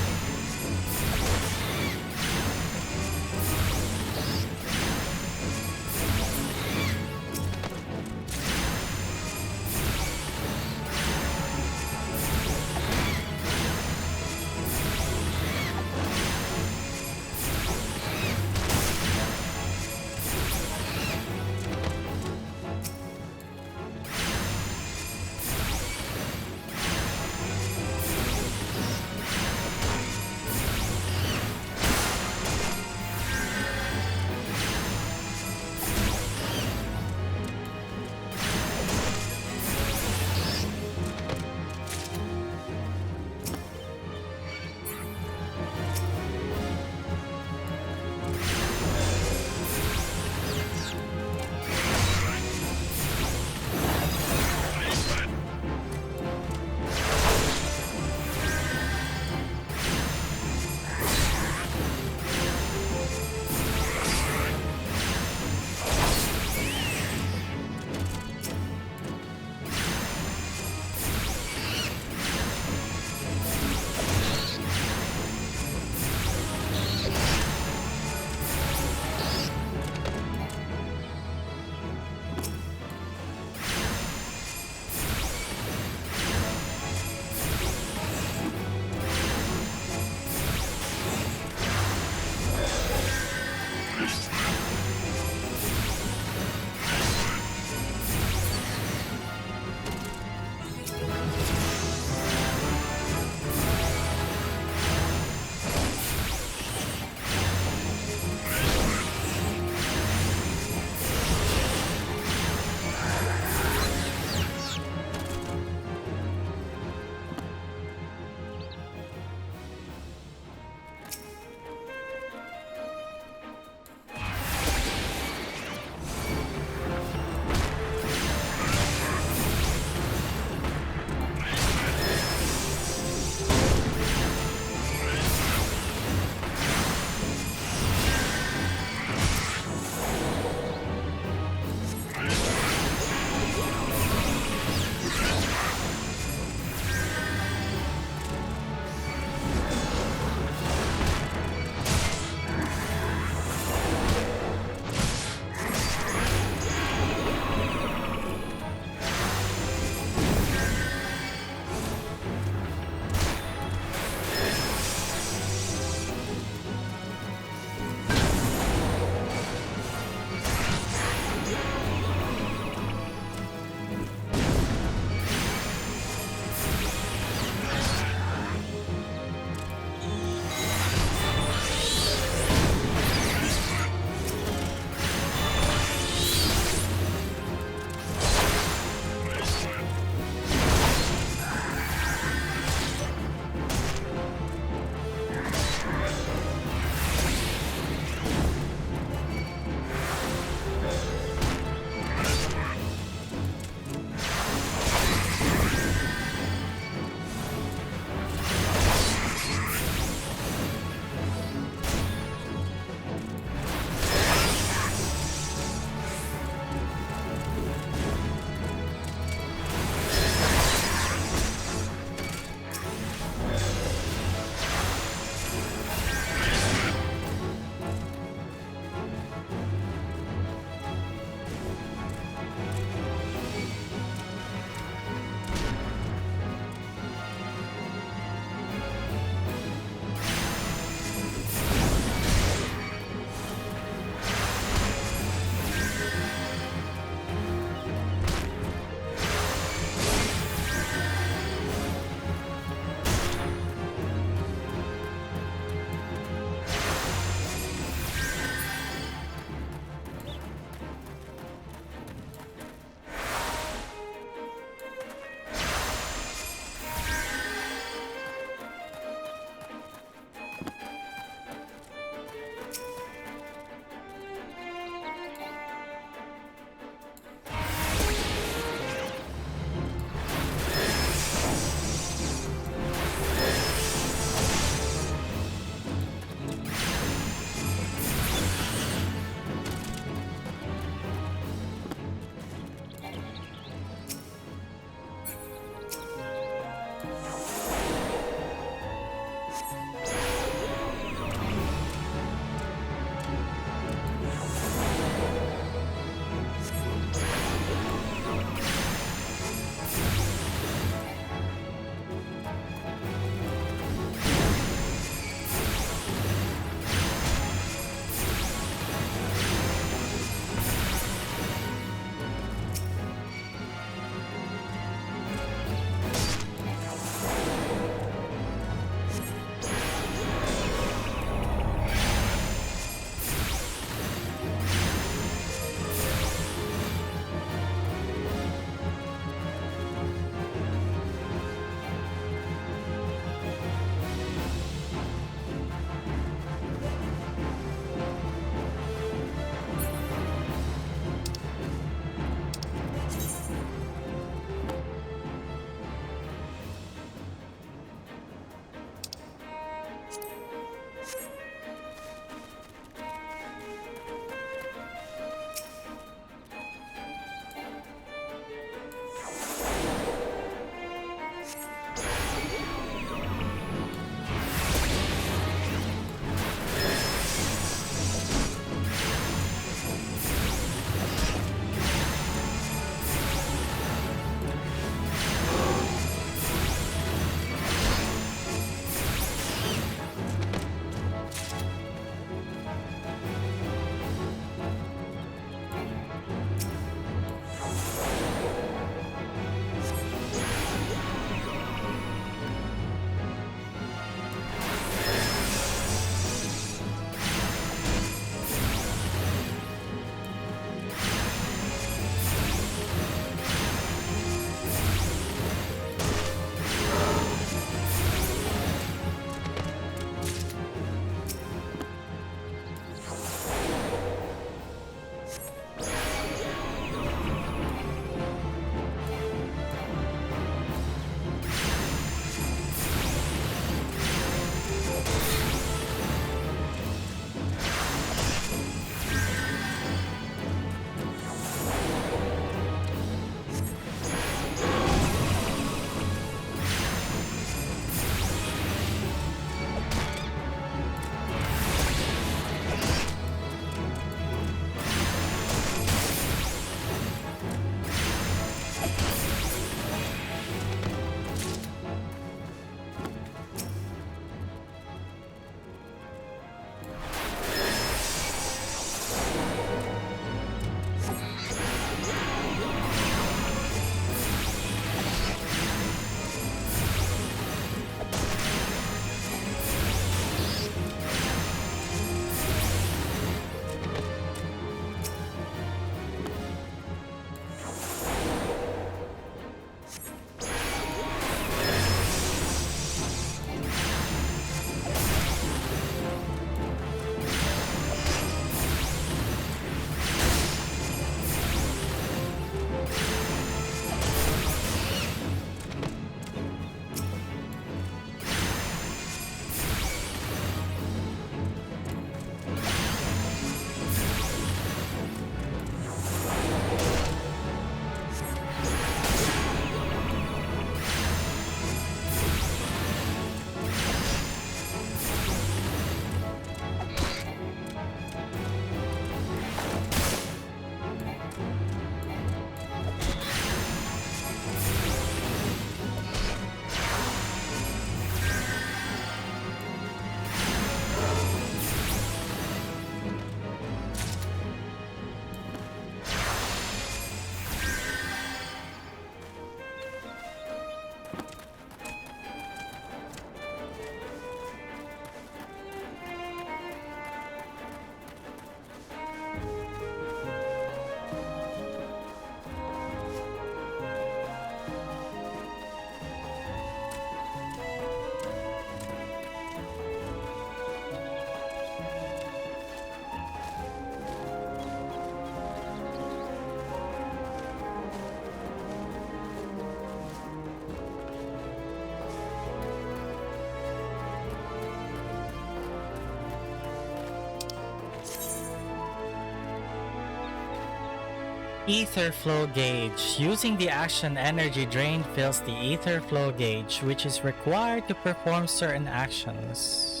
B: Ether flow gauge. Using the action energy drain fills the ether flow gauge, which is required to perform certain actions.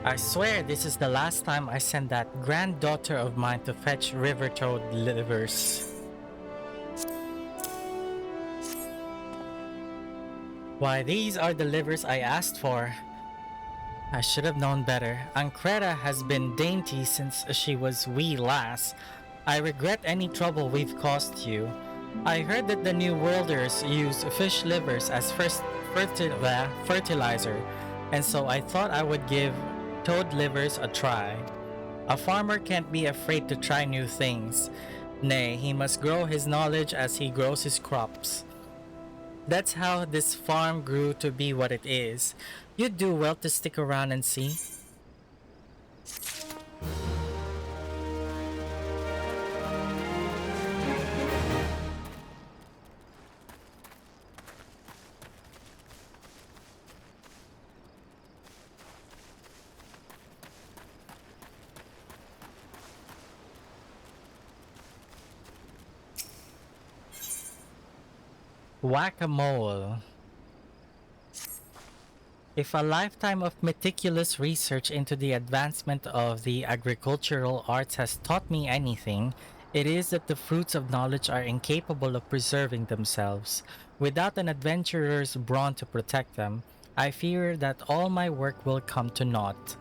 B: I swear this is the last time I send that granddaughter of mine to fetch river toad livers. Why, these are the livers I asked for. I should have known better. Ancreta has been dainty since she was wee lass. I regret any trouble we've caused you. I heard that the New Worlders use fish livers as fertilizer, and so I thought I would give toad livers a try. A farmer can't be afraid to try new things. Nay, he must grow his knowledge as he grows his crops. That's how this farm grew to be what it is. You'd do well to stick around and see. Whack-a-mole. If a lifetime of meticulous research into the advancement of the agricultural arts has taught me anything, it is that the fruits of knowledge are incapable of preserving themselves. Without an adventurer's brawn to protect them, I fear that all my work will come to naught.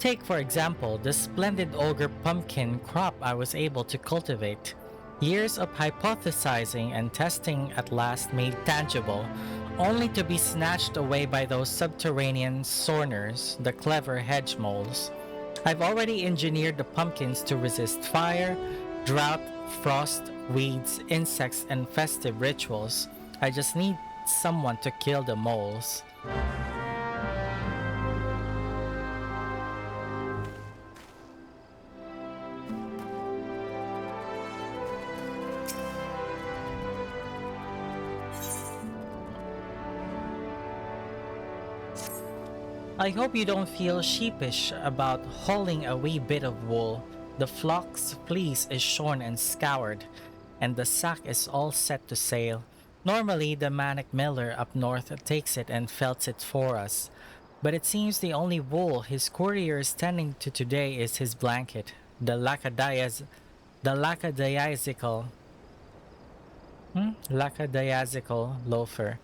B: Take, for example, the splendid ogre pumpkin crop I was able to cultivate. Years of hypothesizing and testing at last made tangible, only to be snatched away by those subterranean sorners, the clever hedge moles. I've already engineered the pumpkins to resist fire, drought, frost, weeds, insects, and festive rituals. I just need someone to kill the moles. I hope you don't feel sheepish about hauling a wee bit of wool. The flock's fleece is shorn and scoured, and the sack is all set to sail. Normally, the Manic Miller up north takes it and felts it for us, but it seems the only wool his courier is tending to today is his blanket, the lackadaisical loafer.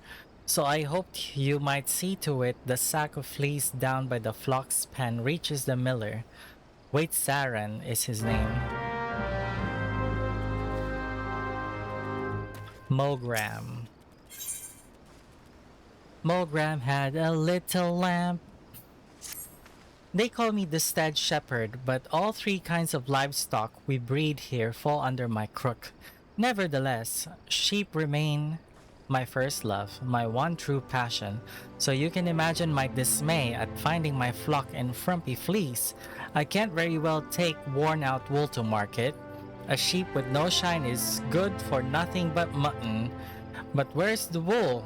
B: So I hoped you might see to it the sack of fleece down by the flock's pen reaches the miller. Wait, Saran is his name. Mogram. Mogram had a little lamb. They call me the Stag Shepherd, but all three kinds of livestock we breed here fall under my crook. Nevertheless, sheep remain my first love, my one true passion, so you can imagine my dismay at finding my flock in frumpy fleece. I can't very well take worn-out wool to market. A sheep with no shine is good for nothing but mutton. But where's the wool?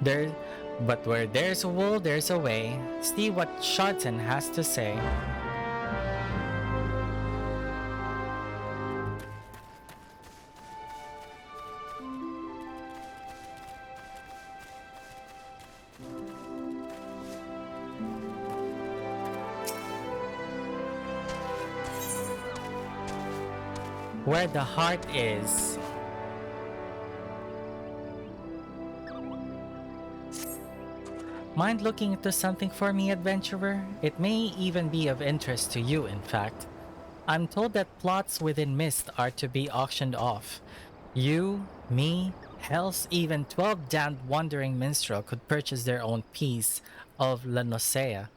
B: But where there's a wool, there's a way. See what Sharton has to say. Where the heart is. Mind looking into something for me, adventurer? It may even be of interest to you, in fact. I'm told that plots within Mist are to be auctioned off. You, me, else even 12 damned wandering minstrel could purchase their own piece of La Nosea.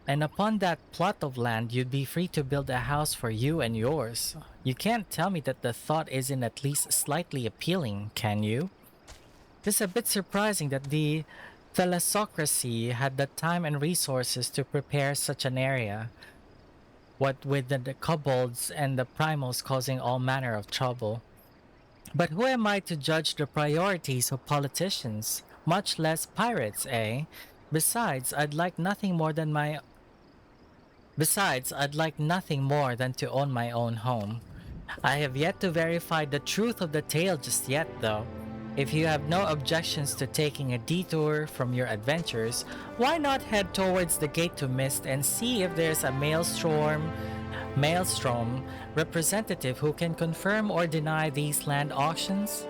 B: And upon that plot of land, you'd be free to build a house for you and yours. You can't tell me that the thought isn't at least slightly appealing, can you? It's a bit surprising that the thalassocracy had the time and resources to prepare such an area, what with the kobolds and the primals causing all manner of trouble. But who am I to judge the priorities of politicians, much less pirates, eh? Besides, I'd like nothing more than my Besides, I'd like nothing more than to own my own home. I have yet to verify the truth of the tale just yet, though. If you have no objections to taking a detour from your adventures, why not head towards the Gate to Mist and see if there's a Maelstrom representative who can confirm or deny these land auctions?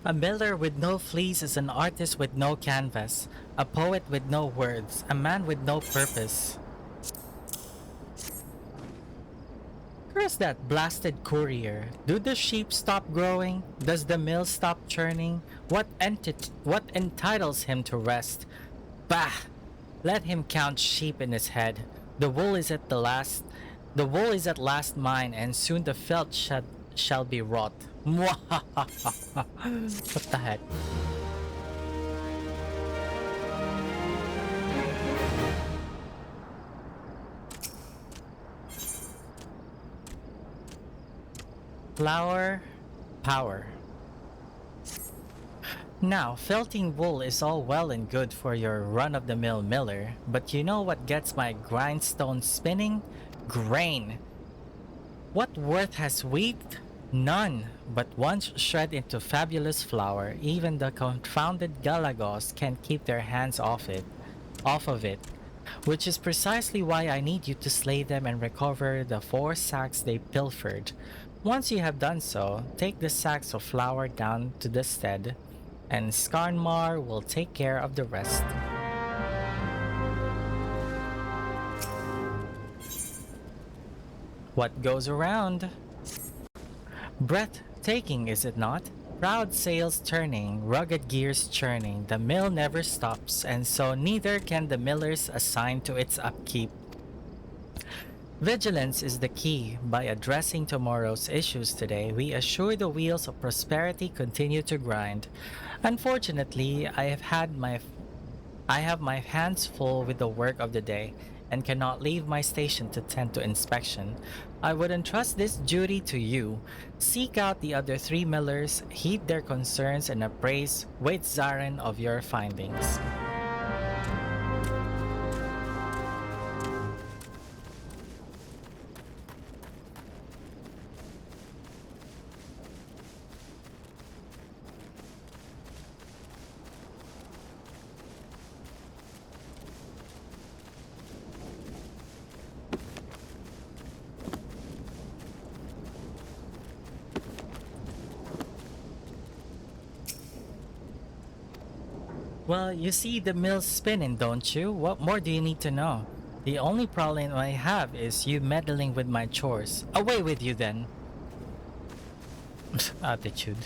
B: A miller with no fleece is an artist with no canvas, a poet with no words, a man with no purpose. Where's that blasted courier? Do the sheep stop growing? Does the mill stop churning? What entitles him to rest? Bah! Let him count sheep in his head. The wool is at last mine, and soon the felt shall be wrought. What the heck? Flour, power. Now, felting wool is all well and good for your run-of-the-mill miller, but you know what gets my grindstone spinning? Grain. What worth has wheat? None, but once shred into fabulous flour, even the confounded Galagos can't keep their hands off of it, which is precisely why I need you to slay them and recover the 4 sacks they pilfered. Once you have done so, take the sacks of flour down to the stead, and Skarnmar will take care of the rest. What goes around? Breathtaking, is it not? Proud sails turning, rugged gears churning, the mill never stops, and so neither can the millers assigned to its upkeep. Vigilance is the key. By addressing tomorrow's issues today, we assure the wheels of prosperity continue to grind. Unfortunately, I have my hands full with the work of the day, and cannot leave my station to tend to inspection. I would entrust this duty to you. Seek out the other 3 millers, heed their concerns, and appraise YOSHITAKA of your findings. Well, you see the mill's spinning, don't you? What more do you need to know? The only problem I have is you meddling with my chores. Away with you then. Attitude.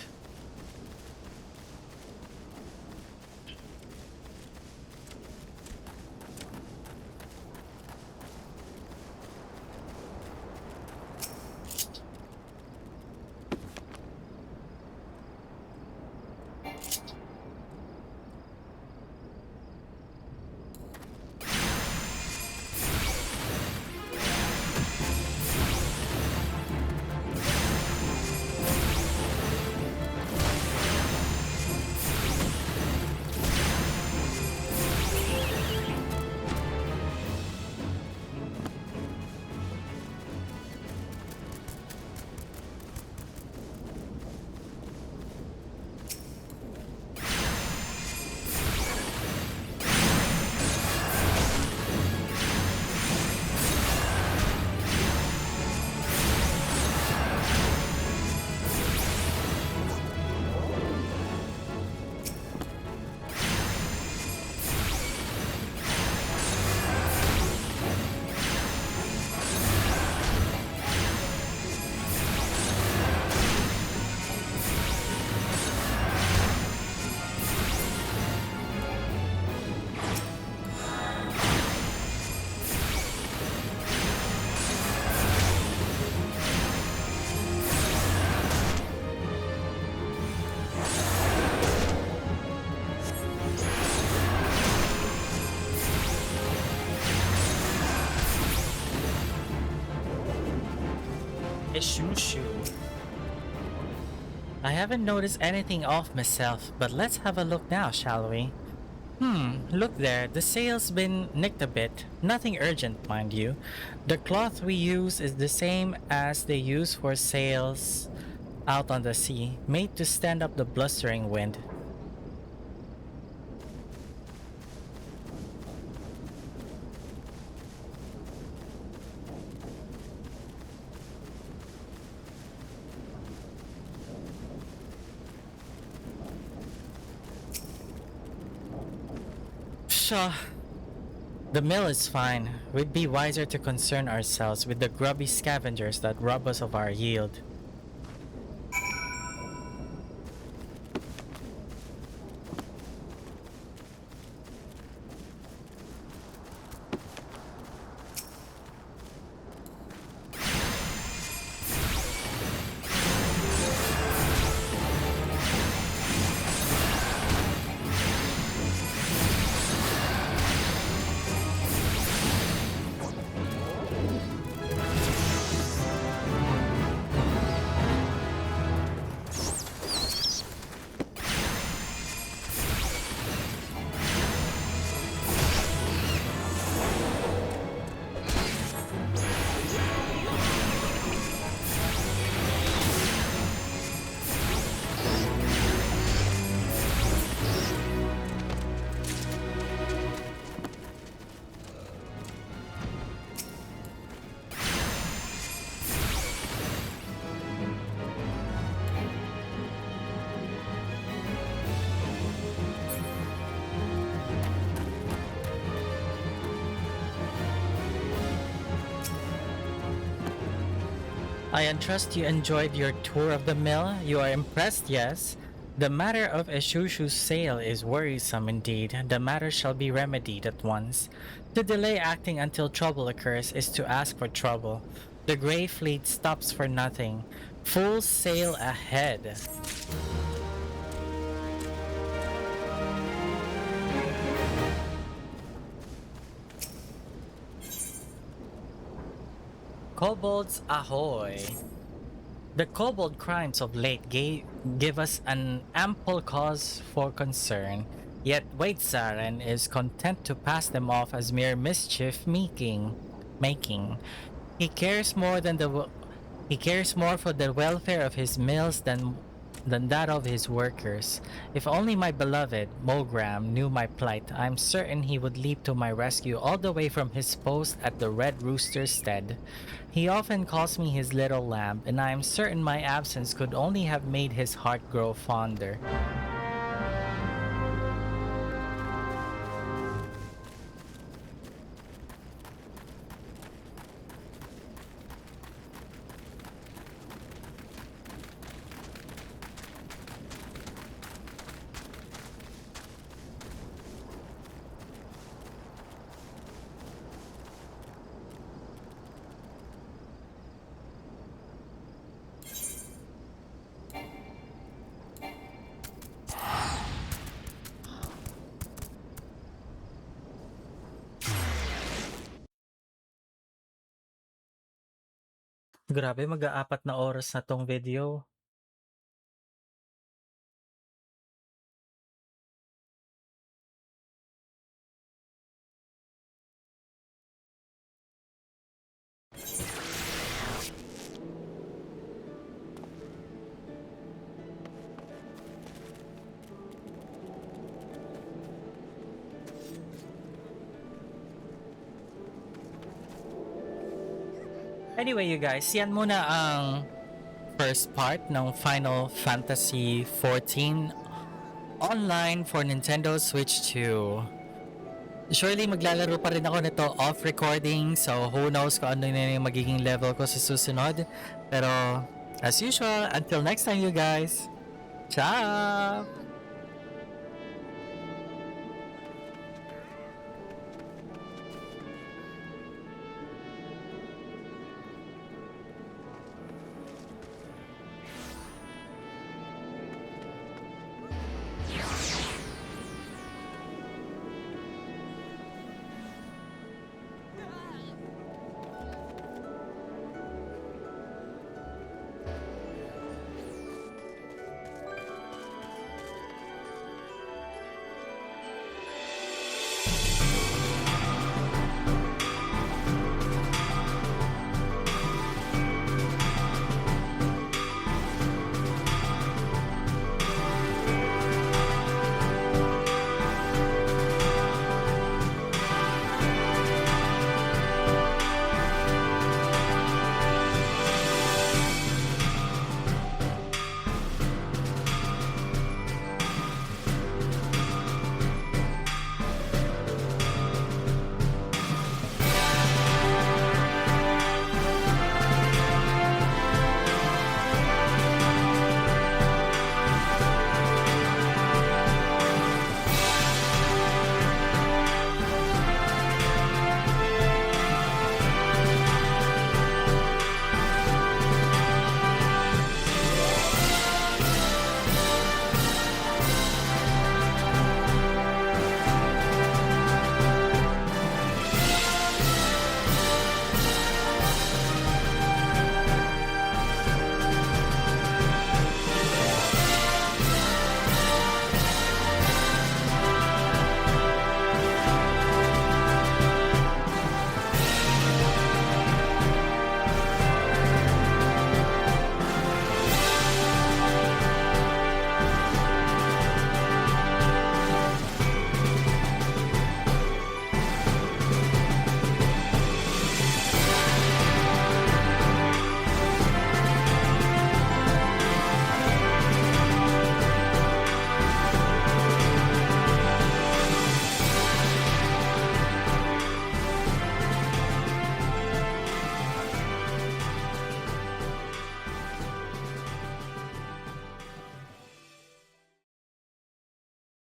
B: Shoo. I haven't noticed anything off myself, but let's have a look now, shall we? Look there, the sail's been nicked a bit. Nothing urgent, mind you. The cloth we use is the same as they use for sails out on the sea, made to stand up the blustering wind. Pshaw. The mill is fine. We'd be wiser to concern ourselves with the grubby scavengers that rob us of our yield. I entrust you enjoyed your tour of the mill. You are impressed, yes? The matter of Eshushu's sale is worrisome indeed. The matter shall be remedied at once. To delay acting until trouble occurs is to ask for trouble. The Grey Fleet stops for nothing. Full sail ahead. Kobolds ahoy! The kobold crimes of late give us an ample cause for concern, yet YOSHITAKA is content to pass them off as mere mischief making. He cares more for the welfare of his mills than that of his workers. If only my beloved Mogram knew my plight, I'm certain he would leap to my rescue all the way from his post at the Red Rooster's stead. He often calls me his little lamb, and I am certain my absence could only have made his heart grow fonder. Grabe, mag-aapat na oras na tong video. Anyway, you guys, yan muna ang first part ng Final Fantasy XIV online for Nintendo Switch 2. Surely maglalaro pa rin ako nito off recording, so who knows kung ano na yung magiging level ko sa susunod. Pero as usual, until next time you guys, ciao!